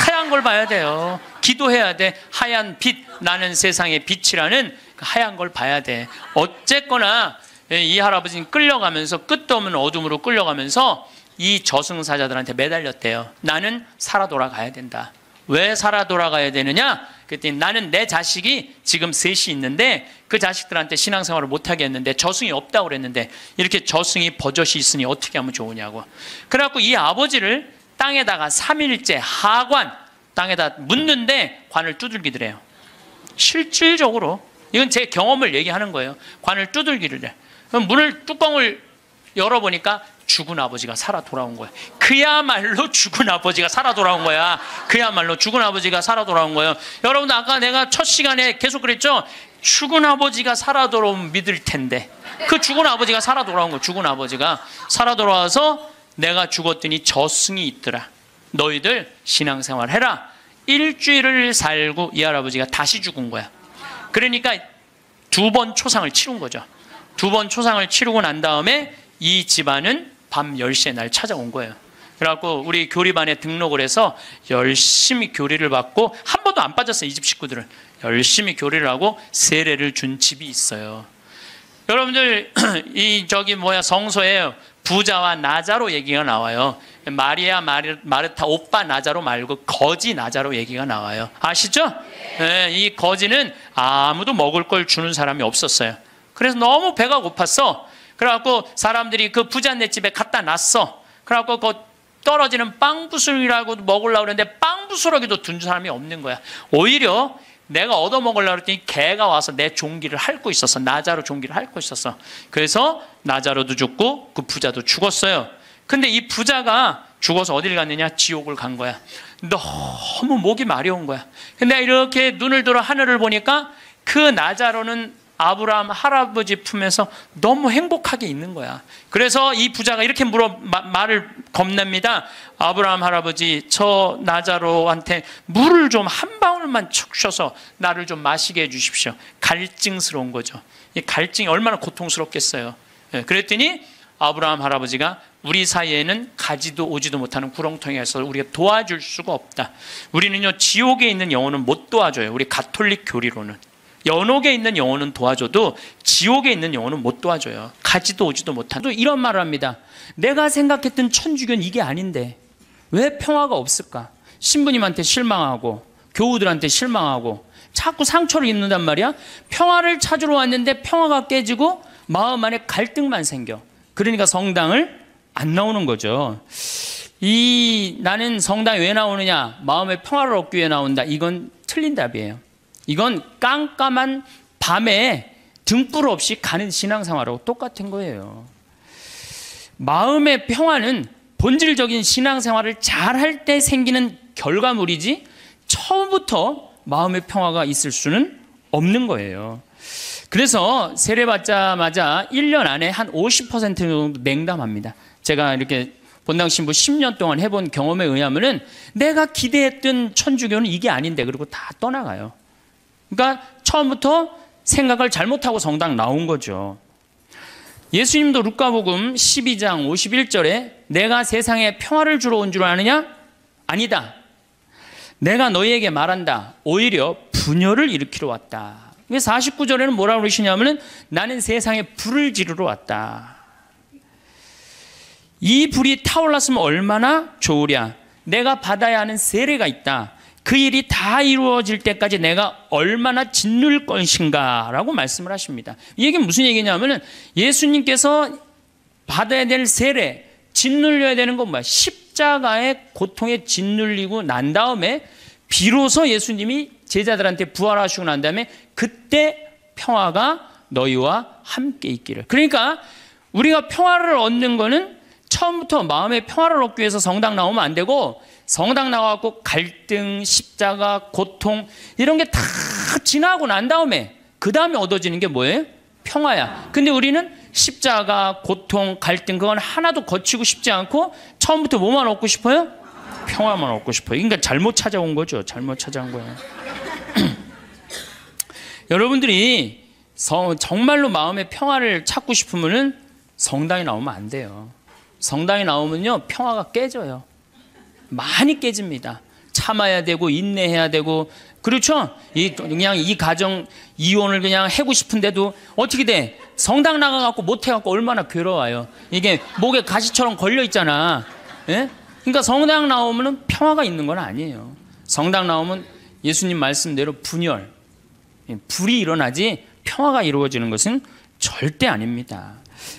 하얀 걸 봐야 돼요. 기도해야 돼. 하얀 빛 나는 세상의 빛이라는 그 하얀 걸 봐야 돼. 어쨌거나 이 할아버지는 끌려가면서 끝도 없는 어둠으로 끌려가면서 이 저승사자들한테 매달렸대요. 나는 살아 돌아가야 된다. 왜 살아 돌아가야 되느냐? 그랬더니 나는 내 자식이 지금 셋이 있는데 그 자식들한테 신앙생활을 못하게 했는데 저승이 없다고 그랬는데 이렇게 저승이 버젓이 있으니 어떻게 하면 좋으냐고. 그래갖고 이 아버지를 땅에다가 3일째 하관 땅에다 묻는데 관을 두들기더래요. 실질적으로 이건 제 경험을 얘기하는 거예요. 관을 두들기를 해. 그럼 뚜껑을 열어보니까 죽은 아버지가 살아 돌아온 거야. 그야말로 죽은 아버지가 살아 돌아온 거야. 그야말로 죽은 아버지가 살아 돌아온 거예요. 여러분들 아까 내가 첫 시간에 계속 그랬죠. 죽은 아버지가 살아 돌아오면 믿을 텐데 그 죽은 아버지가 살아 돌아온 거야. 죽은 아버지가 살아 돌아와서 내가 죽었더니 저승이 있더라. 너희들 신앙생활 해라. 일주일을 살고 이 할아버지가 다시 죽은 거야. 그러니까 2번 초상을 치른 거죠. 2번 초상을 치르고 난 다음에 이 집안은 밤 10시에 날 찾아온 거예요. 그래갖고 우리 교리반에 등록을 해서 열심히 교리를 받고 한 번도 안 빠졌어요. 이 집 식구들은 열심히 교리를 하고 세례를 준 집이 있어요. 여러분들 이 성서에 부자와 나자로 얘기가 나와요. 마리아 마르타 오빠 나자로 말고 거지 나자로 얘기가 나와요. 아시죠? 네, 이 거지는 아무도 먹을 걸 주는 사람이 없었어요. 그래서 너무 배가 고팠어. 그래갖고 사람들이 그 부자네 집에 갖다 놨어. 그래갖고 그 떨어지는 빵 부스러기라고 먹으려고 그랬는데 빵 부스러기도 둔 사람이 없는 거야. 오히려 내가 얻어먹으려고 그랬더니 개가 와서 내 종기를 핥고 있었어. 나자로 종기를 핥고 있었어. 그래서 나자로도 죽고 그 부자도 죽었어요. 근데 이 부자가 죽어서 어딜 갔느냐? 지옥을 간 거야. 너무 목이 마려운 거야. 근데 이렇게 눈을 들어 하늘을 보니까 그 나자로는 아브라함 할아버지 품에서 너무 행복하게 있는 거야. 그래서 이 부자가 이렇게 말을 겁냅니다. 아브라함 할아버지, 저 나자로한테 물을 좀 한 방울만 축 쉬어서 나를 좀 마시게 해주십시오. 갈증스러운 거죠. 이 갈증이 얼마나 고통스럽겠어요. 그랬더니 아브라함 할아버지가 우리 사이에는 가지도 오지도 못하는 구렁텅이가 있어서 우리가 도와줄 수가 없다. 우리는요 지옥에 있는 영혼은 못 도와줘요. 우리 가톨릭 교리로는. 연옥에 있는 영혼은 도와줘도 지옥에 있는 영혼은 못 도와줘요. 가지도 오지도 못한. 또 이런 말을 합니다. 내가 생각했던 천주교는 이게 아닌데 왜 평화가 없을까? 신부님한테 실망하고 교우들한테 실망하고 자꾸 상처를 입는단 말이야. 평화를 찾으러 왔는데 평화가 깨지고 마음 안에 갈등만 생겨. 그러니까 성당을 안 나오는 거죠. 나는 성당에 왜 나오느냐? 마음의 평화를 얻기 위해 나온다. 이건 틀린 답이에요. 이건 깜깜한 밤에 등불 없이 가는 신앙생활하고 똑같은 거예요. 마음의 평화는 본질적인 신앙생활을 잘할 때 생기는 결과물이지 처음부터 마음의 평화가 있을 수는 없는 거예요. 그래서 세례 받자마자 1년 안에 한 50% 정도 냉담합니다. 제가 이렇게 본당 신부 10년 동안 해본 경험에 의하면은 내가 기대했던 천주교는 이게 아닌데 그리고 다 떠나가요. 그러니까 처음부터 생각을 잘못하고 성당 나온 거죠. 예수님도 루카복음 12장 51절에 내가 세상에 평화를 주러 온 줄 아느냐? 아니다. 내가 너희에게 말한다. 오히려 분열을 일으키러 왔다. 49절에는 뭐라고 그러시냐면은 나는 세상에 불을 지르러 왔다. 이 불이 타올랐으면 얼마나 좋으랴. 내가 받아야 하는 세례가 있다. 그 일이 다 이루어질 때까지 내가 얼마나 짓눌 것인가 라고 말씀을 하십니다. 이 얘기는 무슨 얘기냐면은 예수님께서 받아야 될 세례, 짓눌려야 되는 건 뭐야? 십자가의 고통에 짓눌리고 난 다음에 비로소 예수님이 제자들한테 부활하시고 난 다음에 그때 평화가 너희와 함께 있기를. 그러니까 우리가 평화를 얻는 거는 처음부터 마음의 평화를 얻기 위해서 성당 나오면 안 되고, 성당 나와갖고 갈등, 십자가, 고통 이런 게 다 지나고 난 다음에 그 다음에 얻어지는 게 뭐예요? 평화야. 근데 우리는 십자가, 고통, 갈등 그건 하나도 거치고 싶지 않고 처음부터 뭐만 얻고 싶어요? 평화만 얻고 싶어요. 그러니까 잘못 찾아온 거죠. 잘못 찾아온 거예요. 여러분들이 정말로 마음의 평화를 찾고 싶으면은 성당에 나오면 안 돼요. 성당에 나오면요 평화가 깨져요. 많이 깨집니다. 참아야 되고 인내해야 되고, 그렇죠? 그냥 이 가정 이혼을 그냥 하고 싶은데도 어떻게 돼? 성당 나가갖고 못해갖고 얼마나 괴로워요. 이게 목에 가시처럼 걸려 있잖아. 예? 그러니까 성당 나오면은 평화가 있는 건 아니에요. 성당 나오면 예수님 말씀대로 분열, 불이 일어나지 평화가 이루어지는 것은 절대 아닙니다.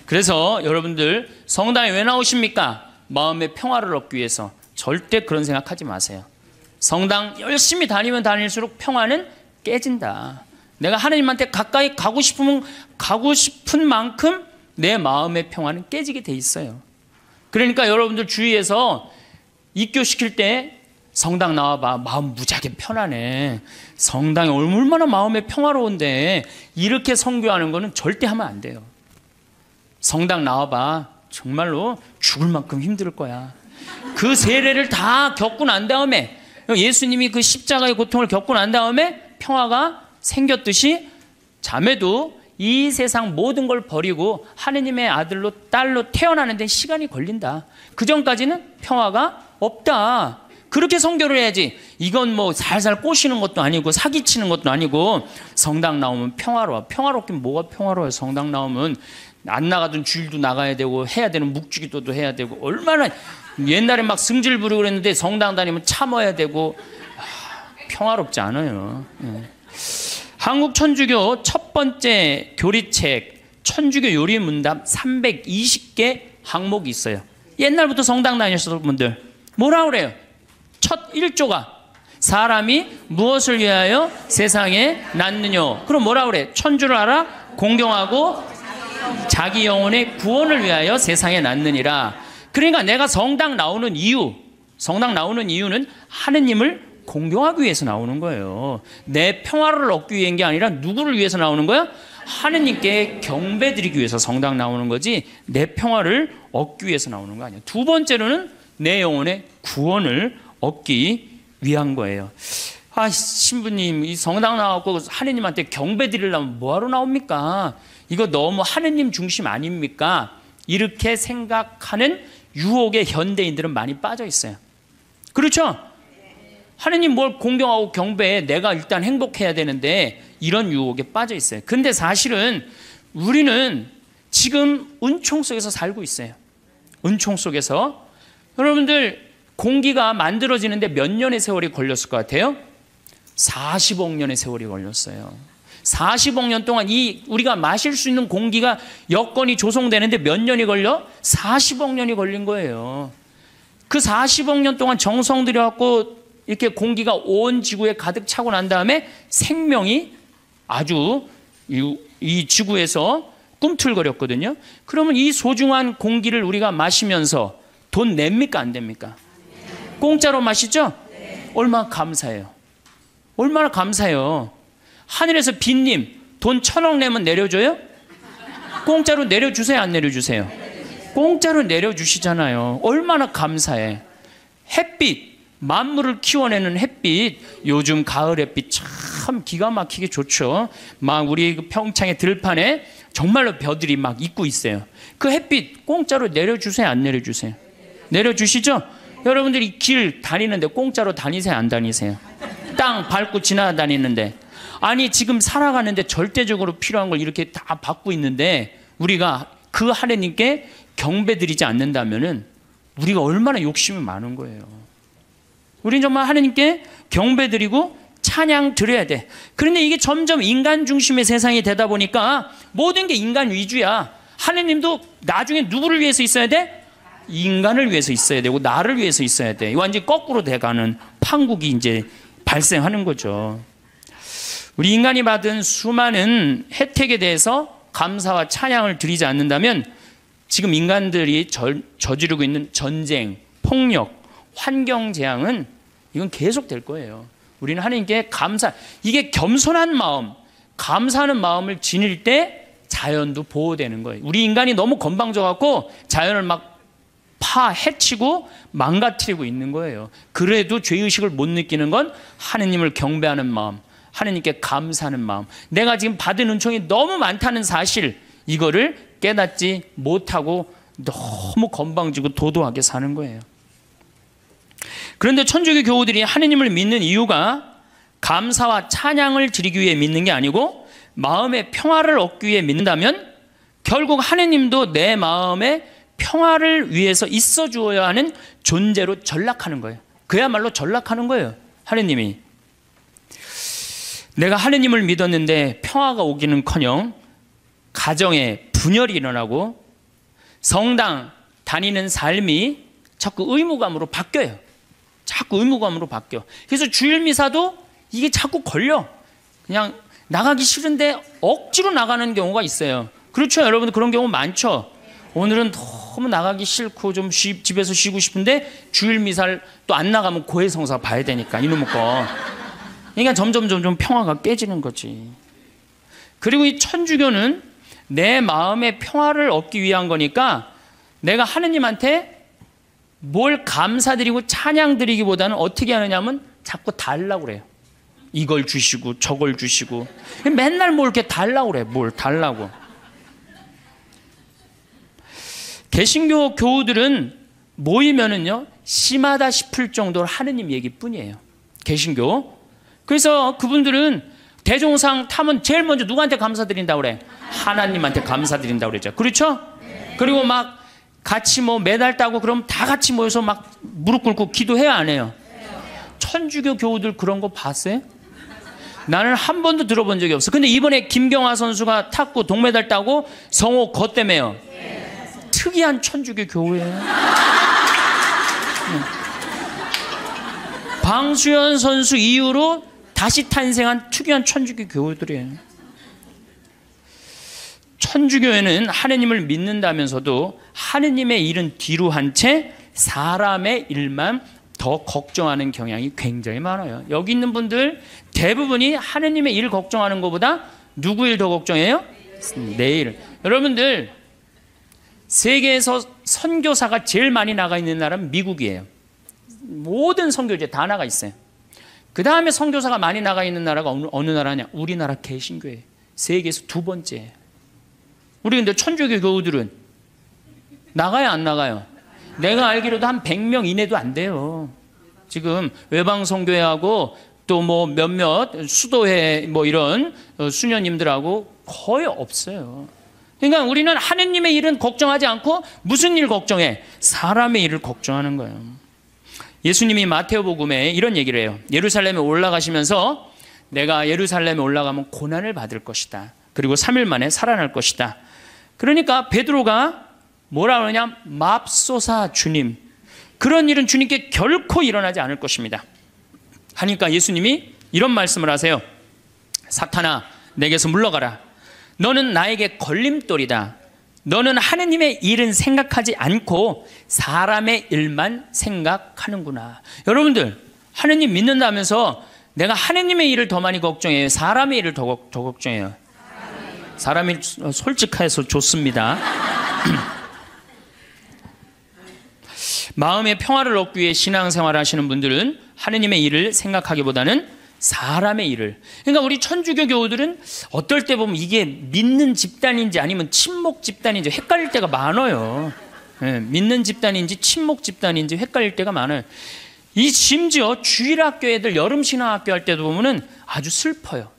그래서 여러분들 성당에 왜 나오십니까? 마음의 평화를 얻기 위해서. 절대 그런 생각하지 마세요. 성당 열심히 다니면 다닐수록 평화는 깨진다. 내가 하나님한테 가까이 가고 싶으면 가고 싶은 만큼 내 마음의 평화는 깨지게 돼 있어요. 그러니까 여러분들 주위에서 입교시킬 때 성당 나와봐. 마음 무지하게 편하네. 성당이 얼마나 마음에 평화로운데 이렇게 선교하는 거는 절대 하면 안 돼요. 성당 나와봐. 정말로 죽을 만큼 힘들 거야. 그 세례를 다 겪고 난 다음에, 예수님이 그 십자가의 고통을 겪고 난 다음에 평화가 생겼듯이 자매도 이 세상 모든 걸 버리고 하느님의 아들로 딸로 태어나는 데 시간이 걸린다. 그 전까지는 평화가 없다. 그렇게 선교를 해야지. 이건 뭐 살살 꼬시는 것도 아니고 사기치는 것도 아니고, 성당 나오면 평화로워. 평화롭긴 뭐가 평화로워요. 성당 나오면 안 나가던 주일도 나가야 되고 해야 되는 묵주기도도 해야 되고, 얼마나 옛날에 막 승질 부르고 그랬는데 성당 다니면 참아야 되고, 평화롭지 않아요. 한국 천주교 첫 번째 교리책 천주교 요리 문답 320개 항목이 있어요. 옛날부터 성당 다니셨던 분들 뭐라고 그래요? 첫 1조가 사람이 무엇을 위하여 세상에 낳느뇨. 그럼 뭐라고 그래? 천주를 알아? 공경하고 자기 영혼의 구원을 위하여 세상에 낳느니라. 그러니까 내가 성당 나오는 이유는 하느님을 공경하기 위해서 나오는 거예요. 내 평화를 얻기 위한 게 아니라 누구를 위해서 나오는 거야? 하느님께 경배드리기 위해서 성당 나오는 거지, 내 평화를 얻기 위해서 나오는 거 아니에요. 두 번째로는 내 영혼의 구원을 얻기 위한 거예요. 신부님, 이 성당 나와서 하느님한테 경배드리려면 뭐하러 나옵니까? 이거 너무 하느님 중심 아닙니까? 이렇게 생각하는 유혹에 현대인들은 많이 빠져 있어요. 그렇죠? 하느님 뭘 공경하고 경배해. 내가 일단 행복해야 되는데, 이런 유혹에 빠져 있어요. 근데 사실은 우리는 지금 은총 속에서 살고 있어요. 은총 속에서. 여러분들 공기가 만들어지는데 몇 년의 세월이 걸렸을 것 같아요? 40억 년의 세월이 걸렸어요. 40억 년 동안 우리가 마실 수 있는 공기가 여건이 조성되는데 몇 년이 걸려? 40억 년이 걸린 거예요. 그 40억 년 동안 정성 들여갖고 이렇게 공기가 온 지구에 가득 차고 난 다음에 생명이 아주 이 지구에서 꿈틀거렸거든요. 그러면 이 소중한 공기를 우리가 마시면서 돈 냅니까 안 됩니까? 공짜로 마시죠? 얼마나 감사해요. 얼마나 감사해요. 하늘에서 빈님 돈 1,000억 내면 내려줘요? 공짜로 내려주세요 안 내려주세요? 공짜로 내려주시잖아요. 얼마나 감사해. 햇빛, 만물을 키워내는 햇빛, 요즘 가을 햇빛 참 기가 막히게 좋죠. 막 우리 평창의 들판에 정말로 벼들이 막 있고 있어요. 그 햇빛 공짜로 내려주세요 안 내려주세요? 내려주시죠? 여러분들이 길 다니는데 공짜로 다니세요, 안 다니세요? 땅 밟고 지나다니는데, 아니 지금 살아가는데 절대적으로 필요한 걸 이렇게 다 받고 있는데 우리가 그 하나님께 경배드리지 않는다면은 우리가 얼마나 욕심이 많은 거예요. 우리는 정말 하나님께 경배드리고 찬양 드려야 돼. 그런데 이게 점점 인간 중심의 세상이 되다 보니까 모든 게 인간 위주야. 하나님도 나중에 누구를 위해서 있어야 돼? 인간을 위해서 있어야 되고 나를 위해서 있어야 돼. 완전히 거꾸로 돼가는 판국이 이제 발생하는 거죠. 우리 인간이 받은 수많은 혜택에 대해서 감사와 찬양을 드리지 않는다면 지금 인간들이 저지르고 있는 전쟁, 폭력, 환경 재앙은 이건 계속 될 거예요. 우리는 하나님께 감사, 이게 겸손한 마음, 감사하는 마음을 지닐 때 자연도 보호되는 거예요. 우리 인간이 너무 건방져갖고 자연을 막 해치고 망가뜨리고 있는 거예요. 그래도 죄의식을 못 느끼는 건 하느님을 경배하는 마음, 하느님께 감사하는 마음, 내가 지금 받은 은총이 너무 많다는 사실, 이거를 깨닫지 못하고 너무 건방지고 도도하게 사는 거예요. 그런데 천주교 교우들이 하느님을 믿는 이유가 감사와 찬양을 드리기 위해 믿는 게 아니고 마음의 평화를 얻기 위해 믿는다면 결국 하느님도 내 마음의 평화를 위해서 있어 주어야 하는 존재로 전락하는 거예요. 그야말로 전락하는 거예요. 하느님이. 내가 하느님을 믿었는데 평화가 오기는커녕 가정에 분열이 일어나고 성당 다니는 삶이 자꾸 의무감으로 바뀌어요. 자꾸 의무감으로 바뀌어. 그래서 주일 미사도 이게 자꾸 걸려. 그냥 나가기 싫은데 억지로 나가는 경우가 있어요. 그렇죠, 여러분? 그런 경우 많죠. 오늘은 너무 나가기 싫고 좀 집에서 쉬고 싶은데 주일 미사를 또 안 나가면 고해성사 봐야 되니까 이놈의 거. 그러니까 점점 평화가 깨지는 거지. 그리고 이 천주교는 내 마음의 평화를 얻기 위한 거니까 내가 하느님한테 뭘 감사드리고 찬양드리기보다는 어떻게 하느냐면 자꾸 달라고 그래요. 이걸 주시고 저걸 주시고 맨날 뭘 이렇게 달라고 그래. 뭘 달라고. 개신교 교우들은 모이면은요 심하다 싶을 정도로 하느님 얘기뿐이에요. 개신교. 그래서 그분들은 대종상 타면 제일 먼저 누구한테 감사드린다고 그래? 하나님한테 감사드린다고 그랬죠. 그렇죠? 그리고 막 같이 뭐 메달 따고 그럼 다 같이 모여서 막 무릎 꿇고 기도해야 안 해요? 천주교 교우들 그런 거 봤어요? 나는 한 번도 들어본 적이 없어. 근데 이번에 김경화 선수가 탔고 동메달 따고 성호 거 때문에요. 특이한 천주교 교우예요. 방수현 선수 이후로 다시 탄생한 특이한 천주교 교우들이에요. 천주교회는 하느님을 믿는다면서도 하느님의 일은 뒤로 한 채 사람의 일만 더 걱정하는 경향이 굉장히 많아요. 여기 있는 분들 대부분이 하느님의 일 걱정하는 것보다 누구 일 더 걱정해요? 내 일. 여러분들 세계에서 선교사가 제일 많이 나가 있는 나라는 미국이에요. 모든 선교제 다 나가 있어요. 그 다음에 선교사가 많이 나가 있는 나라가 어느 나라냐? 우리나라 개신교회예요. 세계에서 두 번째예요. 우리 근데 천주교 교우들은 나가요, 안 나가요? 내가 알기로도 한 100명 이내도 안 돼요. 지금 외방선교회하고 또 뭐 몇몇 수도회 뭐 이런 수녀님들하고 거의 없어요. 그러니까 우리는 하느님의 일은 걱정하지 않고 무슨 일 걱정해? 사람의 일을 걱정하는 거예요. 예수님이 마태오복음에 이런 얘기를 해요. 예루살렘에 올라가시면서 내가 예루살렘에 올라가면 고난을 받을 것이다. 그리고 3일 만에 살아날 것이다. 그러니까 베드로가 뭐라 그러냐? 맙소사 주님. 그런 일은 주님께 결코 일어나지 않을 것입니다. 하니까 예수님이 이런 말씀을 하세요. 사탄아, 내게서 물러가라. 너는 나에게 걸림돌이다. 너는 하느님의 일은 생각하지 않고 사람의 일만 생각하는구나. 여러분들 하느님 믿는다면서 내가 하느님의 일을 더 많이 걱정해요? 사람의 일을 더 걱정해요? 사람이 솔직해서 좋습니다. 마음의 평화를 얻기 위해 신앙생활을 하시는 분들은 하느님의 일을 생각하기보다는 사람의 일을. 그러니까 우리 천주교 교우들은 어떨 때 보면 이게 믿는 집단인지 아니면 친목 집단인지 헷갈릴 때가 많아요. 믿는 집단인지 친목 집단인지 헷갈릴 때가 많아요. 이 심지어 주일학교 애들 여름 신앙학교 할 때도 보면은 아주 슬퍼요.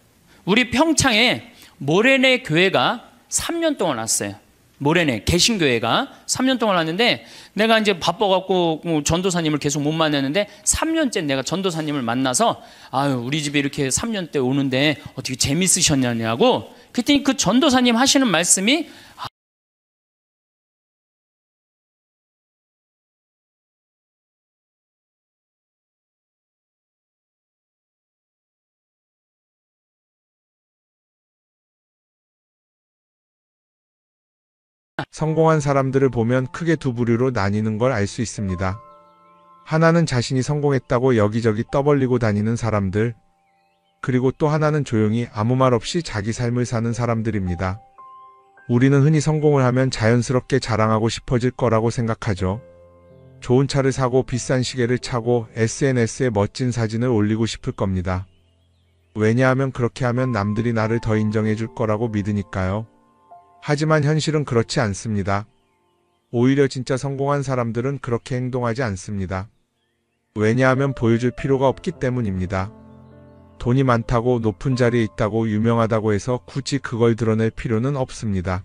우리 평창에 모래내 교회가 3년 동안 왔어요. 모래내 개신교회가 3년 동안 왔는데 내가 이제 바빠갖고 전도사님을 계속 못 만났는데 3년째 내가 전도사님을 만나서 아유 우리 집에 이렇게 3년 때 오는데 어떻게 재밌으셨냐고 그랬더니 그 전도사님 하시는 말씀이 성공한 사람들을 보면 크게 두 부류로 나뉘는 걸 알 수 있습니다. 하나는 자신이 성공했다고 여기저기 떠벌리고 다니는 사람들, 그리고 또 하나는 조용히 아무 말 없이 자기 삶을 사는 사람들입니다. 우리는 흔히 성공을 하면 자연스럽게 자랑하고 싶어질 거라고 생각하죠. 좋은 차를 사고 비싼 시계를 차고 SNS에 멋진 사진을 올리고 싶을 겁니다. 왜냐하면 그렇게 하면 남들이 나를 더 인정해 줄 거라고 믿으니까요. 하지만 현실은 그렇지 않습니다. 오히려 진짜 성공한 사람들은 그렇게 행동하지 않습니다. 왜냐하면 보여줄 필요가 없기 때문입니다. 돈이 많다고 높은 자리에 있다고 유명하다고 해서 굳이 그걸 드러낼 필요는 없습니다.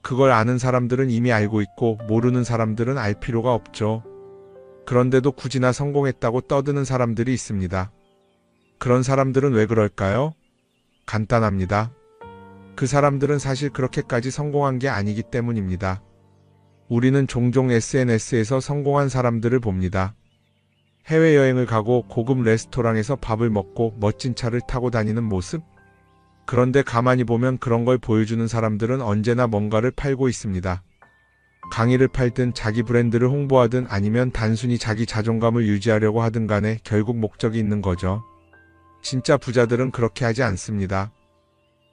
그걸 아는 사람들은 이미 알고 있고 모르는 사람들은 알 필요가 없죠. 그런데도 굳이나 성공했다고 떠드는 사람들이 있습니다. 그런 사람들은 왜 그럴까요? 간단합니다. 그 사람들은 사실 그렇게까지 성공한 게 아니기 때문입니다. 우리는 종종 SNS에서 성공한 사람들을 봅니다. 해외여행을 가고 고급 레스토랑에서 밥을 먹고 멋진 차를 타고 다니는 모습? 그런데 가만히 보면 그런 걸 보여주는 사람들은 언제나 뭔가를 팔고 있습니다. 강의를 팔든 자기 브랜드를 홍보하든 아니면 단순히 자기 자존감을 유지하려고 하든 간에 결국 목적이 있는 거죠. 진짜 부자들은 그렇게 하지 않습니다.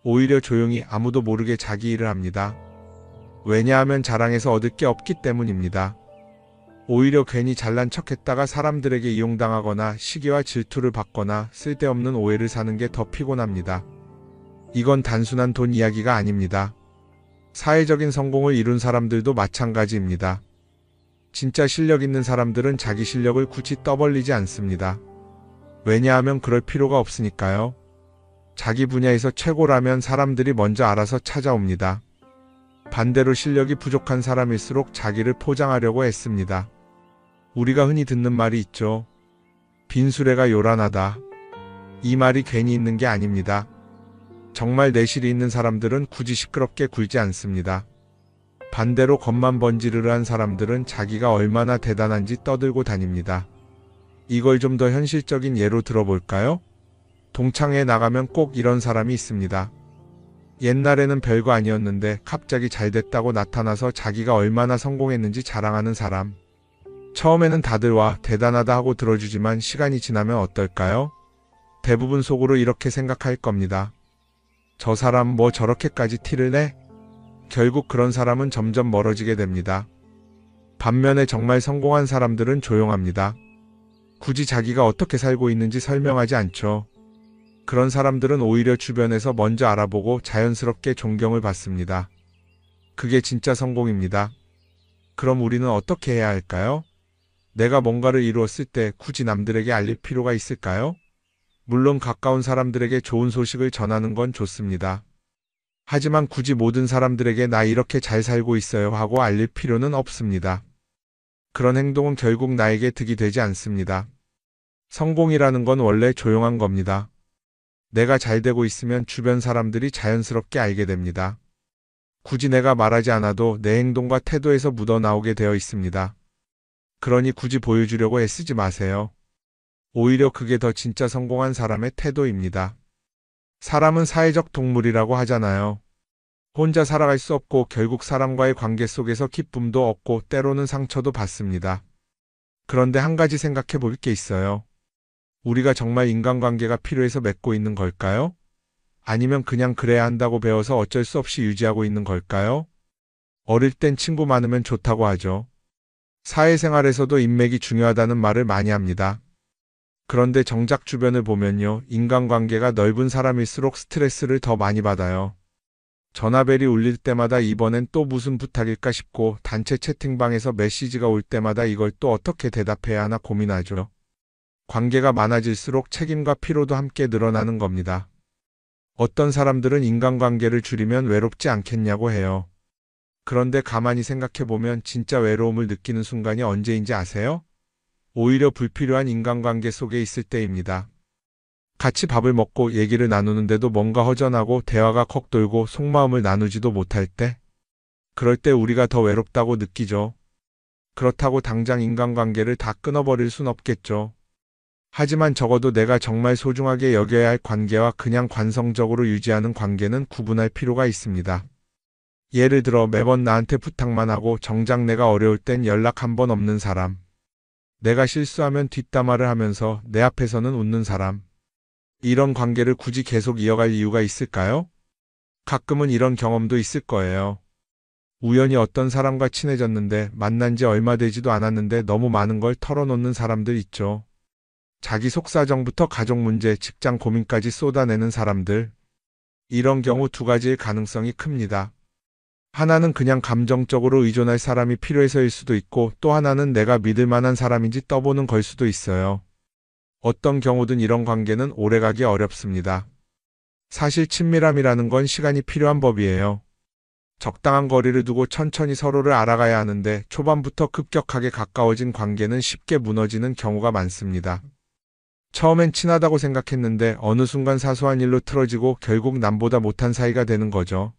오히려 조용히 아무도 모르게 자기 일을 합니다. 왜냐하면 자랑해서 얻을 게 없기 때문입니다. 오히려 괜히 잘난 척했다가 사람들에게 이용당하거나 시기와 질투를 받거나 쓸데없는 오해를 사는 게 더 피곤합니다. 이건 단순한 돈 이야기가 아닙니다. 사회적인 성공을 이룬 사람들도 마찬가지입니다. 진짜 실력 있는 사람들은 자기 실력을 굳이 떠벌리지 않습니다. 왜냐하면 그럴 필요가 없으니까요. 자기 분야에서 최고라면 사람들이 먼저 알아서 찾아옵니다. 반대로 실력이 부족한 사람일수록 자기를 포장하려고 애씁니다. 우리가 흔히 듣는 말이 있죠. 빈수레가 요란하다. 이 말이 괜히 있는 게 아닙니다. 정말 내실이 있는 사람들은 굳이 시끄럽게 굴지 않습니다. 반대로 겉만 번지르르한 사람들은 자기가 얼마나 대단한지 떠들고 다닙니다. 이걸 좀 더 현실적인 예로 들어볼까요? 동창회에 나가면 꼭 이런 사람이 있습니다. 옛날에는 별거 아니었는데 갑자기 잘 됐다고 나타나서 자기가 얼마나 성공했는지 자랑하는 사람. 처음에는 다들 와 대단하다 하고 들어주지만 시간이 지나면 어떨까요? 대부분 속으로 이렇게 생각할 겁니다. 저 사람 뭐 저렇게까지 티를 내? 결국 그런 사람은 점점 멀어지게 됩니다. 반면에 정말 성공한 사람들은 조용합니다. 굳이 자기가 어떻게 살고 있는지 설명하지 않죠. 그런 사람들은 오히려 주변에서 먼저 알아보고 자연스럽게 존경을 받습니다. 그게 진짜 성공입니다. 그럼 우리는 어떻게 해야 할까요? 내가 뭔가를 이루었을 때 굳이 남들에게 알릴 필요가 있을까요? 물론 가까운 사람들에게 좋은 소식을 전하는 건 좋습니다. 하지만 굳이 모든 사람들에게 나 이렇게 잘 살고 있어요 하고 알릴 필요는 없습니다. 그런 행동은 결국 나에게 득이 되지 않습니다. 성공이라는 건 원래 조용한 겁니다. 내가 잘 되고 있으면 주변 사람들이 자연스럽게 알게 됩니다. 굳이 내가 말하지 않아도 내 행동과 태도에서 묻어나오게 되어 있습니다. 그러니 굳이 보여주려고 애쓰지 마세요. 오히려 그게 더 진짜 성공한 사람의 태도입니다. 사람은 사회적 동물이라고 하잖아요. 혼자 살아갈 수 없고 결국 사람과의 관계 속에서 기쁨도 얻고 때로는 상처도 받습니다. 그런데 한 가지 생각해 볼 게 있어요. 우리가 정말 인간관계가 필요해서 맺고 있는 걸까요? 아니면 그냥 그래야 한다고 배워서 어쩔 수 없이 유지하고 있는 걸까요? 어릴 땐 친구 많으면 좋다고 하죠. 사회생활에서도 인맥이 중요하다는 말을 많이 합니다. 그런데 정작 주변을 보면요. 인간관계가 넓은 사람일수록 스트레스를 더 많이 받아요. 전화벨이 울릴 때마다 이번엔 또 무슨 부탁일까 싶고 단체 채팅방에서 메시지가 올 때마다 이걸 또 어떻게 대답해야 하나 고민하죠. 관계가 많아질수록 책임과 피로도 함께 늘어나는 겁니다. 어떤 사람들은 인간관계를 줄이면 외롭지 않겠냐고 해요. 그런데 가만히 생각해보면 진짜 외로움을 느끼는 순간이 언제인지 아세요? 오히려 불필요한 인간관계 속에 있을 때입니다. 같이 밥을 먹고 얘기를 나누는데도 뭔가 허전하고 대화가 컥 돌고 속마음을 나누지도 못할 때, 그럴 때 우리가 더 외롭다고 느끼죠. 그렇다고 당장 인간관계를 다 끊어버릴 순 없겠죠. 하지만 적어도 내가 정말 소중하게 여겨야 할 관계와 그냥 관성적으로 유지하는 관계는 구분할 필요가 있습니다. 예를 들어 매번 나한테 부탁만 하고 정작 내가 어려울 땐 연락 한 번 없는 사람. 내가 실수하면 뒷담화를 하면서 내 앞에서는 웃는 사람. 이런 관계를 굳이 계속 이어갈 이유가 있을까요? 가끔은 이런 경험도 있을 거예요. 우연히 어떤 사람과 친해졌는데 만난 지 얼마 되지도 않았는데 너무 많은 걸 털어놓는 사람들 있죠. 자기 속사정부터 가족 문제, 직장 고민까지 쏟아내는 사람들. 이런 경우 두 가지일 가능성이 큽니다. 하나는 그냥 감정적으로 의존할 사람이 필요해서일 수도 있고 또 하나는 내가 믿을 만한 사람인지 떠보는 걸 수도 있어요. 어떤 경우든 이런 관계는 오래가기 어렵습니다. 사실 친밀함이라는 건 시간이 필요한 법이에요. 적당한 거리를 두고 천천히 서로를 알아가야 하는데 초반부터 급격하게 가까워진 관계는 쉽게 무너지는 경우가 많습니다. 처음엔 친하다고 생각했는데 어느 순간 사소한 일로 틀어지고 결국 남보다 못한 사이가 되는 거죠.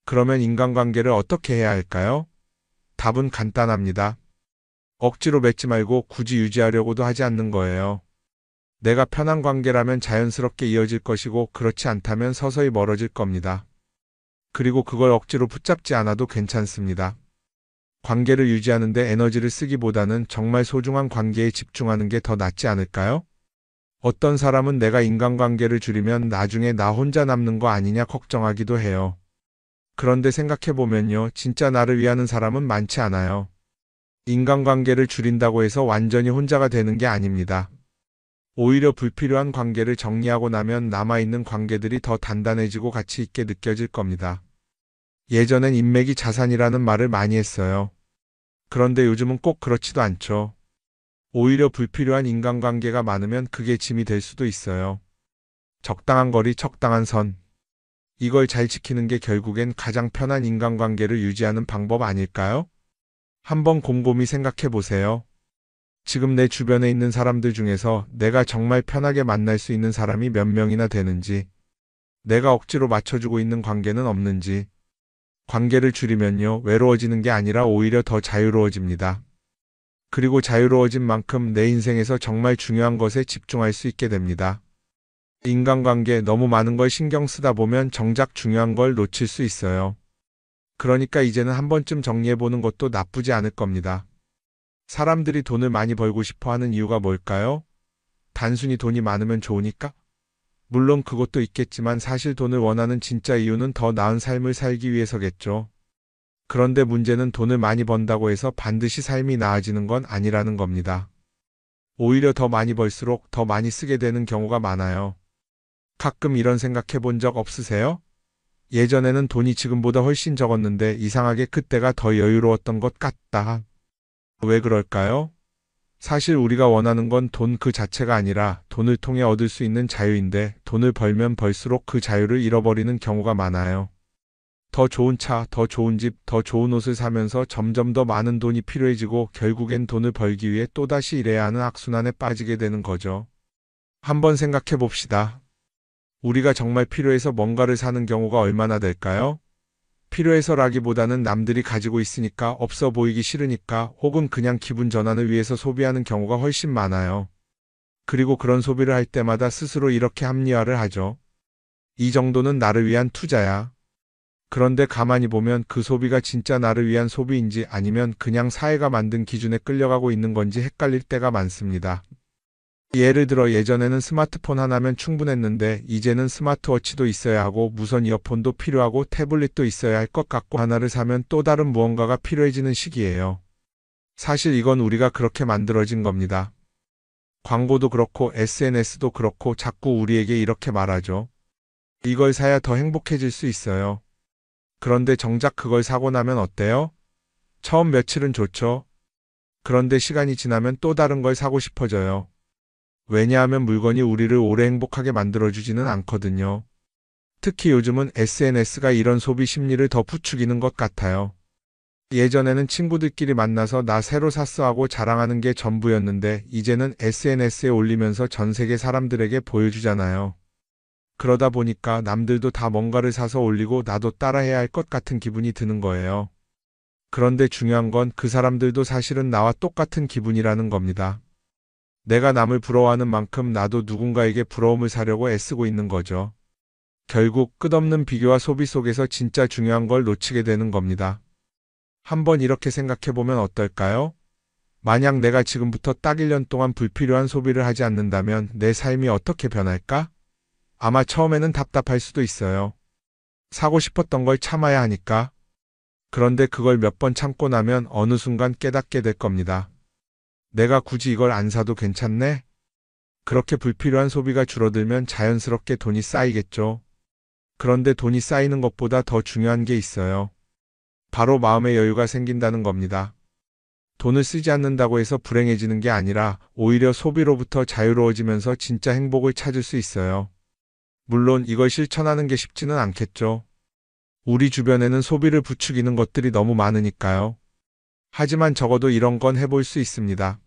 그러면 인간관계를 어떻게 해야 할까요? 답은 간단합니다. 억지로 맺지 말고 굳이 유지하려고도 하지 않는 거예요. 내가 편한 관계라면 자연스럽게 이어질 것이고 그렇지 않다면 서서히 멀어질 겁니다. 그리고 그걸 억지로 붙잡지 않아도 괜찮습니다. 관계를 유지하는데 에너지를 쓰기보다는 정말 소중한 관계에 집중하는 게 더 낫지 않을까요? 어떤 사람은 내가 인간관계를 줄이면 나중에 나 혼자 남는 거 아니냐 걱정하기도 해요. 그런데 생각해보면요, 진짜 나를 위하는 사람은 많지 않아요. 인간관계를 줄인다고 해서 완전히 혼자가 되는 게 아닙니다. 오히려 불필요한 관계를 정리하고 나면 남아있는 관계들이 더 단단해지고 가치 있게 느껴질 겁니다. 예전엔 인맥이 자산이라는 말을 많이 했어요. 그런데 요즘은 꼭 그렇지도 않죠. 오히려 불필요한 인간관계가 많으면 그게 짐이 될 수도 있어요. 적당한 거리, 적당한 선. 이걸 잘 지키는 게 결국엔 가장 편한 인간관계를 유지하는 방법 아닐까요? 한번 곰곰이 생각해 보세요. 지금 내 주변에 있는 사람들 중에서 내가 정말 편하게 만날 수 있는 사람이 몇 명이나 되는지, 내가 억지로 맞춰주고 있는 관계는 없는지. 관계를 줄이면요, 외로워지는 게 아니라 오히려 더 자유로워집니다. 그리고 자유로워진 만큼 내 인생에서 정말 중요한 것에 집중할 수 있게 됩니다. 인간관계 너무 많은 걸 신경 쓰다 보면 정작 중요한 걸 놓칠 수 있어요. 그러니까 이제는 한 번쯤 정리해보는 것도 나쁘지 않을 겁니다. 사람들이 돈을 많이 벌고 싶어 하는 이유가 뭘까요? 단순히 돈이 많으면 좋으니까? 물론 그것도 있겠지만 사실 돈을 원하는 진짜 이유는 더 나은 삶을 살기 위해서겠죠. 그런데 문제는 돈을 많이 번다고 해서 반드시 삶이 나아지는 건 아니라는 겁니다. 오히려 더 많이 벌수록 더 많이 쓰게 되는 경우가 많아요. 가끔 이런 생각해 본 적 없으세요? 예전에는 돈이 지금보다 훨씬 적었는데 이상하게 그때가 더 여유로웠던 것 같다. 왜 그럴까요? 사실 우리가 원하는 건 돈 그 자체가 아니라 돈을 통해 얻을 수 있는 자유인데 돈을 벌면 벌수록 그 자유를 잃어버리는 경우가 많아요. 더 좋은 차, 더 좋은 집, 더 좋은 옷을 사면서 점점 더 많은 돈이 필요해지고 결국엔 돈을 벌기 위해 또다시 일해야 하는 악순환에 빠지게 되는 거죠. 한번 생각해 봅시다. 우리가 정말 필요해서 뭔가를 사는 경우가 얼마나 될까요? 필요해서라기보다는 남들이 가지고 있으니까, 없어 보이기 싫으니까, 혹은 그냥 기분 전환을 위해서 소비하는 경우가 훨씬 많아요. 그리고 그런 소비를 할 때마다 스스로 이렇게 합리화를 하죠. 이 정도는 나를 위한 투자야. 그런데 가만히 보면 그 소비가 진짜 나를 위한 소비인지 아니면 그냥 사회가 만든 기준에 끌려가고 있는 건지 헷갈릴 때가 많습니다. 예를 들어 예전에는 스마트폰 하나면 충분했는데 이제는 스마트워치도 있어야 하고 무선 이어폰도 필요하고 태블릿도 있어야 할 것 같고 하나를 사면 또 다른 무언가가 필요해지는 시기예요. 사실 이건 우리가 그렇게 만들어진 겁니다. 광고도 그렇고 SNS도 그렇고 자꾸 우리에게 이렇게 말하죠. 이걸 사야 더 행복해질 수 있어요. 그런데 정작 그걸 사고 나면 어때요? 처음 며칠은 좋죠. 그런데 시간이 지나면 또 다른 걸 사고 싶어져요. 왜냐하면 물건이 우리를 오래 행복하게 만들어주지는 않거든요. 특히 요즘은 SNS가 이런 소비 심리를 더 부추기는 것 같아요. 예전에는 친구들끼리 만나서 나 새로 샀어 하고 자랑하는 게 전부였는데 이제는 SNS에 올리면서 전 세계 사람들에게 보여주잖아요. 그러다 보니까 남들도 다 뭔가를 사서 올리고 나도 따라해야 할 것 같은 기분이 드는 거예요. 그런데 중요한 건 그 사람들도 사실은 나와 똑같은 기분이라는 겁니다. 내가 남을 부러워하는 만큼 나도 누군가에게 부러움을 사려고 애쓰고 있는 거죠. 결국 끝없는 비교와 소비 속에서 진짜 중요한 걸 놓치게 되는 겁니다. 한번 이렇게 생각해보면 어떨까요? 만약 내가 지금부터 딱 1년 동안 불필요한 소비를 하지 않는다면 내 삶이 어떻게 변할까? 아마 처음에는 답답할 수도 있어요. 사고 싶었던 걸 참아야 하니까. 그런데 그걸 몇 번 참고 나면 어느 순간 깨닫게 될 겁니다. 내가 굳이 이걸 안 사도 괜찮네? 그렇게 불필요한 소비가 줄어들면 자연스럽게 돈이 쌓이겠죠. 그런데 돈이 쌓이는 것보다 더 중요한 게 있어요. 바로 마음의 여유가 생긴다는 겁니다. 돈을 쓰지 않는다고 해서 불행해지는 게 아니라 오히려 소비로부터 자유로워지면서 진짜 행복을 찾을 수 있어요. 물론 이걸 실천하는 게 쉽지는 않겠죠. 우리 주변에는 소비를 부추기는 것들이 너무 많으니까요. 하지만 적어도 이런 건 해볼 수 있습니다.